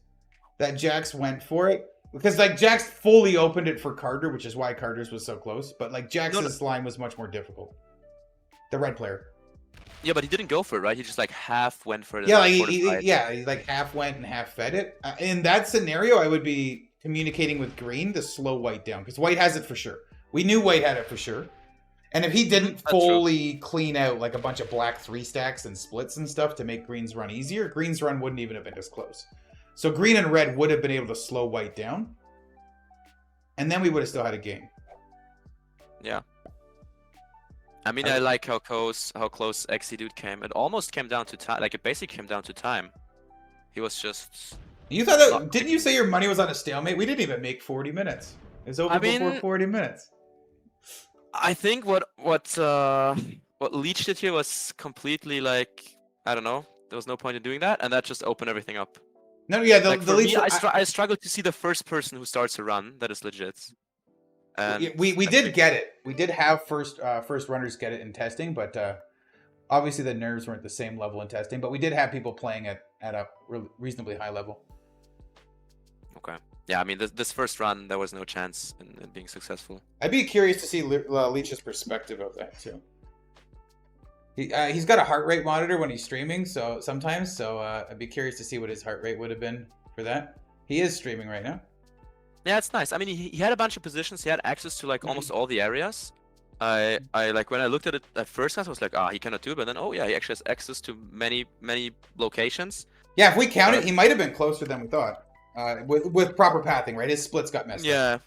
Speaker 1: that Jax went for it. Because, like, Jax fully opened it for Carter, which is why Carter's was so close. But, like, Jax's line was much more difficult. The red player.
Speaker 2: Yeah, but he didn't go for it, right? He just, like, half went for it.
Speaker 1: Yeah, he like, half went and half fed it. In that scenario, I would be communicating with green to slow white down. Because white has it for sure. We knew white had it for sure. And if he didn't fully clean out, like, a bunch of black 3 stacks and splits and stuff to make green's run easier, green's run wouldn't even have been as close. So green and red would have been able to slow white down. And then we would have still had a game.
Speaker 2: Yeah. I mean, I like how close XC Dude came. It almost came down to time. Like, it basically came down to time. He was just...
Speaker 1: You thought that... Didn't you say your money was on a stalemate? We didn't even make 40 minutes. It was over before 40 minutes.
Speaker 2: I think what Leech did here was completely, like... I don't know. There was no point in doing that. And that just opened everything up.
Speaker 1: No, yeah,
Speaker 2: the Leech... I struggle to see the first person who starts a run that is legit. And
Speaker 1: we did get it. We did have first runners get it in testing, but obviously the nerves weren't the same level in testing. But we did have people playing at a reasonably high level.
Speaker 2: Okay. Yeah, I mean, this first run, there was no chance in being successful.
Speaker 1: I'd be curious to see Leech's perspective of that too. He's got a heart rate monitor when he's streaming, so sometimes. So I'd be curious to see what his heart rate would have been for that. He is streaming right now.
Speaker 2: Yeah, it's nice. I mean, he had a bunch of positions. He had access to like almost all the areas. I like when I looked at it at first, I was like, he cannot do it. But then, oh yeah, he actually has access to many locations.
Speaker 1: Yeah, if we count it, he might have been closer than we thought. With proper pathing, right? His splits got messed up.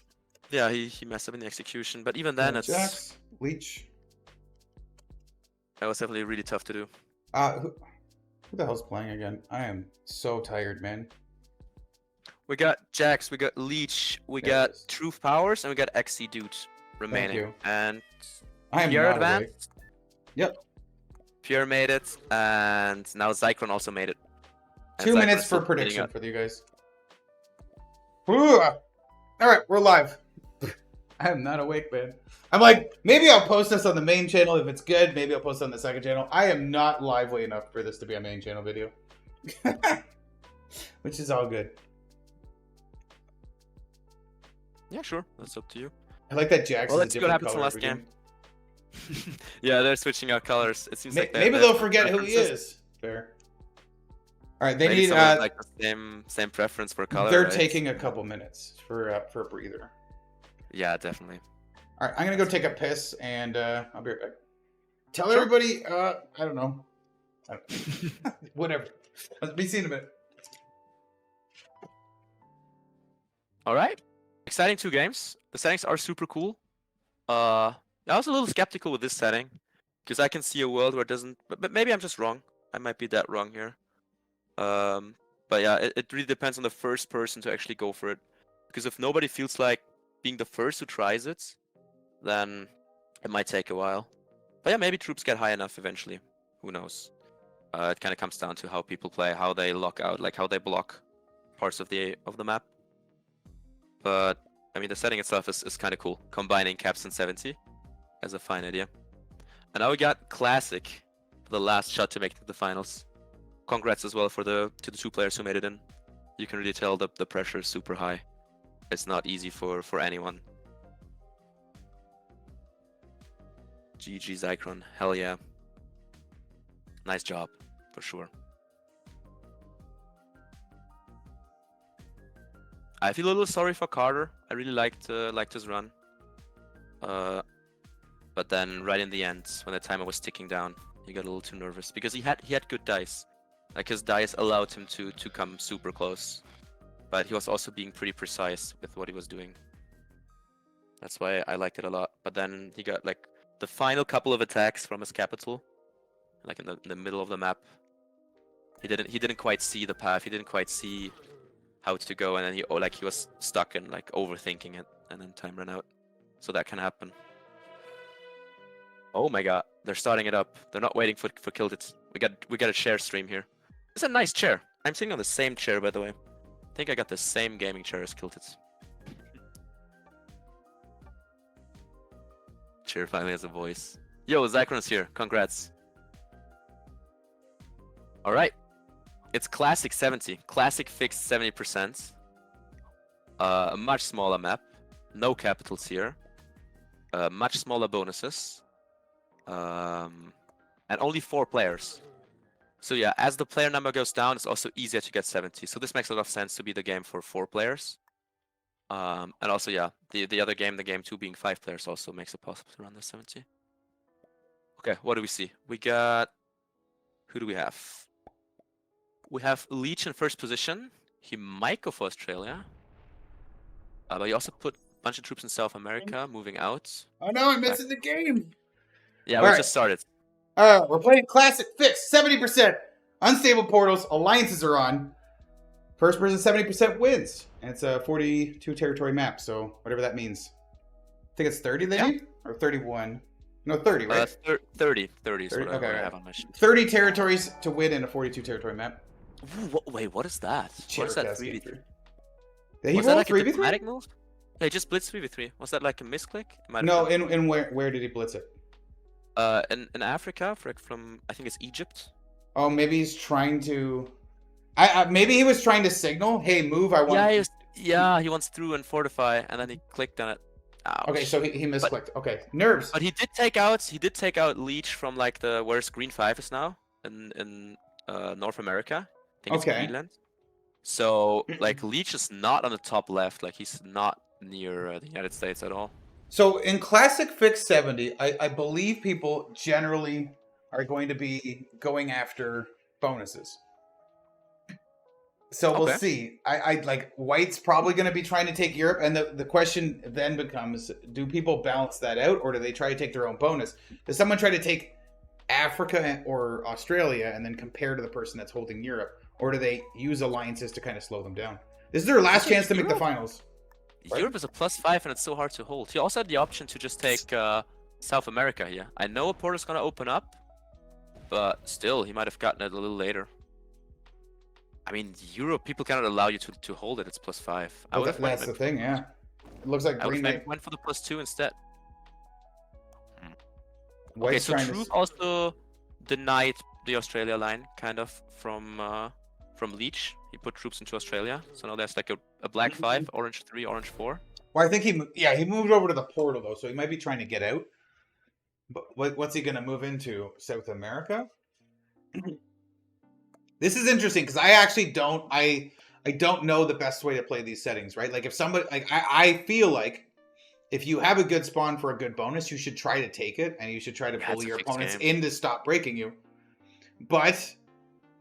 Speaker 2: Yeah, he messed up in the execution. But even then, it's
Speaker 1: Jax, Leech.
Speaker 2: That was definitely really tough to do.
Speaker 1: Who the hell's playing again? I am so tired, man.
Speaker 2: We got Jax, we got Leech, we got Truth Powers, and we got XC Dude remaining. And
Speaker 1: I am
Speaker 2: Pierre
Speaker 1: not
Speaker 2: advanced.
Speaker 1: awake. Yep.
Speaker 2: Pierre made it, and now Zychron also made it. And
Speaker 1: 2 minutes for prediction for you guys. All right, we're live. I am not awake, man. I'm like, maybe I'll post this on the main channel if it's good. Maybe I'll post it on the second channel. I am not lively enough for this to be a main channel video. Which is all good.
Speaker 2: Yeah, sure. That's up to you.
Speaker 1: I like that Jax.
Speaker 2: Well, let's see what happens in the last game. Yeah, they're switching out colors. It seems like
Speaker 1: maybe they'll forget who he is. Fair. All right, they
Speaker 2: maybe
Speaker 1: need
Speaker 2: like the same preference for color.
Speaker 1: They're taking a couple minutes for a breather.
Speaker 2: Yeah, definitely.
Speaker 1: All right, I'm gonna go take a piss, and I'll be right back. Tell everybody. I don't know. Whatever. I'll be seeing in a minute.
Speaker 2: All right. Exciting 2 games. The settings are super cool. I was a little skeptical with this setting because I can see a world where it doesn't. But maybe I'm just wrong. I might be that wrong here. But yeah, it really depends on the first person to actually go for it. Because if nobody feels like being the first who tries it, then it might take a while. But yeah, maybe troops get high enough eventually. Who knows? It kind of comes down to how people play, how they lock out, like how they block parts of the map. But I mean, the setting itself is kind of cool, combining caps and 70 as a fine idea. And now we got Classic for the last shot to make it to the finals. Congrats as well to the 2 players who made it in. You can really tell the pressure is super high. It's not easy for anyone. GG Zycron, hell yeah. Nice job, for sure. I feel a little sorry for Carter. I really liked his run. But then right in the end, when the timer was ticking down, he got a little too nervous because he had good dice. Like his dice allowed him to come super close. But he was also being pretty precise with what he was doing. That's why I liked it a lot. But then he got like the final couple of attacks from his capital, like in the middle of the map. He didn't quite see the path. He didn't quite see how to go, and then he was stuck in like overthinking it, and then time ran out. So that can happen. Oh my god, they're starting it up. They're not waiting for Kylted. We got a share stream here. It's a nice chair. I'm sitting on the same chair, by the way. I think I got the same gaming chair as Kylted. Chair finally has a voice. Yo, Zycron's here. Congrats. Alright. It's Classic 70. Classic fixed 70%. A much smaller map. No capitals here. Much smaller bonuses. And only 4 players. So yeah, as the player number goes down, it's also easier to get 70. So this makes a lot of sense to be the game for 4 players. And also, yeah, the other game, the game 2 being 5 players, also makes it possible to run the 70. Okay, what do we see? We got... Who do we have? We have Leech in first position. He might go for Australia. But he also put a bunch of troops in South America, moving out.
Speaker 1: Oh no, I'm missing the game.
Speaker 2: Yeah,
Speaker 1: All
Speaker 2: we
Speaker 1: right.
Speaker 2: just started.
Speaker 1: We're playing Classic Fixed, 70%. Unstable portals, alliances are on. First person 70% wins. And it's a 42 territory map, so whatever that means. I think it's 30 they need? Or 31? No, 30, right?
Speaker 2: 30 is what
Speaker 1: okay,
Speaker 2: I
Speaker 1: right.
Speaker 2: have on my sheet.
Speaker 1: 30 territories to win in a 42 territory map.
Speaker 2: Ooh, wait, what is that? What is that 3v3?
Speaker 1: Did he
Speaker 2: Was
Speaker 1: roll
Speaker 2: that like a
Speaker 1: 3v3?
Speaker 2: diplomatic move? Yeah, he just blitz 3v3. Was that like a misclick?
Speaker 1: No, in where did he blitz it?
Speaker 2: In Africa, from I think it's Egypt.
Speaker 1: Oh, maybe he's trying to... maybe he was trying to signal, hey, move, I want...
Speaker 2: He wants through and fortify, and then he clicked on it. Ouch.
Speaker 1: Okay, so he misclicked. Okay, nerves.
Speaker 2: But he did take out Leech from like where's Green 5 is now in North America. I think it's Greenland. So like Leech is not on the top left, like he's not near the United States at all.
Speaker 1: So in Classic Fix 70, I believe people generally are going to be going after bonuses. So we'll see. I like White's probably going to be trying to take Europe, and the question then becomes: do people balance that out, or do they try to take their own bonus? Does someone try to take Africa or Australia and then compare to the person that's holding Europe, or do they use alliances to kind of slow them down? This is their last chance to make the finals.
Speaker 2: Right? Europe is a +5, and it's so hard to hold. He also had the option to just take South America here. I know a portal's going to open up, but still, he might have gotten it a little later. I mean, Europe, people cannot allow you to hold it. It's +5.
Speaker 1: Well, that's the thing, yeah. It looks like Green Knight
Speaker 2: went for the +2 instead.
Speaker 1: White's
Speaker 2: okay, so Troop also denied the Australia line, kind of, from Leech. He put troops into Australia. So now there's like a black 5, orange 3, orange 4.
Speaker 1: Well, I think he moved over to the portal, though, so he might be trying to get out. But what's he going to move into? South America? This is interesting because I actually don't know the best way to play these settings, right? Like if somebody I feel like if you have a good spawn for a good bonus, you should try to take it and you should try to bully your opponents in to stop breaking you. But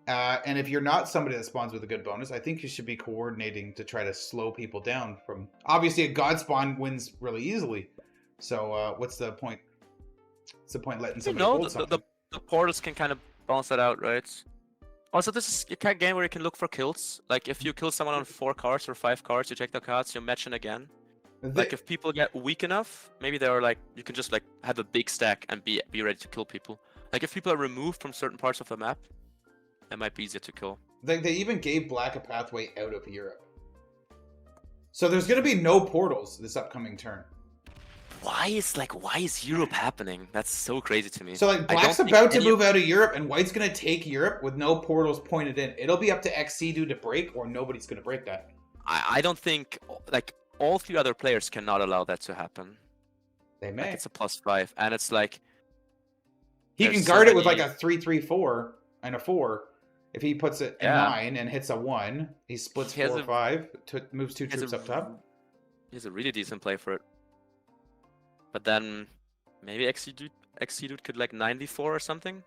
Speaker 1: and if you're not somebody that spawns with a good bonus, I think you should be coordinating to try to slow people down from obviously a god spawn wins really easily. So what's the point? What's the point letting somebody hold something?
Speaker 2: The portals can kind of balance that out, right? Also, this is a kind of game where you can look for kills. Like, if you kill someone on 4 cards or 5 cards, you check the cards, you match it again. Like, if people get weak enough, maybe they're like, you can just like have a big stack and be ready to kill people. Like, if people are removed from certain parts of the map, It might be easier to kill.
Speaker 1: They even gave Black a pathway out of Europe. So there's going to be no portals this upcoming turn.
Speaker 2: Why is Europe happening? That's so crazy to me.
Speaker 1: So like Black's about to move out of Europe, and White's going to take Europe with no portals pointed in. It'll be up to XC to break, or nobody's going to break that.
Speaker 2: I don't think like all 3 other players cannot allow that to happen.
Speaker 1: They may.
Speaker 2: Like, it's a +5, and it's like
Speaker 1: he can guard it with like a 3-3-4 and a 4. If he puts it in 9 and hits a 1, he splits 4 or 5, moves 2 troops up top.
Speaker 2: He has a really decent play for it. But then maybe XC dude could like 9v4 or something.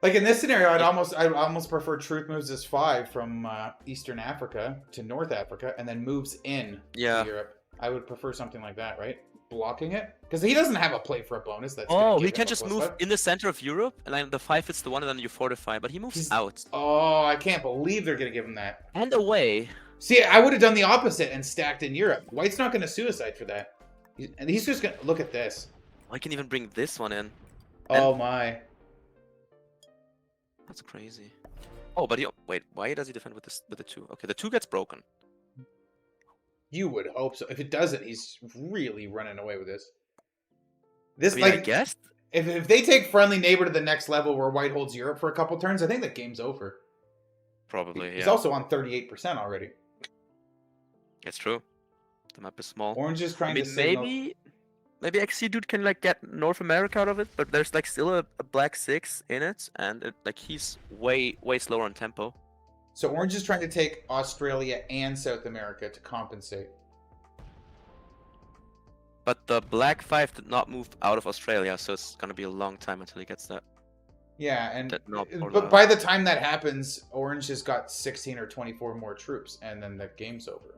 Speaker 1: Like in this scenario, I'd almost prefer Truth moves his 5 from Eastern Africa to North Africa and then moves in to Europe. I would prefer something like that, right? Blocking it, because he doesn't have a play for a bonus. That's
Speaker 2: he can just move in the center of Europe, and then the 5 hits the 1, and then you fortify. But he moves out.
Speaker 1: Oh, I can't believe they're gonna give him that.
Speaker 2: And away.
Speaker 1: See, I would have done the opposite and stacked in Europe. White's not gonna suicide for that, and he's just gonna look at this.
Speaker 2: I can even bring this one in.
Speaker 1: Oh my.
Speaker 2: That's crazy. Oh, but wait, why does he defend with the 2? Okay, the 2 gets broken.
Speaker 1: You would hope so. If it doesn't, he's really running away with this.
Speaker 2: I guess
Speaker 1: if they take friendly neighbor to the next level where White holds Europe for a couple turns, I think the game's over.
Speaker 2: Probably.
Speaker 1: He's also on 38% already.
Speaker 2: It's true. The map is small.
Speaker 1: Orange is trying to signal.
Speaker 2: Maybe XC dude can like get North America out of it, but there's like still a black 6 in it, and he's way slower on tempo.
Speaker 1: So Orange is trying to take Australia and South America to compensate.
Speaker 2: But the black 5 did not move out of Australia, so it's gonna be a long time until he gets that.
Speaker 1: Yeah, but by the time that happens, Orange has got 16 or 24 more troops, and then the game's over.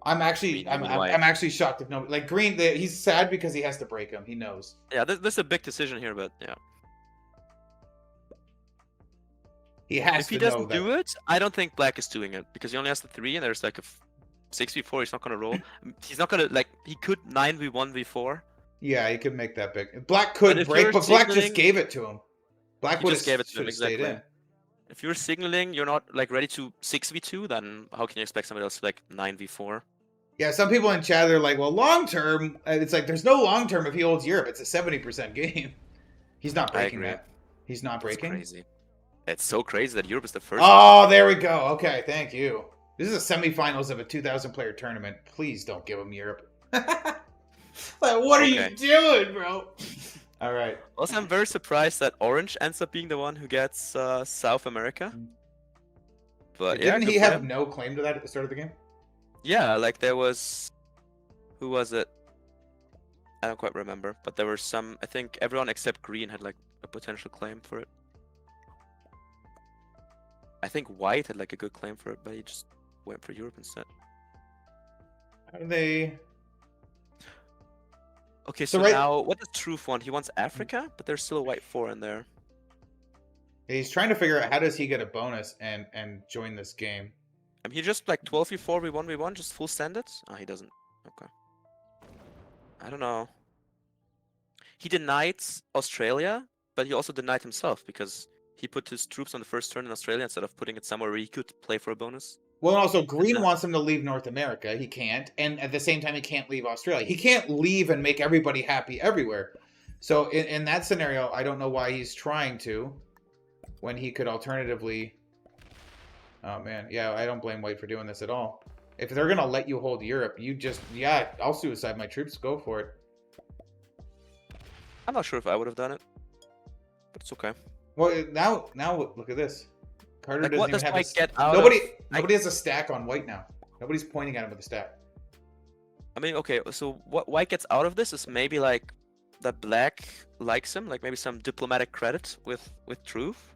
Speaker 1: I'm actually shocked if nobody like Green. He's sad because he has to break him. He knows.
Speaker 2: Yeah, there's a big decision here, but yeah.
Speaker 1: He has
Speaker 2: if he doesn't do it, I don't think Black is doing it because he only has the 3 and there's like a 6v4. He's not gonna roll. He's not gonna he could 9v1v4.
Speaker 1: Yeah, he could make that big. Black could break, but Black just gave it to him. Black would have stayed in.
Speaker 2: If you're signaling, you're not like ready to 6v2. Then how can you expect somebody else to like 9v4?
Speaker 1: Yeah, some people in chat are like, well, long term, it's like there's no long term if he holds Europe. It's a 70% game. He's not breaking that. He's not breaking.
Speaker 2: That's crazy. It's so crazy that Europe is the first.
Speaker 1: Oh, there we go. Okay, thank you. This is a semifinals of a 2,000 player tournament. Please don't give him Europe. Like, what are you doing, bro? All right.
Speaker 2: Also, I'm very surprised that Orange ends up being the one who gets South America. But
Speaker 1: didn't he have no claim to that at the start of the game?
Speaker 2: Yeah, like there was, who was it? I don't quite remember, but there were some. I think everyone except Green had like a potential claim for it. I think White had like a good claim for it, but he just went for Europe instead.
Speaker 1: How do they?
Speaker 2: Okay, so now what does Truth want? He wants Africa, but there's still a White 4 in there.
Speaker 1: He's trying to figure out how does he get a bonus and join this game.
Speaker 2: I mean, he just like 12v4, v1v1, just full send it? Oh, he doesn't. Okay. I don't know. He denied Australia, but he also denied himself because he put his troops on the first turn in Australia instead of putting it somewhere where he could play for a bonus.
Speaker 1: Well, and also Green wants him to leave North America. He can't. And at the same time, he can't leave Australia. He can't leave and make everybody happy everywhere. So in that scenario, I don't know why he's trying to when he could alternatively... Oh, man. Yeah, I don't blame White for doing this at all. If they're going to let you hold Europe, you just... Yeah, I'll suicide my troops. Go for it.
Speaker 2: I'm not sure if I would have done it. But it's okay.
Speaker 1: Well, now look at this. Carter
Speaker 2: like,
Speaker 1: doesn't even have
Speaker 2: a...
Speaker 1: Nobody has a stack on White now. Nobody's pointing at him with a stack.
Speaker 2: I mean, okay, so what White gets out of this is maybe like that Black likes him, like maybe some diplomatic credit with Truth.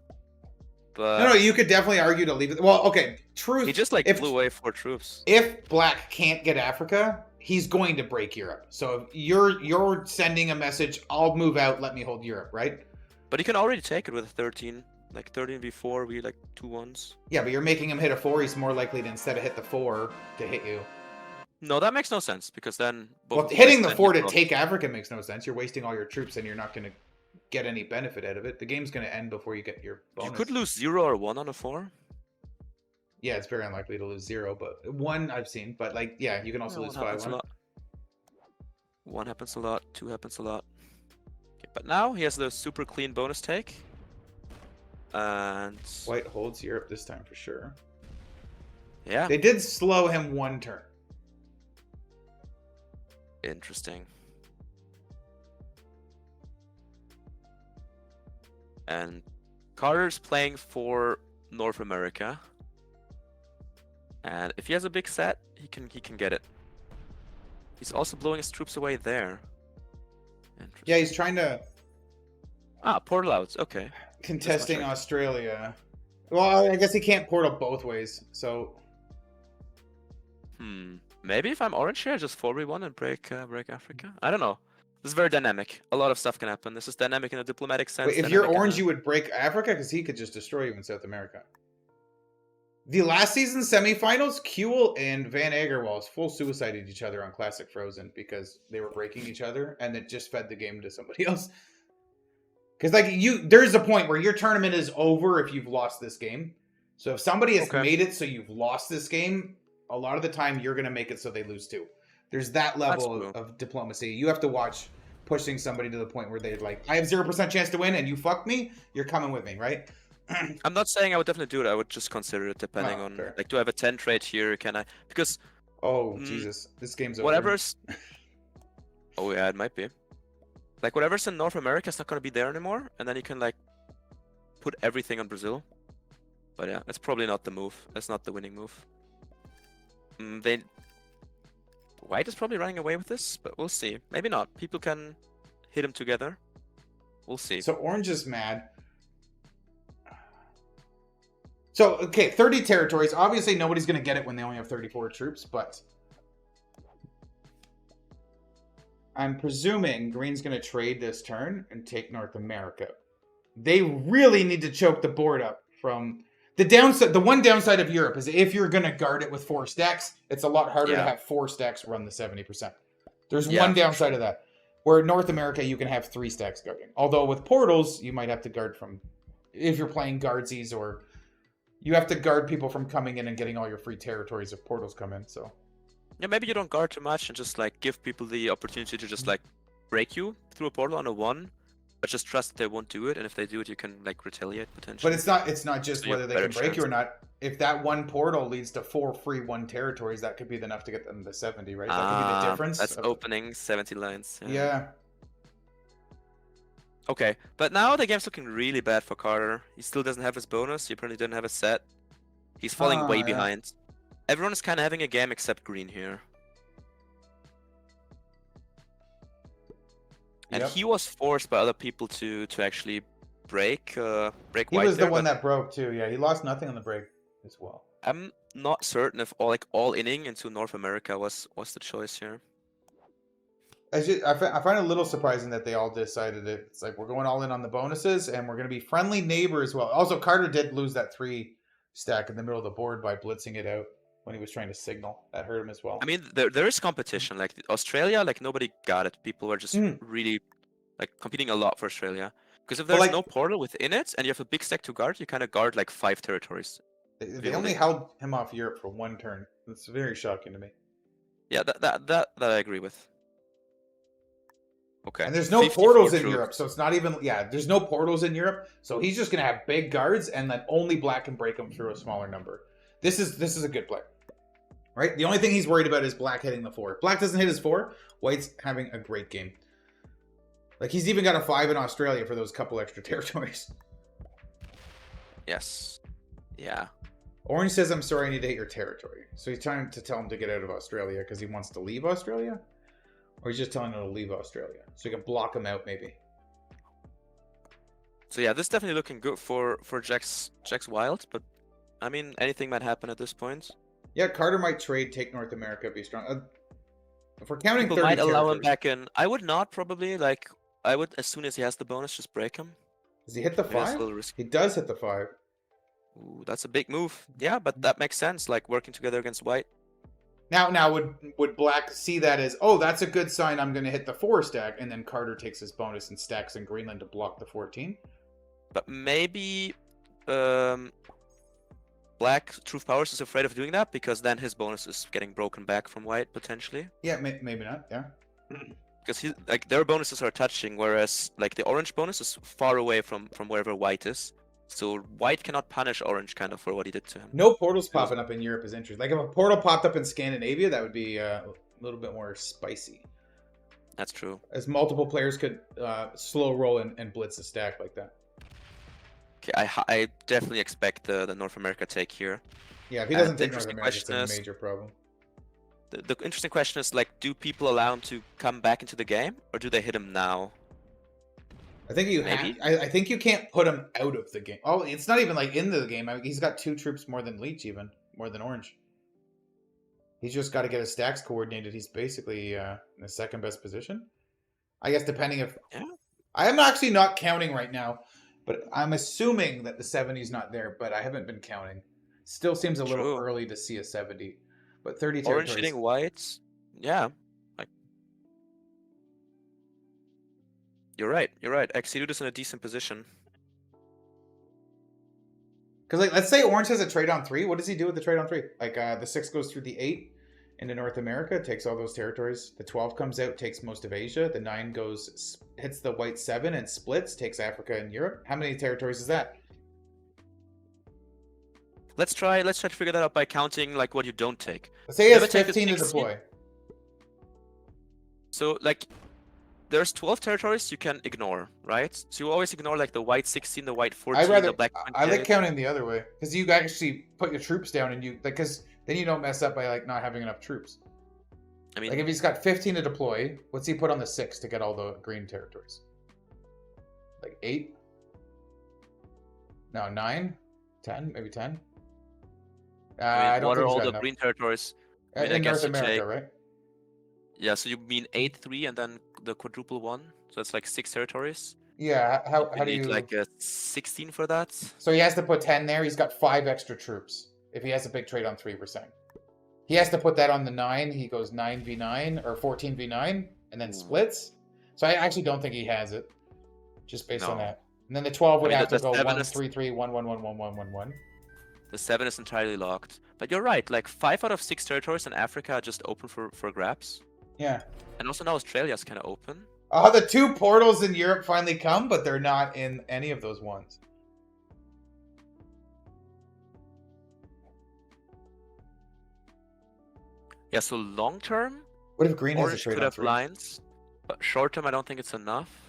Speaker 2: But
Speaker 1: no, you could definitely argue to leave it. Well, okay, Truth.
Speaker 2: He just flew away 4 troops.
Speaker 1: If Black can't get Africa, he's going to break Europe. So if you're sending a message, I'll move out, let me hold Europe, right?
Speaker 2: But he can already take it with a 13. Like 13 before we like 2 1s.
Speaker 1: Yeah, but you're making him hit a 4. He's more likely to instead of hit the 4 to hit you.
Speaker 2: No, that makes no sense because then.
Speaker 1: Well, hitting the 4 to take Africa makes no sense. You're wasting all your troops and you're not going to get any benefit out of it. The game's going to end before you get your bonus.
Speaker 2: You could lose 0 or 1 on a 4.
Speaker 1: Yeah, it's very unlikely to lose 0, but 1 I've seen. But like, yeah, you can also lose 5.
Speaker 2: 1 happens a lot. 2 happens a lot. Okay, but now he has the super clean bonus take. And
Speaker 1: White holds Europe this time for sure.
Speaker 2: Yeah.
Speaker 1: They did slow him 1 turn.
Speaker 2: Interesting. And Carter's playing for North America. And if he has a big set, he can get it. He's also blowing his troops away there.
Speaker 1: Yeah, he's trying to
Speaker 2: portal outs. Okay.
Speaker 1: Contesting Australia. Well, I guess he can't portal both ways. So
Speaker 2: maybe if I'm orange here, just 4v1 and break Africa. I don't know. This is very dynamic. A lot of stuff can happen. This is dynamic in a diplomatic sense.
Speaker 1: Wait, if you're orange, you would break Africa because he could just destroy you in South America. The last season semifinals, Kuehl and Van Agerwals full suicided each other on Classic Frozen because they were breaking each other, and it just fed the game to somebody else. Because like there's a point where your tournament is over if you've lost this game. So if somebody has made it so you've lost this game, a lot of the time you're gonna make it so they lose too. There's that level of diplomacy. You have to watch pushing somebody to the point where they're like, I have 0% chance to win, and you fucked me. You're coming with me, right?
Speaker 2: I'm not saying I would definitely do it. I would just consider it depending on like, do I have a 10 trade here? Can I? Because
Speaker 1: Jesus, this game's over.
Speaker 2: Whatever's. Oh yeah, it might be. Like whatever's in North America is not gonna be there anymore, and then you can like put everything on Brazil. But yeah, it's probably not the move. That's not the winning move. White is probably running away with this, but we'll see. Maybe not. People can hit him together. We'll see.
Speaker 1: So orange is mad. So, okay, 30 territories. Obviously, nobody's going to get it when they only have 34 troops, but I'm presuming Green's going to trade this turn and take North America. They really need to choke the board up from the downside. The one downside of Europe is if you're going to guard it with 4 stacks, it's a lot harder to have 4 stacks run the 70%. There's one downside of that. Where North America, you can have 3 stacks guarding. Although with portals, you might have to guard from, if you're playing guardsies, or you have to guard people from coming in and getting all your free territories if portals come in. So
Speaker 2: yeah, maybe you don't guard too much and just like give people the opportunity to just like break you through a portal on a 1, but just trust that they won't do it, and if they do it, you can like retaliate potentially.
Speaker 1: But it's not just so whether they can break you or not. If that 1 portal leads to 4 free 1 territories, that could be enough to get them to 70, right? That could be the difference.
Speaker 2: That's opening 70 lines.
Speaker 1: Yeah.
Speaker 2: Okay, but now the game's looking really bad for Carter. He still doesn't have his bonus. He apparently didn't have a set. He's falling way behind. Everyone is kind of having a game except Green here. And he was forced by other people to actually break White.
Speaker 1: He was the one that broke too. Yeah, he lost nothing on the break as well.
Speaker 2: I'm not certain if all inning into North America was the choice here.
Speaker 1: I find it a little surprising that they all decided it's like we're going all in on the bonuses and we're going to be friendly neighbors. Well, also Carter did lose that 3 stack in the middle of the board by blitzing it out when he was trying to signal. That hurt him as well.
Speaker 2: I mean, there is competition. Like Australia, like nobody got it. People were just really like competing a lot for Australia. Because if there's no portal within it and you have a big stack to guard, you kind of guard like 5 territories.
Speaker 1: They only held him off Europe for 1 turn. That's very shocking to me.
Speaker 2: Yeah, that I agree with. Okay.
Speaker 1: And there's no portals in Europe, so it's not even... Yeah, there's no portals in Europe, so he's just going to have big guards, and then only Black can break them through a smaller number. This is a good play. Right? The only thing he's worried about is Black hitting the 4. If Black doesn't hit his 4, White's having a great game. Like, he's even got a 5 in Australia for those couple extra territories.
Speaker 2: Yes. Yeah.
Speaker 1: Orange says, I'm sorry, I need to hit your territory. So he's trying to tell him to get out of Australia because he wants to leave Australia? Or he's just telling him to leave Australia. So he can block him out, maybe.
Speaker 2: So yeah, this is definitely looking good for Jack's Wild, but I mean, anything might happen at this point.
Speaker 1: Yeah, Carter might trade, take North America, be strong. If we're counting 30
Speaker 2: might allow him back in. I would not, probably. Like, I would, as soon as he has the bonus, just break him.
Speaker 1: Does he hit the 5? He does hit the 5.
Speaker 2: Ooh, that's a big move. Yeah, but that makes sense, like working together against White.
Speaker 1: Now would Black see that as, oh, that's a good sign, I'm going to hit the 4 stack, and then Carter takes his bonus and stacks in Greenland to block the 14?
Speaker 2: But maybe Black Truth Powers is afraid of doing that because then his bonus is getting broken back from White potentially.
Speaker 1: Yeah, maybe not. Yeah.
Speaker 2: Because their bonuses are touching, whereas like the Orange bonus is far away from wherever White is. So White cannot punish Orange kind of for what he did to him.
Speaker 1: No portals popping up in Europe is interesting. Like if a portal popped up in Scandinavia, that would be a little bit more spicy.
Speaker 2: That's true.
Speaker 1: As multiple players could slow roll and blitz a stack like that.
Speaker 2: Okay, I definitely expect the North America take here.
Speaker 1: Yeah, if he doesn't take North
Speaker 2: interesting
Speaker 1: America, it's
Speaker 2: question
Speaker 1: a
Speaker 2: is-
Speaker 1: major problem.
Speaker 2: The interesting question is like, do people allow him to come back into the game, or do they hit him now?
Speaker 1: I think you
Speaker 2: Maybe.
Speaker 1: I think you can't put him out of the game. Oh, it's not even like into the game. I mean, he's got 2 troops more than Leech, even more than Orange. He's just got to get his stacks coordinated. He's basically in the second best position. I guess depending if I am actually not counting right now, but I'm assuming that the 70's not there. But I haven't been counting. Still seems a little
Speaker 2: True.
Speaker 1: early to see a 70. But 30
Speaker 2: Orange
Speaker 1: territories.
Speaker 2: hitting White, yeah. Like, you're right. You're right. Exilud is in a decent position.
Speaker 1: Because like, let's say Orange has a trade on 3. What does he do with the trade on 3? Like the 6 goes through the 8 into North America, takes all those territories. The 12 comes out, takes most of Asia. The 9 goes, hits the White 7 and splits, takes Africa and Europe. How many territories is that?
Speaker 2: Let's try to figure that out by counting like what you don't take.
Speaker 1: Let's say he has
Speaker 2: Never take a
Speaker 1: 15 to
Speaker 2: 16.
Speaker 1: deploy.
Speaker 2: So like, there's 12 territories you can ignore, right? So you always ignore like the White 16, the White 14, the Black 28.
Speaker 1: I like counting the other way because you actually put your troops down and you like because then you don't mess up by like not having enough troops.
Speaker 2: I mean,
Speaker 1: Like if he's got 15 to deploy, what's he put on the 6 to get all the green territories? Like 8? No, 9? 10? Maybe 10? I don't
Speaker 2: what
Speaker 1: think
Speaker 2: are
Speaker 1: he's
Speaker 2: all
Speaker 1: got
Speaker 2: the
Speaker 1: enough.
Speaker 2: green territories? I mean, I
Speaker 1: In
Speaker 2: guess
Speaker 1: North
Speaker 2: you
Speaker 1: America,
Speaker 2: take-
Speaker 1: right?
Speaker 2: Yeah, so you mean 8, 3, and then the quadruple 1? So it's like 6 territories?
Speaker 1: Yeah, how
Speaker 2: You
Speaker 1: do
Speaker 2: need
Speaker 1: you...
Speaker 2: like a 16 for that?
Speaker 1: So he has to put 10 there. He's got 5 extra troops. If he has a big trade on 3, we're saying. He has to put that on the 9. He goes 9v9 or 14v9 and then splits. So I actually don't think he has it. Just based on
Speaker 2: No.
Speaker 1: that. And then the 12 would
Speaker 2: I mean,
Speaker 1: have to
Speaker 2: the
Speaker 1: go
Speaker 2: 7
Speaker 1: 1,
Speaker 2: is-
Speaker 1: 3, 3, 1, 1, 1, 1, 1, 1, 1.
Speaker 2: The 7 is entirely locked. But you're right, like 5 out of 6 territories in Africa are just open for grabs.
Speaker 1: Yeah.
Speaker 2: And also now Australia's kind of open.
Speaker 1: Oh, the 2 portals in Europe finally come, but they're not in any of those ones.
Speaker 2: Yeah, so long term,
Speaker 1: What if Green has a
Speaker 2: Orange
Speaker 1: trade
Speaker 2: could
Speaker 1: on
Speaker 2: have
Speaker 1: 3?
Speaker 2: lines. But short term, I don't think it's enough.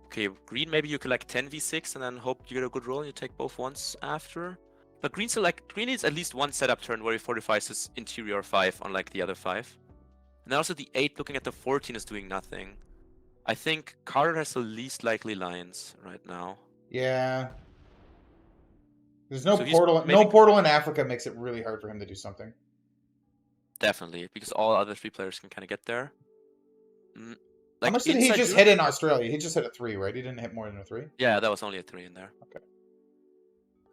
Speaker 2: Okay, Green, maybe you could like 10v6 and then hope you get a good roll and you take both once after. But Green needs at least one setup turn where he fortifies his interior 5 on like the other 5. And then also the 8 looking at the 14 is doing nothing. I think Carter has the least likely lines right now.
Speaker 1: Yeah. There's no
Speaker 2: So he's
Speaker 1: portal. No
Speaker 2: maybe-
Speaker 1: portal in Africa makes it really hard for him to do something.
Speaker 2: Definitely, because all other 3 players can kind of get there.
Speaker 1: How much did he
Speaker 2: inside
Speaker 1: just
Speaker 2: Europe-
Speaker 1: hit in Australia? He just hit a 3, right? He didn't hit more than a 3.
Speaker 2: Yeah, that was only a 3 in there.
Speaker 1: Okay.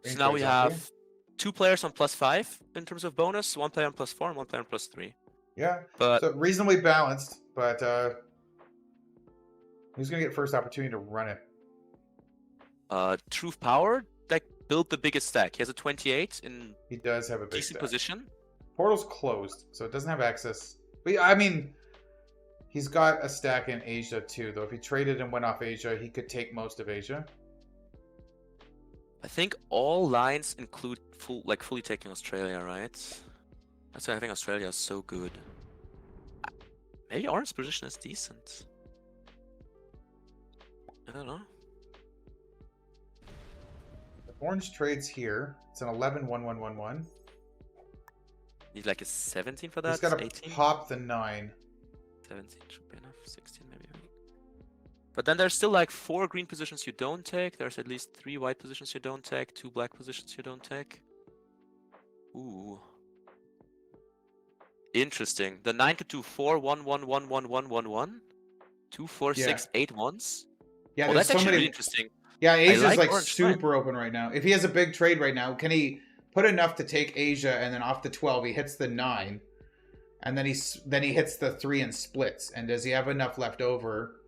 Speaker 2: So
Speaker 1: Green
Speaker 2: now we
Speaker 1: trades on 3?
Speaker 2: have 2 players on +5 in terms of bonus, 1 player on +4, and 1 player on +3.
Speaker 1: Yeah.
Speaker 2: But
Speaker 1: So reasonably balanced, but who's gonna get first opportunity to run it?
Speaker 2: Truth Power, like build the biggest stack. He has a 28 in
Speaker 1: He does have a big
Speaker 2: decent
Speaker 1: stack.
Speaker 2: position.
Speaker 1: Portal's closed, so it doesn't have access. But I mean, he's got a stack in Asia too, though. If he traded and went off Asia, he could take most of Asia.
Speaker 2: I think all lines include fully taking Australia, right? That's why I think Australia is so good. Maybe Orange's position is decent. I don't know.
Speaker 1: If Orange trades here, it's an 11-1-1-1-1.
Speaker 2: Need like a 17 for that.
Speaker 1: He's got to
Speaker 2: 18.
Speaker 1: pop the 9.
Speaker 2: 17 should be enough. 16 maybe. But then there's still like 4 green positions you don't take. There's at least 3 white positions you don't take. 2 black positions you don't take. Ooh. Interesting. The 9 could do 4, 1, 1, 1, 1, 1, 1, 1. 2, 4,
Speaker 1: Yeah.
Speaker 2: 6, 8 ones.
Speaker 1: Yeah,
Speaker 2: Well,
Speaker 1: there's
Speaker 2: that's
Speaker 1: so
Speaker 2: actually
Speaker 1: many.
Speaker 2: really interesting.
Speaker 1: Yeah, Asia's
Speaker 2: like
Speaker 1: like
Speaker 2: Orange fine.
Speaker 1: super open right now. If he has a big trade right now, can he put enough to take Asia, and then off the 12 he hits the 9, and then he hits the 3 and splits. And does he have enough left over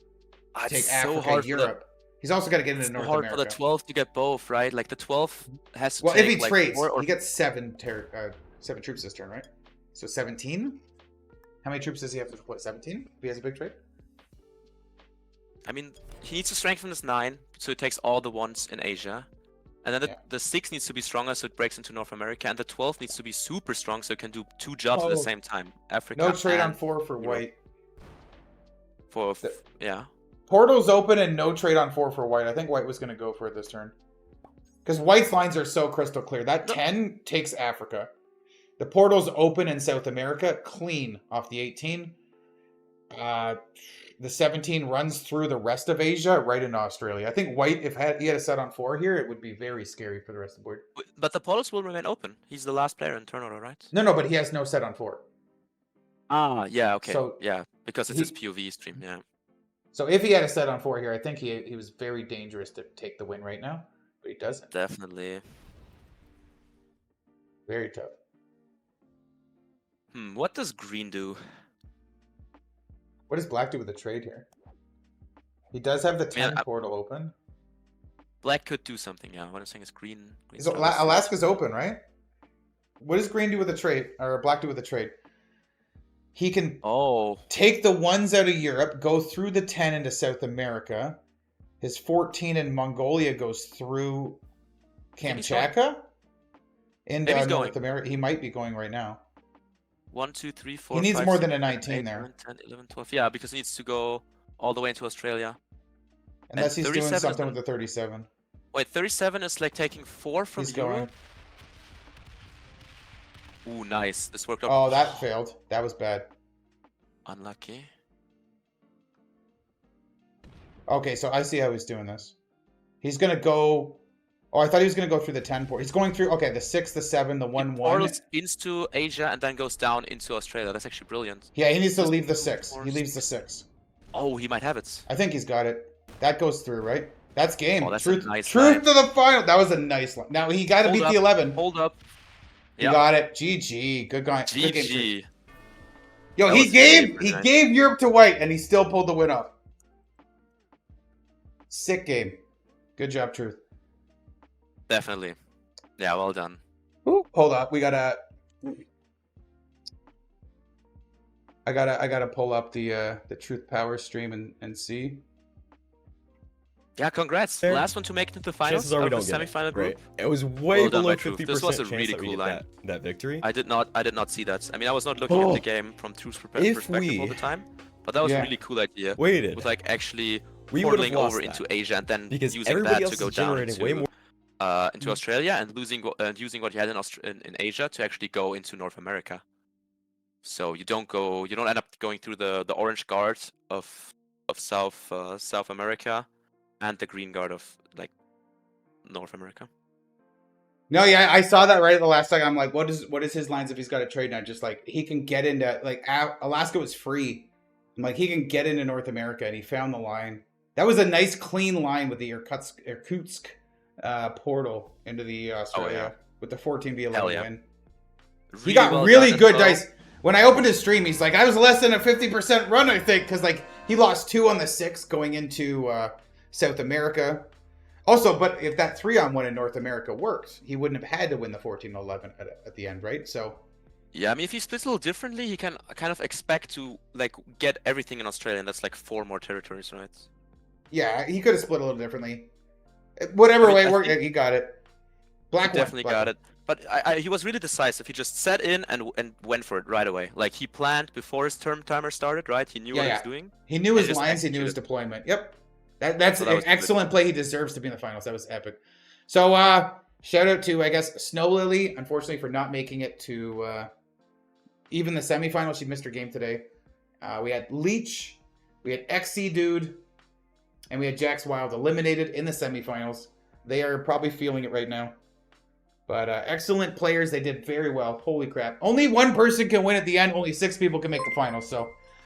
Speaker 1: to take
Speaker 2: It's
Speaker 1: Africa,
Speaker 2: so hard
Speaker 1: Europe? He's also got to get into
Speaker 2: it's so
Speaker 1: North
Speaker 2: hard
Speaker 1: America.
Speaker 2: for the 12 to get both, right? Like the 12 has to
Speaker 1: Well,
Speaker 2: take
Speaker 1: if he
Speaker 2: like
Speaker 1: trades,
Speaker 2: 4 or
Speaker 1: he gets 7 troops this turn, right? So 17. How many troops does he have to deploy? 17. If he has a big trade.
Speaker 2: I mean, he needs to strengthen his 9, so it takes all the ones in Asia. And then the 6 needs to be stronger, so it breaks into North America. And the 12 needs to be super strong, so it can do 2 jobs at the same time. Africa.
Speaker 1: No trade on
Speaker 2: and
Speaker 1: 4 for white.
Speaker 2: Yeah.
Speaker 1: Portal's open and no trade on 4 for white. I think white was going to go for it this turn. Because white's lines are so crystal clear. That 10 takes Africa. The portal's open in South America. Clean off the 18. The 17 runs through the rest of Asia, right into Australia. I think white, if he had a set on 4 here, it would be very scary for the rest of the board.
Speaker 2: But the portals will remain open. He's the last player in turn order, right?
Speaker 1: No, but he has no set on 4.
Speaker 2: Ah, yeah, okay.
Speaker 1: So
Speaker 2: yeah, because it's his POV stream, yeah.
Speaker 1: So if he had a set on 4 here, I think he was very dangerous to take the win right now. But he doesn't.
Speaker 2: Definitely.
Speaker 1: Very tough.
Speaker 2: What does green do?
Speaker 1: What does black do with the trade here? He does have the 10 portal open.
Speaker 2: Black could do something, yeah. What I'm saying is green.
Speaker 1: So Alaska's open, right? What does green do with the trade? Or black do with the trade? He can take the 1s out of Europe, go through the 10 into South America. His 14 in Mongolia goes through Kamchatka into North America. He might be going right now.
Speaker 2: 1, 2, 3, 4.
Speaker 1: He needs
Speaker 2: 5,
Speaker 1: more
Speaker 2: 6,
Speaker 1: than a
Speaker 2: 7,
Speaker 1: 19
Speaker 2: 8,
Speaker 1: there.
Speaker 2: 9, 10, 11, 12. Yeah, because he needs to go all the way into Australia.
Speaker 1: Unless he's doing something with the 37.
Speaker 2: Wait, 37 is like taking 4 from Europe? Ooh, nice. This worked out.
Speaker 1: Oh, that failed. That was bad.
Speaker 2: Unlucky.
Speaker 1: Okay, so I see how he's doing this. He's going to go... Oh, I thought he was going to go through the 10 port. He's going through... Okay, the 6, the 7, the 1, 1.
Speaker 2: Portals into Asia and then goes down into Australia. That's actually brilliant.
Speaker 1: Yeah, he needs to leave the 6. He leaves the 6.
Speaker 2: Oh, he might have it.
Speaker 1: I think he's got it. That goes through, right? That's game.
Speaker 2: Oh, that's
Speaker 1: truth
Speaker 2: a nice
Speaker 1: truth to the final. That was a nice line. Now, he got to beat the 11.
Speaker 2: Hold up.
Speaker 1: He got it. GG. Good guy. Good game.
Speaker 2: GG.
Speaker 1: Yo, he gave Europe to white, and he still pulled the win off. Sick game. Good job, Truth.
Speaker 2: Definitely. Yeah, well done.
Speaker 1: Ooh, hold up. We gotta... I gotta pull up the Truth Power stream and see.
Speaker 2: Yeah, congrats. Last one to make it into the finals of the semifinal group.
Speaker 4: It was way below 50%.
Speaker 2: This was a really cool line.
Speaker 4: That victory.
Speaker 2: I did not see that. I mean, I was not looking at the game from Truth's perspective all the time, but that was a really cool idea. With like actually portaling over into Asia and then using that to go down into Australia and using what you had in Asia to actually go into North America. So you don't end up going through the orange guard of South America and the green guard of like North America.
Speaker 1: No, yeah, I saw that right at the last second. I'm like, what is his lines if he's got a trade now? Just like he can get into like Alaska was free. I'm like he can get into North America and he found the line. That was a nice clean line with the Irkutsk portal into the Australia with the 14v11 win. He got really good dice. When I opened his stream, he's like, I was less than a 50% run, I think, because like he lost 2 on the 6 going into South America. Also, but if that 3-on-1 in North America worked, he wouldn't have had to win the 14-11 at the end, right? So.
Speaker 2: Yeah, I mean, if he splits a little differently, he can kind of expect to like get everything in Australia, and that's like 4 more territories, right?
Speaker 1: Yeah, he could have split a little differently. Whatever way it worked, he got it. Black
Speaker 2: definitely got it. But he was really decisive. He just set in and went for it right away. Like he planned before his timer started, right? He knew what he was doing.
Speaker 1: He knew his lines. He knew his deployment. Yep. That's an excellent play. He deserves to be in the finals. That was epic. So shout out to, I guess, Snow Lily, unfortunately, for not making it to even the semifinals. She missed her game today. We had Leech, we had XC Dude, and we had Jax Wild eliminated in the semifinals. They are probably feeling it right now. But excellent players. They did very well. Holy crap. Only one person can win at the end. Only 6 people can make the finals. So